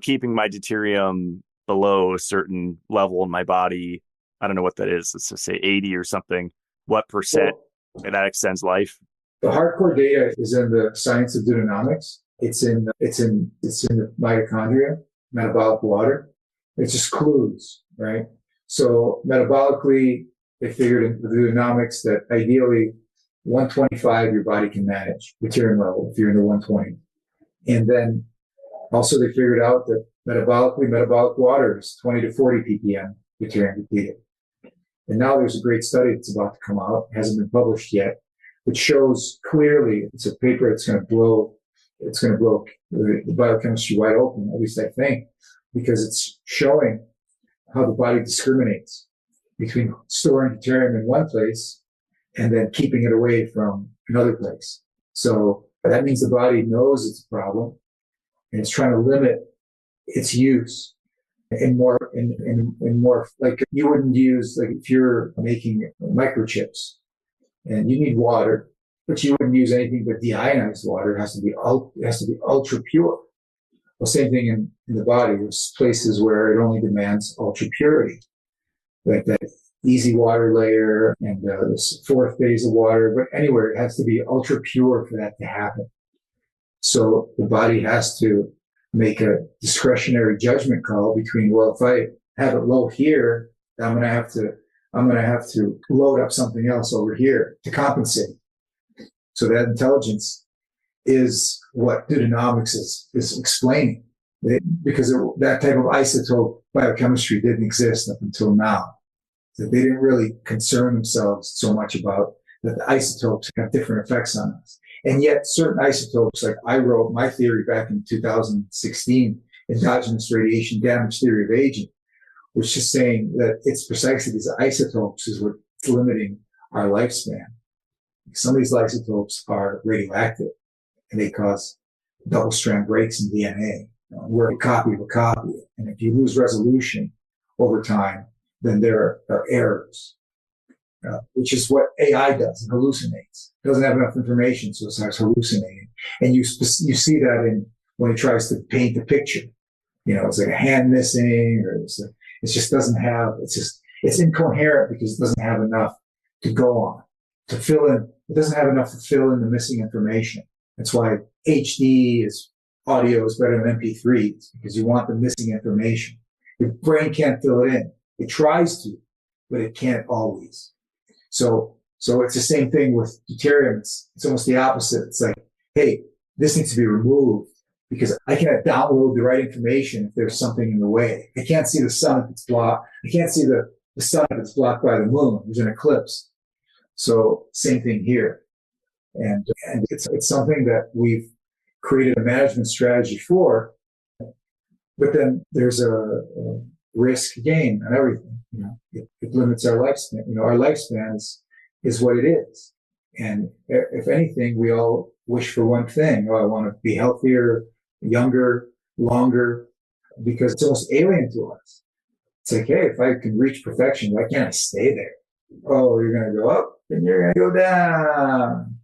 keeping my deuterium below a certain level in my body. I don't know what that is. Let's just say 80 or something. What percent that extends life? The hardcore data is in the science of deuteronomics. It's in the mitochondria, metabolic water. It's just clues, right? So metabolically, they figured in the deuteronomics that ideally 125 your body can manage deuterium level if you're in the 120. And then also they figured out that metabolic water is 20 to 40 ppm deuterium depleted. And now there's a great study that's about to come out. It hasn't been published yet, which shows clearly it's a paper that's going to blow. It's going to blow the biochemistry wide open, at least I think, because it's showing how the body discriminates between storing deuterium in one place and then keeping it away from another place. So that means the body knows it's a problem and it's trying to limit its use in more like you wouldn't use, like if you're making microchips and you need water, but you wouldn't use anything but deionized water. It has to be ultra pure. Well, same thing in the body. There's places where it only demands ultra purity, like that easy water layer and this fourth phase of water. But anywhere, it has to be ultra pure for that to happen. So the body has to make a discretionary judgment call between, well, if I have it low here, I'm going to have to load up something else over here to compensate. So that intelligence is what deuteronomics is explaining, because that type of isotope biochemistry didn't exist up until now. So they didn't really concern themselves so much about that the isotopes have different effects on us. And yet certain isotopes, like I wrote my theory back in 2016, endogenous radiation damage theory of aging, which is saying that it's precisely these isotopes is what's limiting our lifespan. Some of these isotopes are radioactive and they cause double strand breaks in DNA. We're a copy of a copy. And if you lose resolution over time, then there are errors, which is what AI does. It hallucinates. It doesn't have enough information, so it starts hallucinating. And you see that when it tries to paint the picture. It's like a hand missing, or it's incoherent because it doesn't have enough to go on, to fill in. It doesn't have enough to fill in the missing information. That's why HD audio is better than MP3s, because you want the missing information. Your brain can't fill it in. It tries to, but it can't always. So it's the same thing with deuterium. It's almost the opposite. It's like, hey, this needs to be removed because I cannot download the right information if there's something in the way. I can't see the sun if it's blocked. I can't see the sun if it's blocked by the moon. There's an eclipse. So same thing here. And it's something that we've created a management strategy for, but then there's a risk gain on everything. It limits our lifespan. Our lifespan is what it is. And if anything, we all wish for one thing. I want to be healthier, younger, longer, because it's almost alien to us. It's like, hey, if I can reach perfection, why can't I stay there? Oh, you're going to go up and you're going to go down.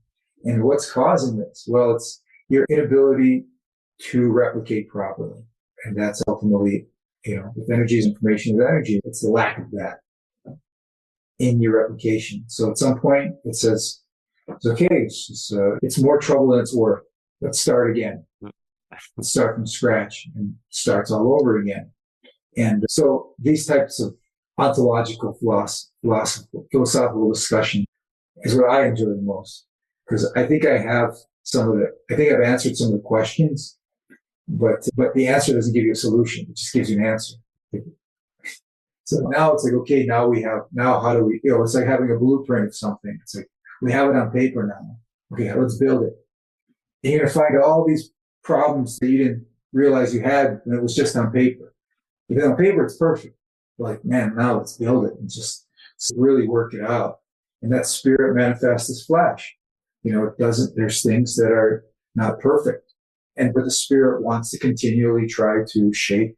And what's causing this? Well, it's your inability to replicate properly. And that's ultimately, if energy is information is energy, it's the lack of that in your replication. So at some point it says, it's okay. It's more trouble than it's worth. Let's start again. Let's start from scratch and starts all over again. And so these types of ontological philosophical discussion is what I enjoy the most, because I think I've answered some of the questions, but the answer doesn't give you a solution. It just gives you an answer. So now it's like, okay, now how do we, it's like having a blueprint of something. It's like, we have it on paper now. Okay, let's build it. And you're going to find all these problems that you didn't realize you had when it was just on paper. Because on paper, it's perfect. Like, man, now let's build it and just really work it out. And that spirit manifests as flesh. There's things that are not perfect. But the spirit wants to continually try to shape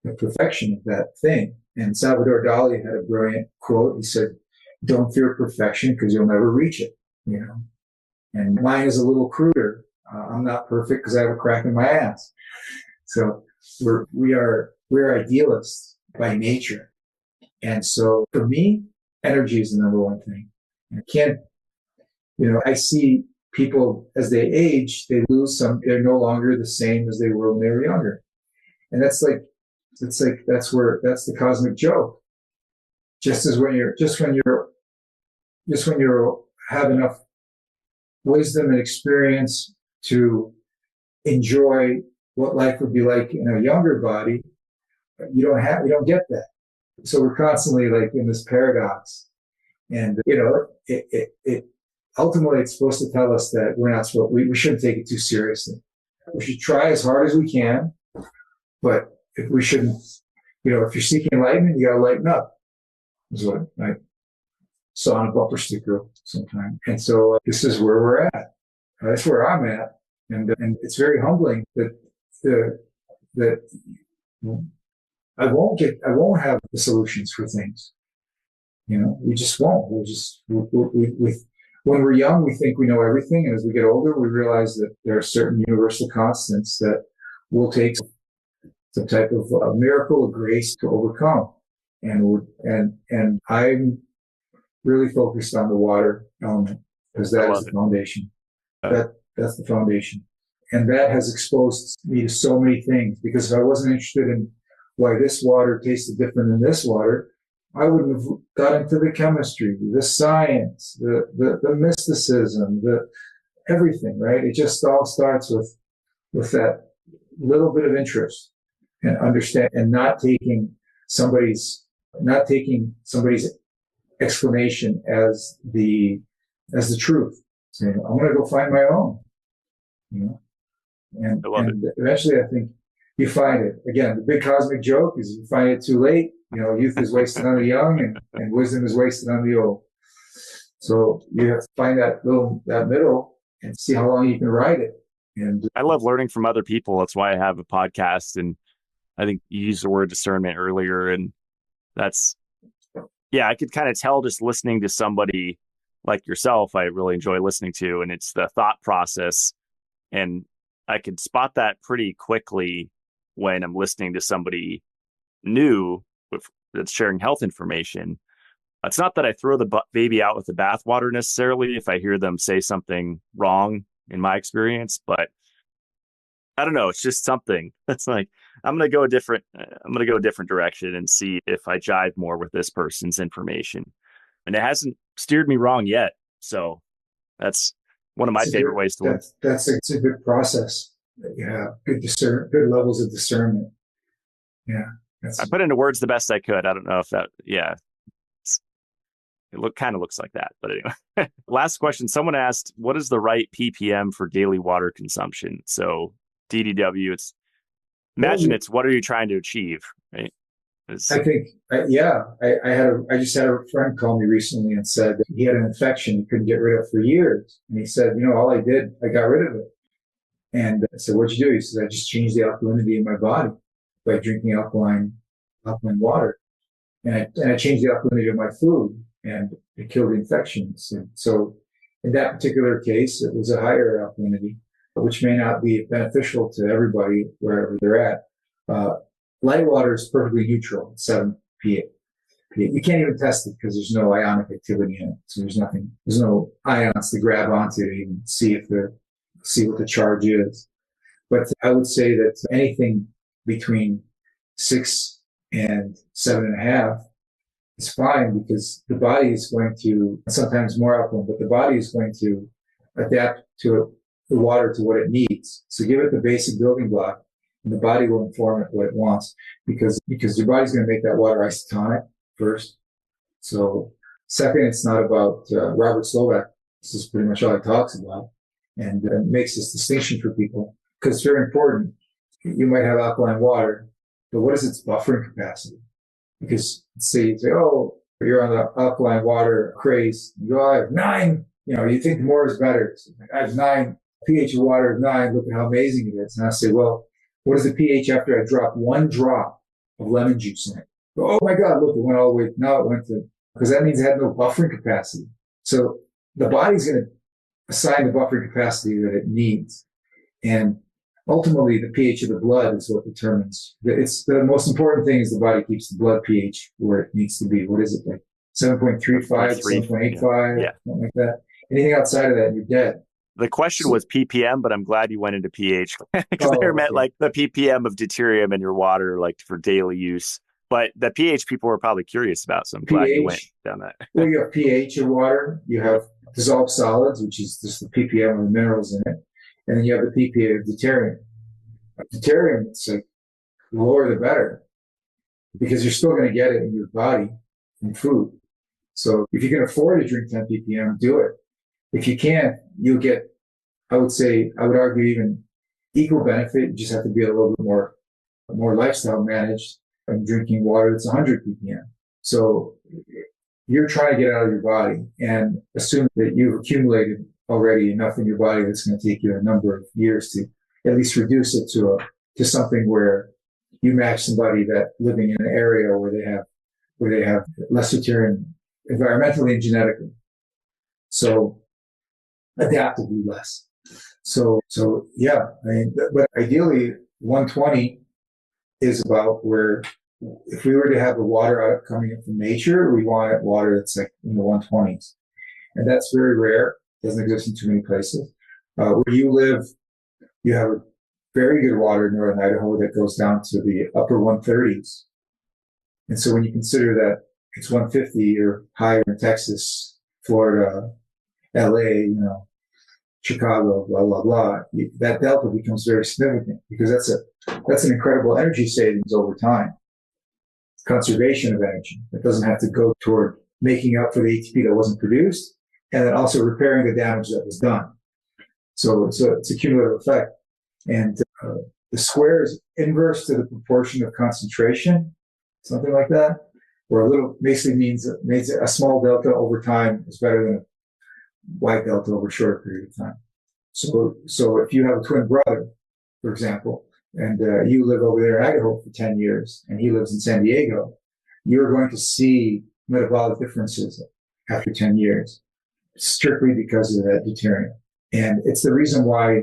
the perfection of that thing. And Salvador Dali had a brilliant quote. He said, don't fear perfection because you'll never reach it, And mine is a little cruder. I'm not perfect because I have a crack in my ass. So we're idealists by nature. And so for me, energy is the number one thing. I see people as they age, they lose they're no longer the same as they were when they were younger. And that's the cosmic joke. Just when you have enough wisdom and experience to enjoy what life would be like in a younger body, you don't get that. So we're constantly like in this paradox. And, ultimately it's supposed to tell us that we're not supposed, we shouldn't take it too seriously. We should try as hard as we can, but if we shouldn't, if you're seeking enlightenment, you got to lighten up, is what I saw on a bumper sticker sometime. And so this is where we're at. That's where I'm at. And it's very humbling that I won't have the solutions for things. We just won't. When we're young, we think we know everything. And as we get older, we realize that there are certain universal constants that will take some type of miracle of grace to overcome. And I'm really focused on the water element because that is the foundation. That's the foundation. And that has exposed me to so many things, because if I wasn't interested in why this water tasted different than this water, I wouldn't have got into the chemistry, the science, the mysticism, the everything, right? It just all starts with that little bit of interest and understand, and not taking somebody's explanation as the truth. Saying, I'm going to go find my own, and eventually I think you find it. Again, the big cosmic joke is you find it too late. Youth is wasted on the young, and wisdom is wasted on the old. So you have to find that middle and see how long you can ride it. And I love learning from other people. That's why I have a podcast. And I think you used the word discernment earlier, and that's, I could kind of tell just listening to somebody like yourself, I really enjoy listening to, and it's the thought process. And I could spot that pretty quickly when I'm listening to somebody new that's sharing health information. It's not that I throw the baby out with the bathwater necessarily if I hear them say something wrong in my experience, but I don't know. It's just something that's like, I'm going to go a different direction and see if I jive more with this person's information. And it hasn't steered me wrong yet. So that's one of my favorite ways to work. It's a good process. Good levels of discernment. Yeah. I put into words the best I could. I don't know if that, it kind of looks like that, but anyway. Last question. Someone asked, what is the right ppm for daily water consumption? So DDW, it's what are you trying to achieve, right? I think, I just had a friend call me recently and said he had an infection he couldn't get rid of for years. And he said, all I did, I got rid of it. And I said, what'd you do? He said, I just changed the alkalinity in my body by drinking alkaline water. And I changed the alkalinity of my food, and it killed the infections. And so in that particular case, it was a higher alkalinity, which may not be beneficial to everybody wherever they're at. Light water is perfectly neutral, 7 pH. You can't even test it because there's no ionic activity in it. So there's no ions to grab onto to even see what the charge is. But I would say that anything between 6 and 7.5 is fine, because the body is going to, sometimes more alkaline, but the body is going to adapt to the water to what it needs. So give it the basic building block, and the body will inform it what it wants, because your body's going to make that water isotonic first. So second, it's not about Robert Slovak. This is pretty much all he talks about, and makes this distinction for people, because it's very important. You might have alkaline water, but what is its buffering capacity? Because say, oh, you're on the alkaline water craze. You go, I have 9. You think more is better. So I have 9. pH of water of 9. Look at how amazing it is. And I say, well, what is the pH after I drop 1 drop of lemon juice in it? Oh my God, look, it went all the way. Now it went to, because that means it had no buffering capacity. So the body's going to assign the buffering capacity that it needs. And ultimately, the pH of the blood is what determines. It's the most important thing is the body keeps the blood pH where it needs to be. What is it, like 7.35, 7.85, something like that? Anything outside of that, you're dead. The question was ppm, but I'm glad you went into pH because they meant like the ppm of deuterium in your water, like for daily use. But the pH people were probably curious about, so I'm glad you went down that. Well, you have pH of water, you have dissolved solids, which is just the ppm of the minerals in it, and then you have the ppm of deuterium. Deuterium, it's like the lower the better, because you're still going to get it in your body in food. So if you can afford to drink 10 ppm, do it. If you can't, you'll get, I would argue even equal benefit. You just have to be a little bit more lifestyle managed and drinking water that's 100 ppm. So you're trying to get out of your body and assume that you've accumulated already enough in your body that's going to take you a number of years to at least reduce it to something where you match somebody that living in an area where they have less deuterium environmentally and genetically. So adaptively less. So yeah, I mean, but ideally 120 is about where if we were to have the water coming in from nature, we want water that's like in the 120s. And that's very rare. Doesn't exist in too many places. Where you live, you have a very good water in northern Idaho that goes down to the upper 130s. And so when you consider that it's 150 or higher in Texas, Florida, LA, Chicago, blah, blah, blah, that delta becomes very significant because that's an incredible energy savings over time. Conservation of energy. It doesn't have to go toward making up for the ATP that wasn't produced and then also repairing the damage that was done. So it's a cumulative effect. And the square is inverse to the proportion of concentration, something like that, where a little basically means a small delta over time is better than a wide delta over a short period of time. So if you have a twin brother, for example, and you live over there in Idaho for 10 years and he lives in San Diego, you're going to see metabolic differences after 10 years, strictly because of that deuterium. And it's the reason why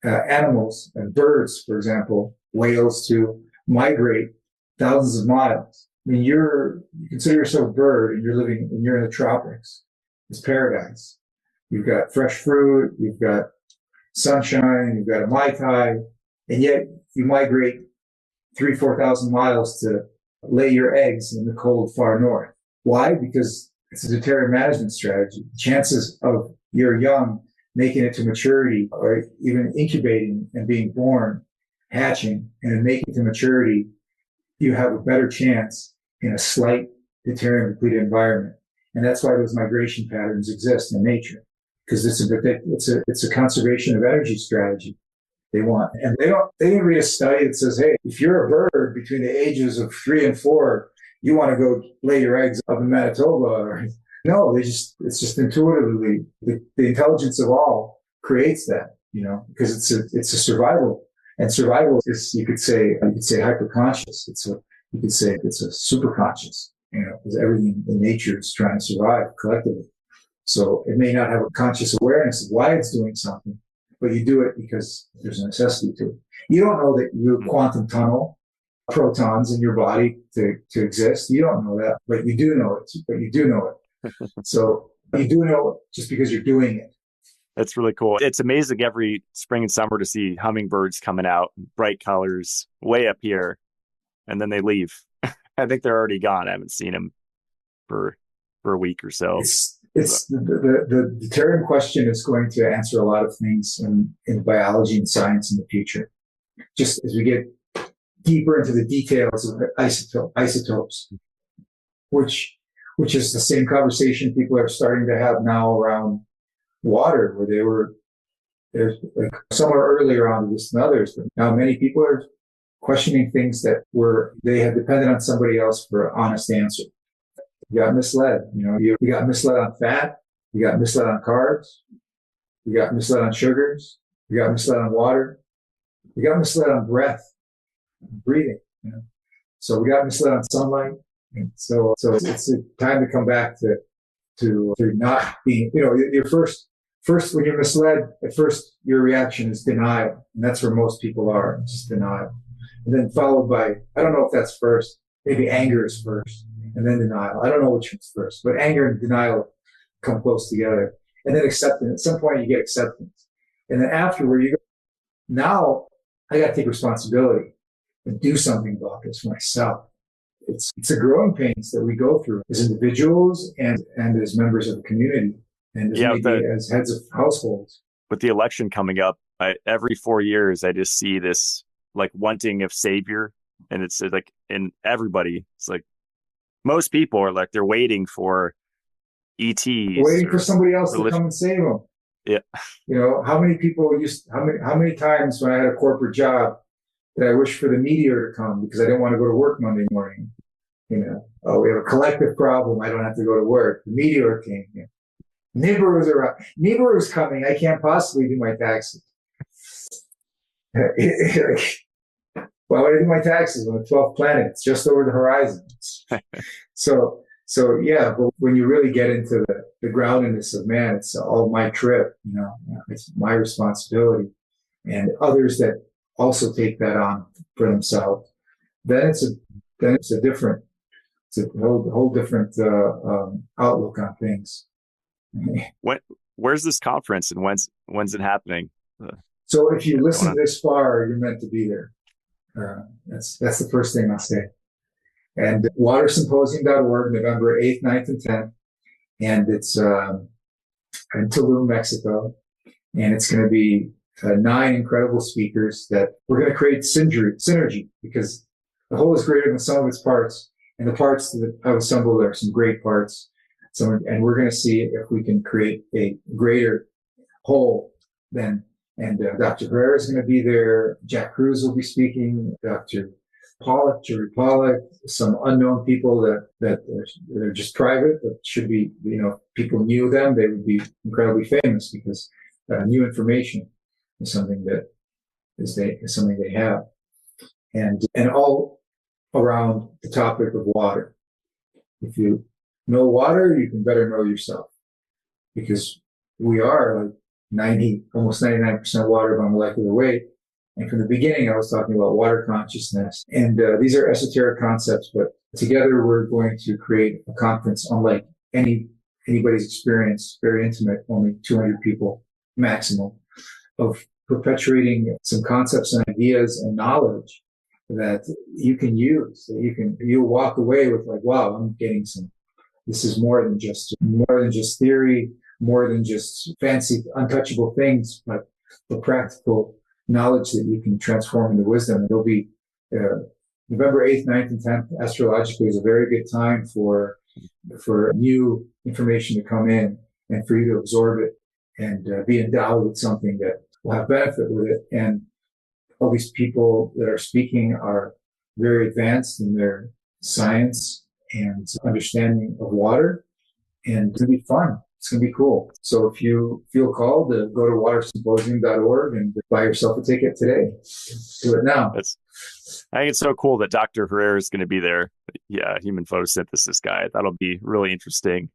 animals and birds, for example, whales to migrate thousands of miles. I mean, you consider yourself a bird and you're in the tropics. It's paradise. You've got fresh fruit, you've got sunshine, you've got a Mai Tai, and yet you migrate 4,000 miles to lay your eggs in the cold far north. Why? Because it's a deuterium management strategy. The chances of your young making it to maturity or even incubating and being born, hatching, and making it to maturity, you have a better chance in a slight deuterium depleted environment. And that's why those migration patterns exist in nature, because it's a conservation of energy strategy they want. And they didn't read a study that says, hey, if you're a bird between the ages of 3 and 4, you want to go lay your eggs up in Manitoba. No, it's just intuitively, the intelligence of all creates that, because it's a survival. And survival is, you could say hyperconscious. You could say it's a superconscious, because everything in nature is trying to survive collectively. So it may not have a conscious awareness of why it's doing something, but you do it because there's a necessity to it. You don't know that you quantum tunnel protons in your body to exist. You don't know that, but you do know it. So you do know it just because you're doing it. That's really cool. It's amazing every spring and summer to see hummingbirds coming out, bright colors, way up here, and then they leave. I think they're already gone. I haven't seen them for a week or so. It's the deuterium question is going to answer a lot of things in biology and science in the future. Just as we get deeper into the details of isotopes, which is the same conversation people are starting to have now around water, where there's like some are earlier on this than others, but now many people are questioning things that they had depended on somebody else for an honest answer. You got misled. You got misled on fat. You got misled on carbs. You got misled on sugars. You got misled on water. You got misled on breath, breathing. So we got misled on sunlight. And so it's a time to come back to not being. Your first when you're misled, at first your reaction is denial, and that's where most people are, just denial, and then followed by, I don't know if that's first. Maybe anger is first. And then denial. I don't know which one's first, but anger and denial come close together. And then acceptance. At some point you get acceptance. And then afterward you go, now I got to take responsibility and do something about this for myself. It's a growing pains that we go through as individuals and as members of the community and as heads of households. With the election coming up, every 4 years, I just see this like wanting of savior. And it's like in everybody, it's like, most people are like, they're waiting for ETs waiting for or somebody else to religion. come and save them. Yeah. You know, how many times when I had a corporate job did I wish for the meteor to come because I didn't want to go to work Monday morning? You know, oh, we have a collective problem. I don't have to go to work. The meteor came. You know, neighbor was around. Neighbor was coming. I can't possibly do my taxes. Why would I do my taxes on the 12th planet? It's just over the horizon. So yeah, but when you really get into the groundedness of man, it's all my trip, you know, it's my responsibility, and others that also take that on for themselves. Then it's a whole different outlook on things. Where's this conference and when's it happening? So if you listen this far, you're meant to be there. That's the first thing I'll say. And watersymposium.org, November 8th, 9th, and 10th. And it's in Tulum, Mexico. And it's going to be 9 incredible speakers that we're going to create synergy, because the whole is greater than the sum of its parts. And the parts that I've assembled are some great parts. And we're going to see if we can create a greater whole than. And Dr. Herrera is going to be there. Jack Cruz will be speaking. Dr. Pollock, Jerry Pollock, some unknown people that are just private, but should be, you know, people knew them, they would be incredibly famous, because new information is something they have, and all around the topic of water. If you know water, you can better know yourself, because we are like almost 99% water by molecular weight. And from the beginning, I was talking about water consciousness. And these are esoteric concepts, but together we're going to create a conference unlike anybody's experience, very intimate, only 200 people maximum, of perpetuating some concepts and ideas and knowledge that you can use, that you'll walk away with like, wow, I'm getting this is more than just theory, more than just fancy, untouchable things, but the practical knowledge that you can transform into wisdom. It'll be November 8th, 9th, and 10th. Astrologically is a very good time for new information to come in and for you to absorb it and be endowed with something that will have benefit with it. And all these people that are speaking are very advanced in their science and understanding of water, and it's going to be fun. It's going to be cool. So if you feel called to go to watersymposium.org and buy yourself a ticket today, do it now. I think it's so cool that Dr. Herrera is going to be there. Yeah, human photosynthesis guy. That'll be really interesting.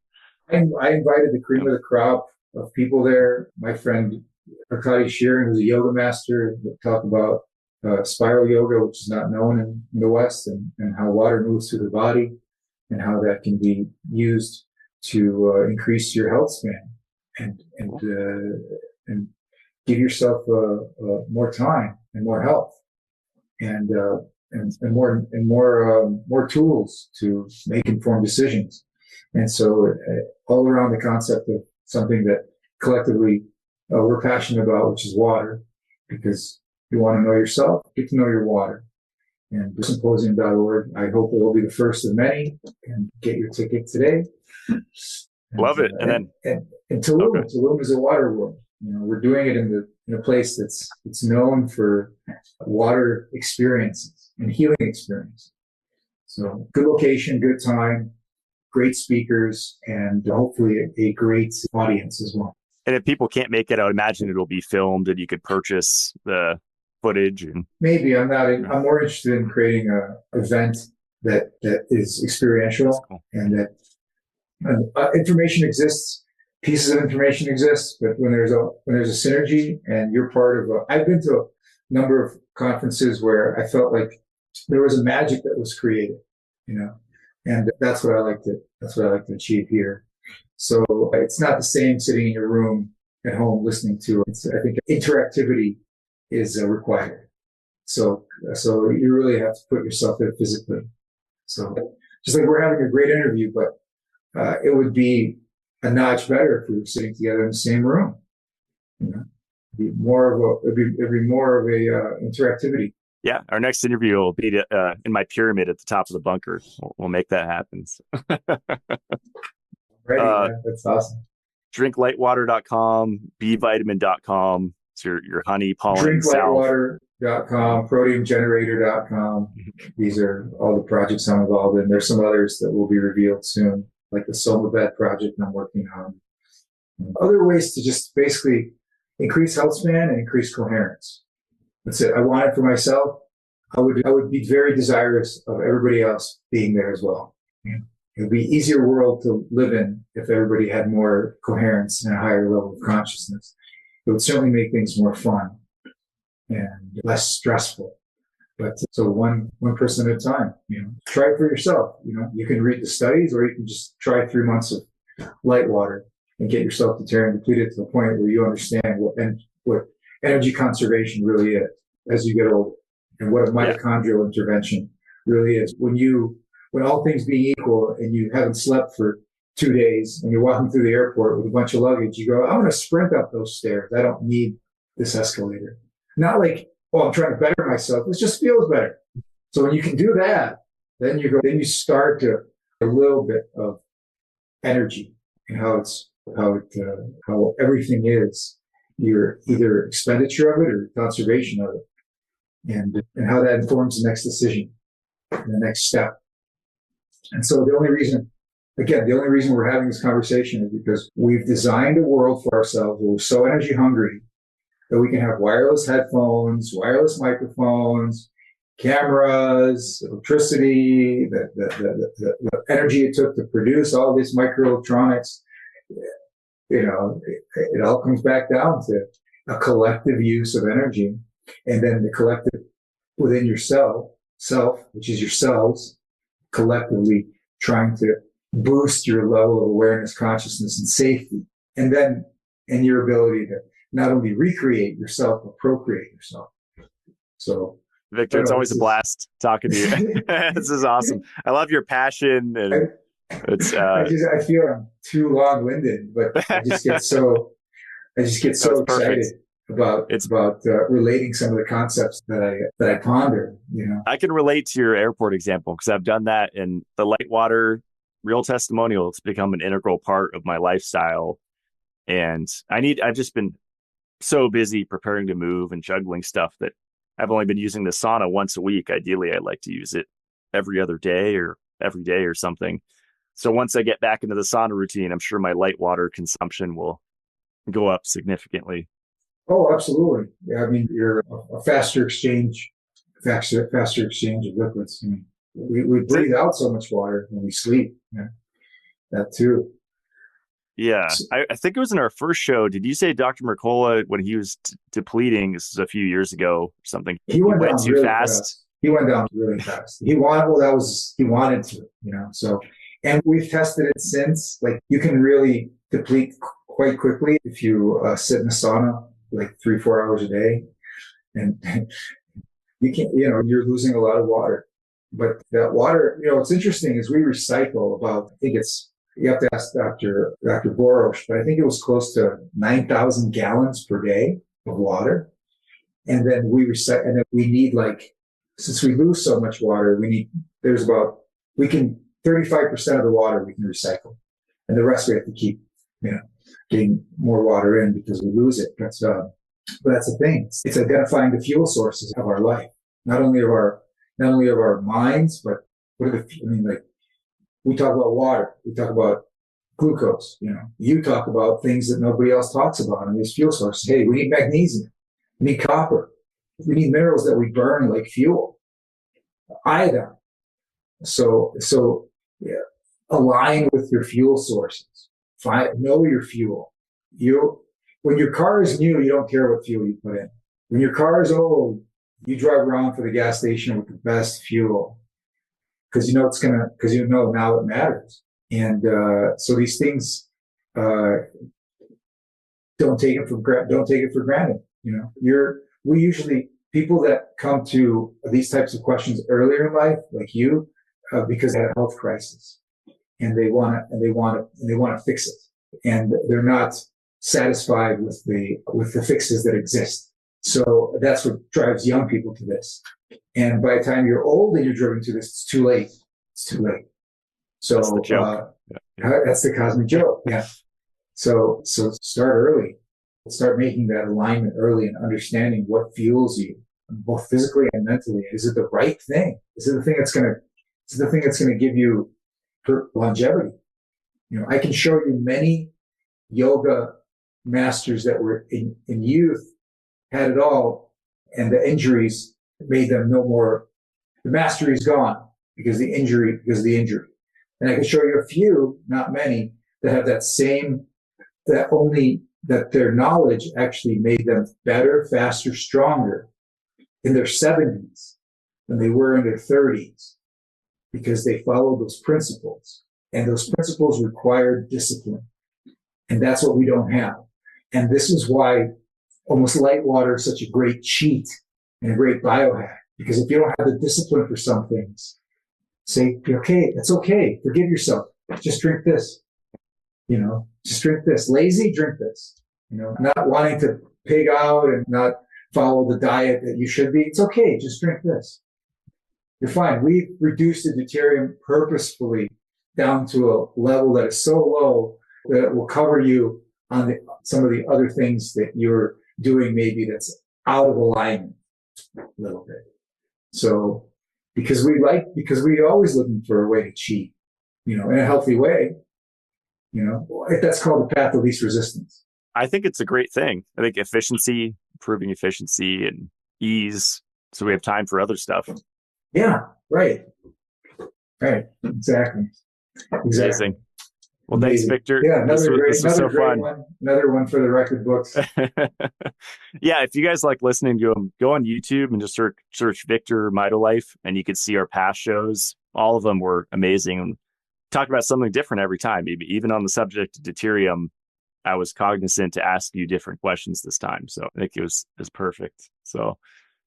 I invited the cream of the crop of people there. My friend Arkady Sheeran, who's a yoga master, will talk about spiral yoga, which is not known in the West, and how water moves through the body and how that can be used to increase your health span and give yourself more time and more health and more tools to make informed decisions. And so all around the concept of something that collectively we're passionate about, which is water, because you want to know yourself, get to know your water. And symposium.org, I hope it will be the first of many, and get your ticket today. Love it. And Tulum, okay. Tulum is a water world. You know, we're doing it in a place it's known for water experiences and healing experiences. So good location, good time, great speakers, and hopefully a great audience as well. And if people can't make it, I would imagine it'll be filmed and you could purchase the footage. And maybe I'm more interested in creating an event that is experiential, cool. And that information exists, pieces of information exist, but when there's a synergy and you're part of I've been to a number of conferences where I felt like there was a magic that was created, you know, and that's what I like to achieve here. So it's not the same sitting in your room at home listening to it. I think interactivity is required. So you really have to put yourself there physically. So just like we're having a great interview, but it would be a notch better if we were sitting together in the same room. You know, it'd be more of a interactivity. Yeah, our next interview will be in my pyramid at the top of the bunker. We'll make that happen. Ready, Uh, man. That's awesome. drinklitewater.com, bvitamin.com. It's your honey, pollen, salve. Drinklitewater.com, proteumgenerator.com. These are all the projects I'm involved in. There's some others that will be revealed soon, like the SomaVet project I'm working on. Other ways to just basically increase health span and increase coherence. That's it. I want it for myself. I would be very desirous of everybody else being there as well. It would be an easier world to live in if everybody had more coherence and a higher level of consciousness. It would certainly make things more fun and less stressful. But so one person at a time, try it for yourself. You can read the studies, or you can just try 3 months of light water and get yourself Deuterium depleted to the point where you understand what energy conservation really is as you get older, and what a mitochondrial intervention really is. When all things being equal and you haven't slept for 2 days and you're walking through the airport with a bunch of luggage, you go, I'm going to sprint up those stairs. I don't need this escalator. Not like, oh, I'm trying to better myself. It just feels better. So when you can do that, then you start to a little bit of energy and how everything is, your either expenditure of it or conservation of it, and how that informs the next decision and the next step. And so the only reason we're having this conversation is because we've designed a world for ourselves where we're so energy hungry that we can have wireless headphones, wireless microphones, cameras, electricity, the energy it took to produce all this microelectronics. It all comes back down to a collective use of energy, and then the collective within yourself, which is yourselves, collectively trying to boost your level of awareness, consciousness, and safety, and your ability to not only recreate yourself, but procreate yourself. So, Victor, it's always a blast talking to you. This is awesome. I love your passion, and I feel I'm too long-winded, but I just get so excited about relating some of the concepts that I ponder. I can relate to your airport example because I've done that, in the Litewater real testimonial. It's become an integral part of my lifestyle, and I've just been so busy preparing to move and juggling stuff that I've only been using the sauna once a week. Ideally, I'd like to use it every other day or every day or something. So once I get back into the sauna routine, I'm sure my light water consumption will go up significantly. Oh, absolutely. Yeah, I mean, you're a faster exchange of liquids. I mean, we breathe out so much water when we sleep. Yeah, that too. Yeah, I think it was in our first show. Did you say Dr. Mercola, when he was depleting, this was a few years ago or something, he went down too really fast? He went down really fast. He wanted to, so, and we've tested it since. Like, you can really deplete quite quickly if you sit in a sauna like 3-4 hours a day, and you can't, you're losing a lot of water. But that water, what's interesting is we recycle about, I think you have to ask Dr. Borosh, but I think it was close to 9,000 gallons per day of water. And then we recycle, and then we need, since we lose so much water, 35% of the water we can recycle, and the rest we have to keep, getting more water in because we lose it. But that's the thing. It's identifying the fuel sources of our life, not only of our minds, but we talk about water, we talk about glucose, you talk about things that nobody else talks about, and these fuel sources. Hey, we need magnesium, we need copper, we need minerals that we burn like fuel, iodine. So yeah, align with your fuel sources. Know your fuel. When your car is new, you don't care what fuel you put in. When your car is old, you drive around for the gas station with the best fuel, because now it matters. And so these things, don't take it for granted. People that come to these types of questions earlier in life, like you, because they had a health crisis, and they want to fix it, and they're not satisfied with the fixes that exist. So that's what drives young people to this. And by the time you're old and you're driven to this, it's too late. It's too late. So that's the joke. That's the cosmic joke. Yeah. So start early. Start making that alignment early and understanding what fuels you, both physically and mentally. Is it the right thing? Is it the thing that's going to give you longevity? I can show you many yoga masters that were in youth, had it all, and the injuries made them no more. The mastery is gone because of the injury. And I can show you a few, not many, that have that their knowledge actually made them better, faster, stronger in their 70s than they were in their 30s, because they followed those principles. And those principles require discipline. And that's what we don't have. And this is why almost Litewater is such a great cheat and a great biohack. Because if you don't have the discipline for some things, say, okay, it's okay. Forgive yourself. Just drink this. Just drink this. Lazy, drink this. Not wanting to pig out and not follow the diet that you should be. It's okay. Just drink this. You're fine. We've reduced the deuterium purposefully down to a level that is so low that it will cover you on some of the other things that you're doing maybe that's out of alignment a little bit. So because we're always looking for a way to cheat, in a healthy way, that's called the path of least resistance. I think it's a great thing. I think improving efficiency and ease, so we have time for other stuff. Yeah, right. Exactly. Amazing. Well, thanks, Victor. Yeah, this was so fun. Another one for the record books. Yeah, if you guys like listening to them, go on YouTube and just search Victor Mitolife, and you can see our past shows. All of them were amazing. And talked about something different every time. Even on the subject of deuterium, I was cognizant to ask you different questions this time. So I think it was perfect. So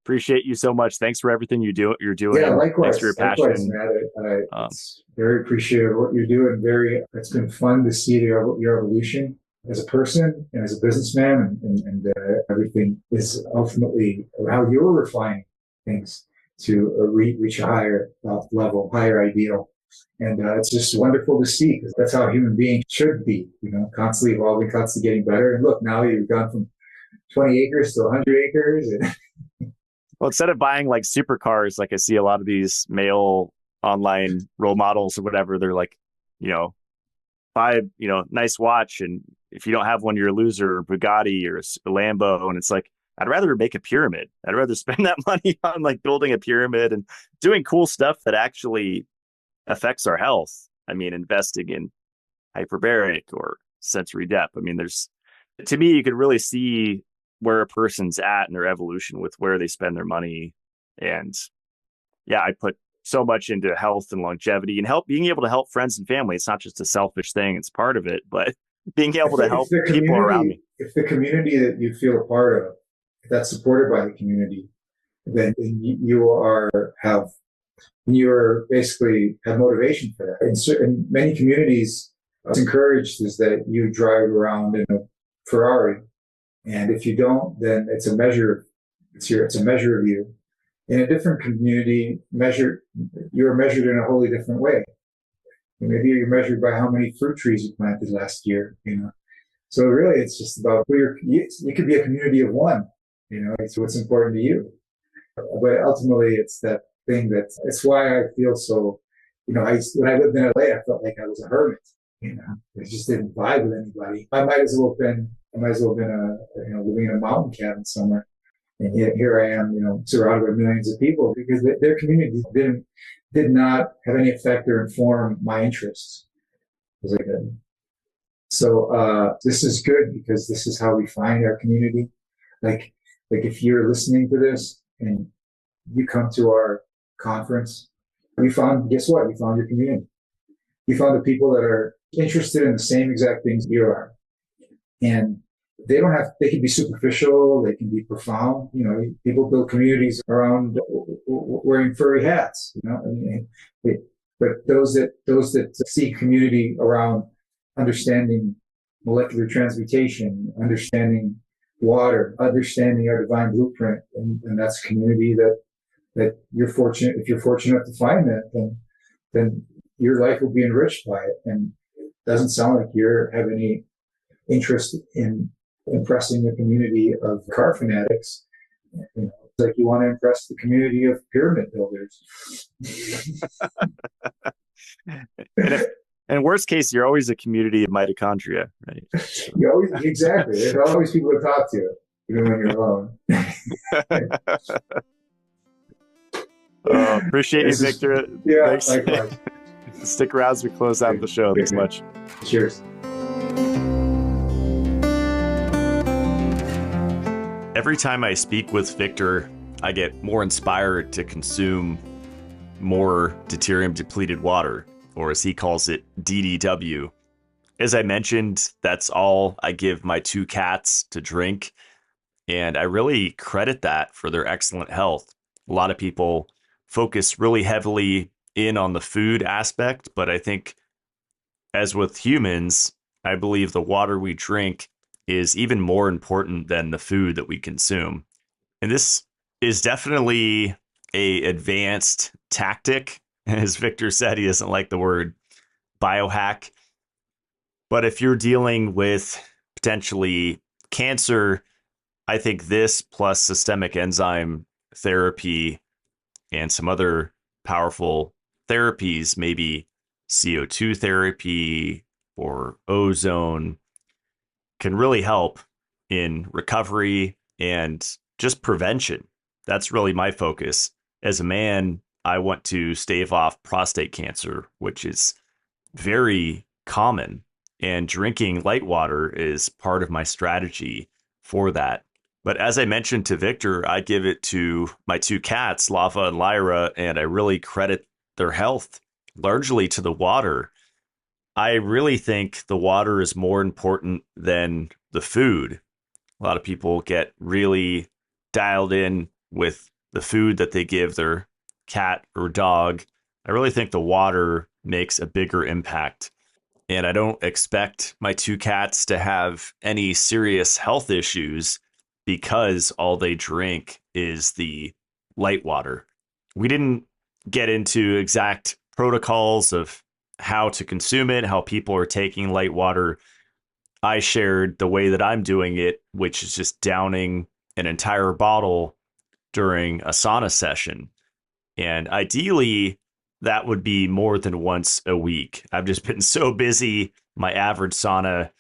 appreciate you so much. Thanks for everything you're doing. Yeah, likewise. Thanks for your passion. Likewise, Matt. It's very appreciative of what you're doing. It's been fun to see your evolution as a person and as a businessman, and everything is ultimately how you're refining things to reach a higher level, higher ideal. And it's just wonderful to see, because that's how human beings should be, constantly evolving, constantly getting better. And look, now you've gone from 20 acres to 100 acres. Well, instead of buying like supercars, like I see a lot of these male online role models or whatever, they're like, buy, nice watch. And if you don't have one, you're a loser, or Bugatti or a Lambo. And it's like, I'd rather make a pyramid. I'd rather spend that money on like building a pyramid and doing cool stuff that actually affects our health. I mean, investing in hyperbaric or sensory depth. I mean, to me, you could really see where a person's at in their evolution with where they spend their money. And yeah, I put so much into health and longevity and being able to help friends and family. It's not just a selfish thing. It's part of it, but being able to help people around me. If the community that you feel a part of, if that's supported by the community, then you're basically have motivation for that. In many communities, what's encouraged is that you drive around in a Ferrari. And if you don't, then it's a measure of you. In a different community, you're measured in a wholly different way. Maybe you're measured by how many fruit trees you planted last year, So really, it's just about you could be a community of one, it's what's important to you. But ultimately, it's that thing it's why I feel so, when I lived in LA, I felt like I was a hermit, I just didn't vibe with anybody. I might as well have been living in a mountain cabin somewhere. And yet here I am, surrounded by millions of people, because their community did not have any effect or inform my interests. So this is good, because this is how we find our community. Like if you're listening to this and you come to our conference, guess what? We found your community. We found the people that are interested in the same exact things you are. And they can be superficial, they can be profound. People build communities around wearing furry hats, but those that seek community around understanding molecular transmutation, understanding water, understanding our divine blueprint, and that's a community that you're fortunate. If you're fortunate enough to find that, then your life will be enriched by it. And doesn't sound like you have any interest in impressing the community of car fanatics. You know, it's like you want to impress the community of pyramid builders. And if, and worst case, you're always a community of mitochondria, right? So. You always, exactly. There's always people to talk to, even when you're alone. Appreciate you, Victor. Yeah, Thanks. likewise. Stick around as we close out the show. Thanks much. Cheers. Every time I speak with Victor, I get more inspired to consume more deuterium depleted water, or as he calls it, DDW. As I mentioned, that's all I give my 2 cats to drink, and I really credit that for their excellent health. A lot of people focus really heavily in on the food aspect, but I think, as with humans, I believe the water we drink is even more important than the food that we consume. And this is definitely a advanced tactic. As Victor said, he doesn't like the word biohack. But if you're dealing with potentially cancer, I think this plus systemic enzyme therapy and some other powerful therapies, maybe CO2 therapy or ozone, can really help in recovery and just prevention. That's really my focus. As a man, I want to stave off prostate cancer, which is very common, and drinking light water is part of my strategy for that. But as I mentioned to Victor, I give it to my 2 cats, Lava and Lyra, and I really credit their health largely to the water. I really think the water is more important than the food. A lot of people get really dialed in with the food that they give their cat or dog. I really think the water makes a bigger impact. And I don't expect my 2 cats to have any serious health issues because all they drink is the light water. We didn't get into exact protocols of how to consume it, how people are taking light water. I shared the way that I'm doing it, which is just downing an entire bottle during a sauna session. And ideally, that would be more than once a week. I've just been so busy. My average sauna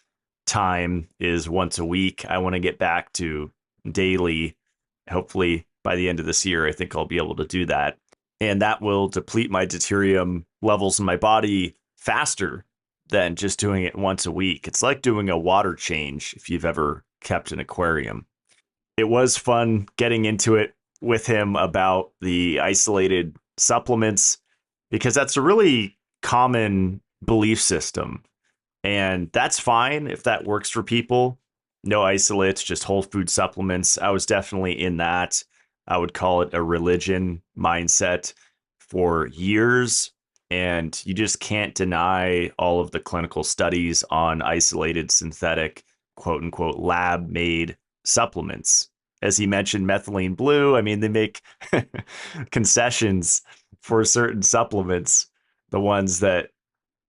time is once a week. I want to get back to daily. Hopefully, by the end of this year, I think I'll be able to do that. And that will deplete my deuterium levels in my body faster than just doing it once a week. It's like doing a water change if you've ever kept an aquarium. It was fun getting into it with him about the isolated supplements because that's a really common belief system. And that's fine if that works for people. No isolates, just whole food supplements. I was definitely in that. I would call it a religion mindset for years. And you just can't deny all of the clinical studies on isolated synthetic, quote unquote, lab made supplements. As he mentioned, methylene blue. I mean, they make concessions for certain supplements, the ones that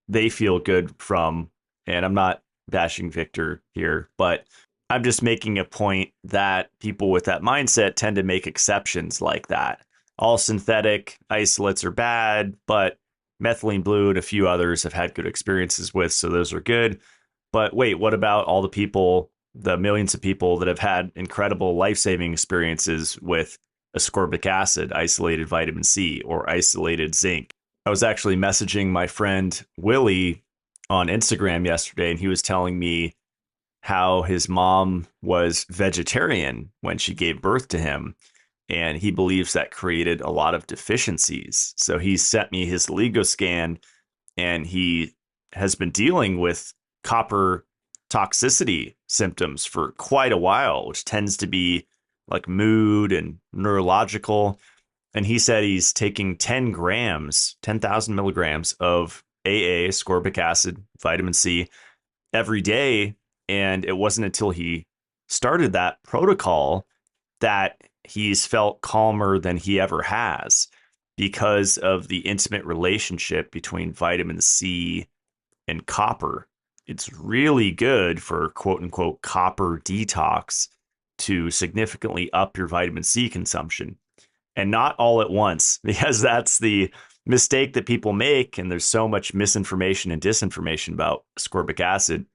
they feel good from. And I'm not bashing Victor here, but I'm just making a point that people with that mindset tend to make exceptions like that. All synthetic isolates are bad, but methylene blue and a few others have had good experiences with, so those are good. But wait, what about all the people, the millions of people that have had incredible life-saving experiences with ascorbic acid, isolated vitamin C, or isolated zinc? I was actually messaging my friend Willie on Instagram yesterday, and he was telling me how his mom was vegetarian when she gave birth to him. And he believes that created a lot of deficiencies. So he sent me his LEGO scan, and he has been dealing with copper toxicity symptoms for quite a while, which tends to be like mood and neurological. And he said he's taking 10 grams, 10,000 milligrams of AA, ascorbic acid, vitamin C, every day. And it wasn't until he started that protocol that he's felt calmer than he ever has because of the intimate relationship between vitamin C and copper. It's really good for quote unquote copper detox to significantly up your vitamin C consumption, and not all at once, because that's the mistake that people make. And there's so much misinformation and disinformation about ascorbic acid.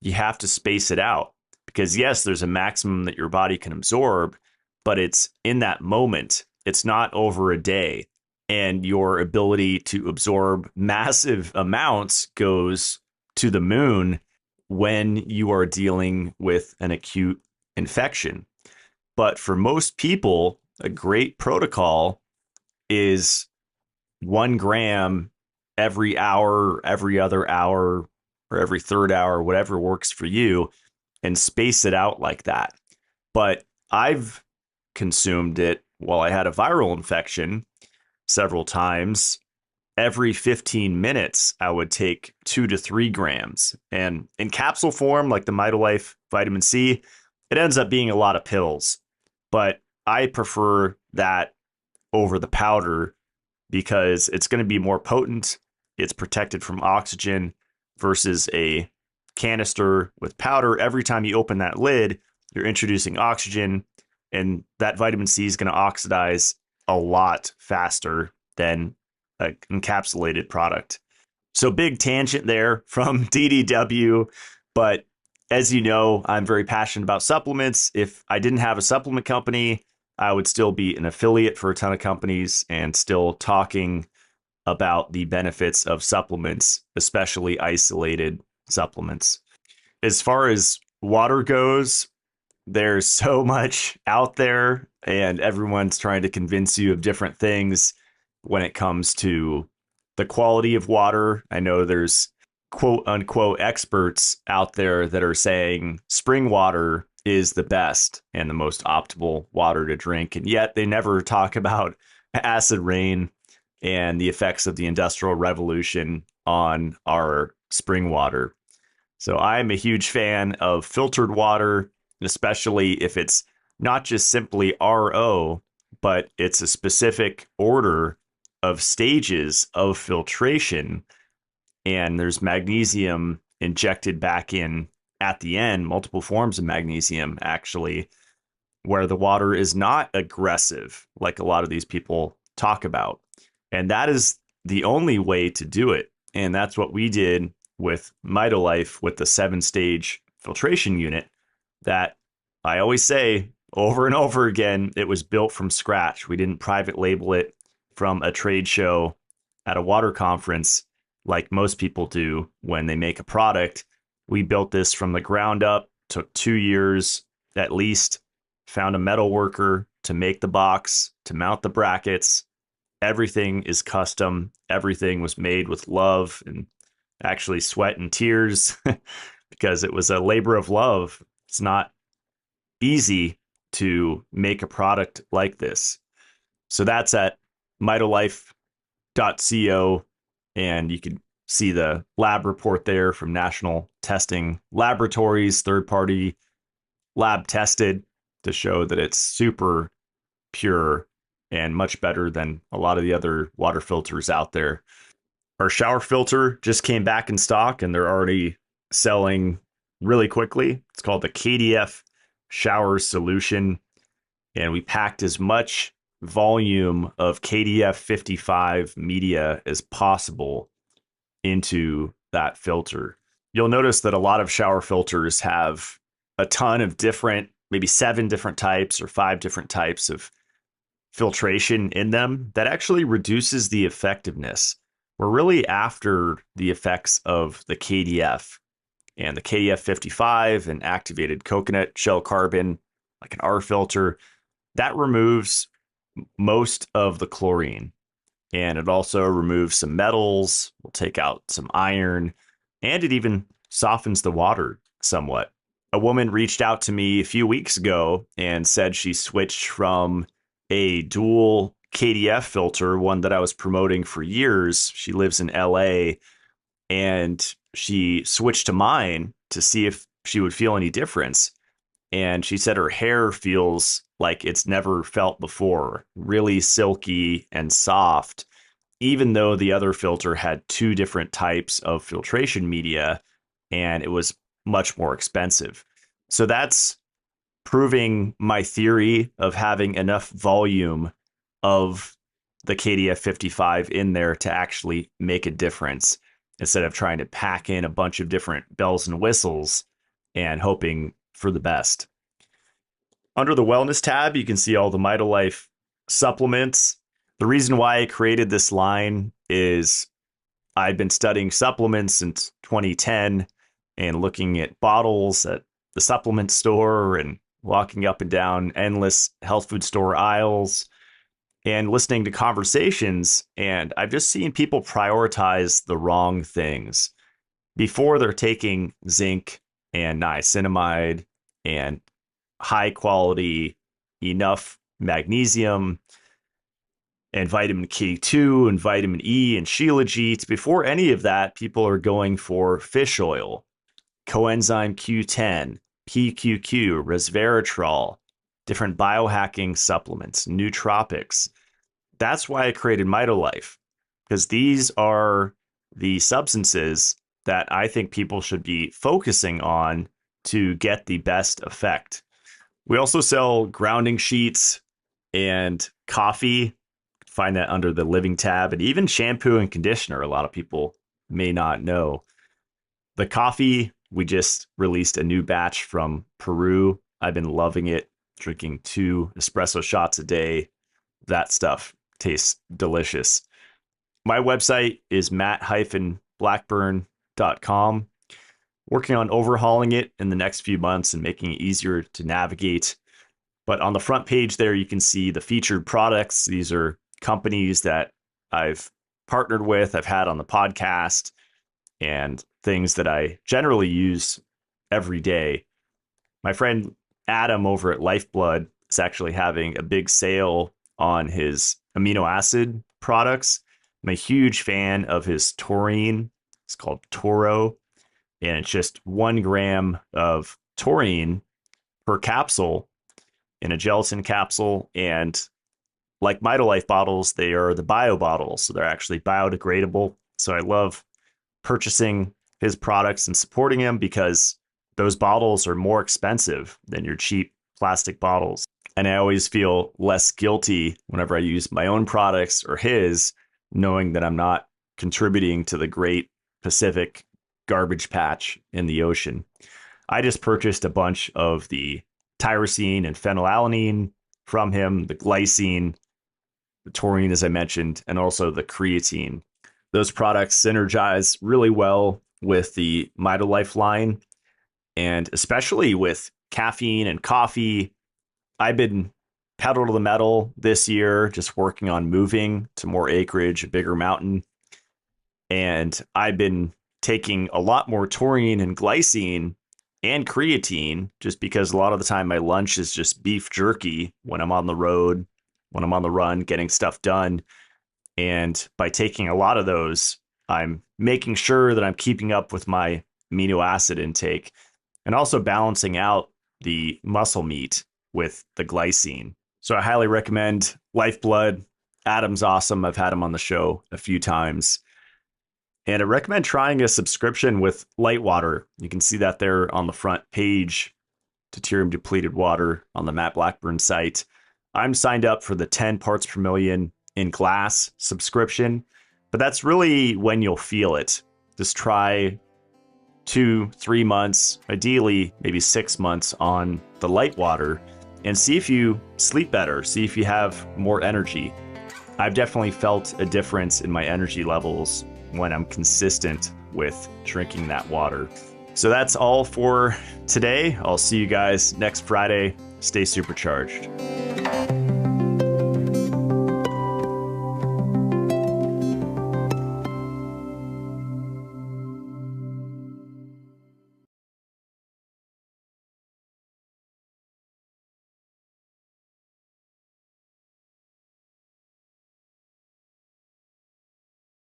You have to space it out, because yes, there's a maximum that your body can absorb, but it's in that moment. It's not over a day. And your ability to absorb massive amounts goes to the moon when you are dealing with an acute infection. But for most people, a great protocol is 1 gram every hour, every other hour, or every third hour, whatever works for you, and space it out like that. But I've consumed it while I had a viral infection several times. Every 15 minutes, I would take 2 to 3 grams. And in capsule form, like the MitoLife Vitamin C, it ends up being a lot of pills. But I prefer that over the powder, because it's going to be more potent. It's protected from oxygen versus a canister with powder. Every time you open that lid, you're introducing oxygen, and that vitamin C is going to oxidize a lot faster than an encapsulated product. So big tangent there from DDW, but as you know, I'm very passionate about supplements. If I didn't have a supplement company, I would still be an affiliate for a ton of companies and still talking about the benefits of supplements, especially isolated supplements. As far as water goes, there's so much out there, and everyone's trying to convince you of different things when it comes to the quality of water. I know there's quote unquote experts out there that are saying spring water is the best and the most optimal water to drink. And yet they never talk about acid rain and the effects of the Industrial Revolution on our spring water. So I'm a huge fan of filtered water, especially if it's not just simply RO, but it's a specific order of stages of filtration. And there's magnesium injected back in at the end, multiple forms of magnesium, actually, where the water is not aggressive like a lot of these people talk about. And that is the only way to do it. And that's what we did with MitoLife with the 7-stage filtration unit that I always say over and over again, it was built from scratch. We didn't private label it from a trade show at a water conference like most people do when they make a product. We built this from the ground up, took 2 years at least, found a metal worker to make the box, to mount the brackets. Everything is custom. Everything was made with love and actually sweat and tears because it was a labor of love. It's not easy to make a product like this. So that's at mitolife.co, and you can see the lab report there from National Testing Laboratories, third-party lab tested, to show that it's super pure and much better than a lot of the other water filters out there. Our shower filter just came back in stock, and they're already selling really quickly. It's called the KDF Shower Solution, and we packed as much volume of KDF 55 media as possible into that filter. You'll notice that a lot of shower filters have a ton of different, maybe 7 different types or 5 different types of filtration in them. That actually reduces the effectiveness. We're really after the effects of the KDF, and the KDF 55 and activated coconut shell carbon, like an R filter, that removes most of the chlorine. And it also removes some metals, will take out some iron, and it even softens the water somewhat. A woman reached out to me a few weeks ago and said she switched from a dual KDF filter, one that I was promoting for years. She lives in LA, and she switched to mine to see if she would feel any difference. And she said her hair feels like it's never felt before, really silky and soft. even though the other filter had two different types of filtration media and it was much more expensive. So that's proving my theory of having enough volume of the KDF 55 in there to actually make a difference instead of trying to pack in a bunch of different bells and whistles and hoping for the best. Under the wellness tab, you can see all the MitoLife supplements. The reason why I created this line is I've been studying supplements since 2010 and looking at bottles at the supplement store and walking up and down endless health food store aisles and listening to conversations. And I've just seen people prioritize the wrong things. Before they're taking zinc and niacinamide and high quality, enough magnesium and vitamin K2 and vitamin E and shilajit. Before any of that, people are going for fish oil, coenzyme Q10, PQQ, resveratrol, different biohacking supplements, nootropics. That's why I created MitoLife, because these are the substances that I think people should be focusing on to get the best effect. We also sell grounding sheets and coffee. Find that under the living tab, and even shampoo and conditioner. A lot of people may not know. The coffee, we just released a new batch from Peru. I've been loving it, drinking 2 espresso shots a day. That stuff tastes delicious. My website is matt-blackburn.com. Working on overhauling it in the next few months and making it easier to navigate. But on the front page there, you can see the featured products. These are companies that I've partnered with, I've had on the podcast, and things that I generally use every day. My friend Adam over at Lifeblood is actually having a big sale on his amino acid products. I'm a huge fan of his taurine. It's called Toro, and it's just 1 gram of taurine per capsule in a gelatin capsule. And like MitoLife bottles, they are the bio bottles, so they're actually biodegradable. So I love purchasing his products and supporting him because those bottles are more expensive than your cheap plastic bottles. And I always feel less guilty whenever I use my own products or his, knowing that I'm not contributing to the great Pacific garbage patch in the ocean. I just purchased a bunch of the tyrosine and phenylalanine from him, the glycine, the taurine, as I mentioned, and also the creatine. Those products synergize really well with the MitoLife line, and especially with caffeine and coffee. I've been pedal to the metal this year, just working on moving to more acreage, a bigger mountain. And I've been taking a lot more taurine and glycine and creatine, just because a lot of the time my lunch is just beef jerky when I'm on the road, when I'm on the run, getting stuff done. And by taking a lot of those, I'm making sure that I'm keeping up with my amino acid intake and also balancing out the muscle meat with the glycine. So I highly recommend Lifeblood. Adam's awesome. I've had him on the show a few times. And I recommend trying a subscription with Litewater. You can see that there on the front page, Deuterium depleted water on the Matt Blackburn site. I'm signed up for the 10 parts per million in glass subscription, but that's really when you'll feel it. Just try 2-3 months, ideally maybe 6 months on the Litewater, and see if you sleep better, see if you have more energy. I've definitely felt a difference in my energy levels when I'm consistent with drinking that water. So that's all for today. I'll see you guys next Friday. Stay supercharged.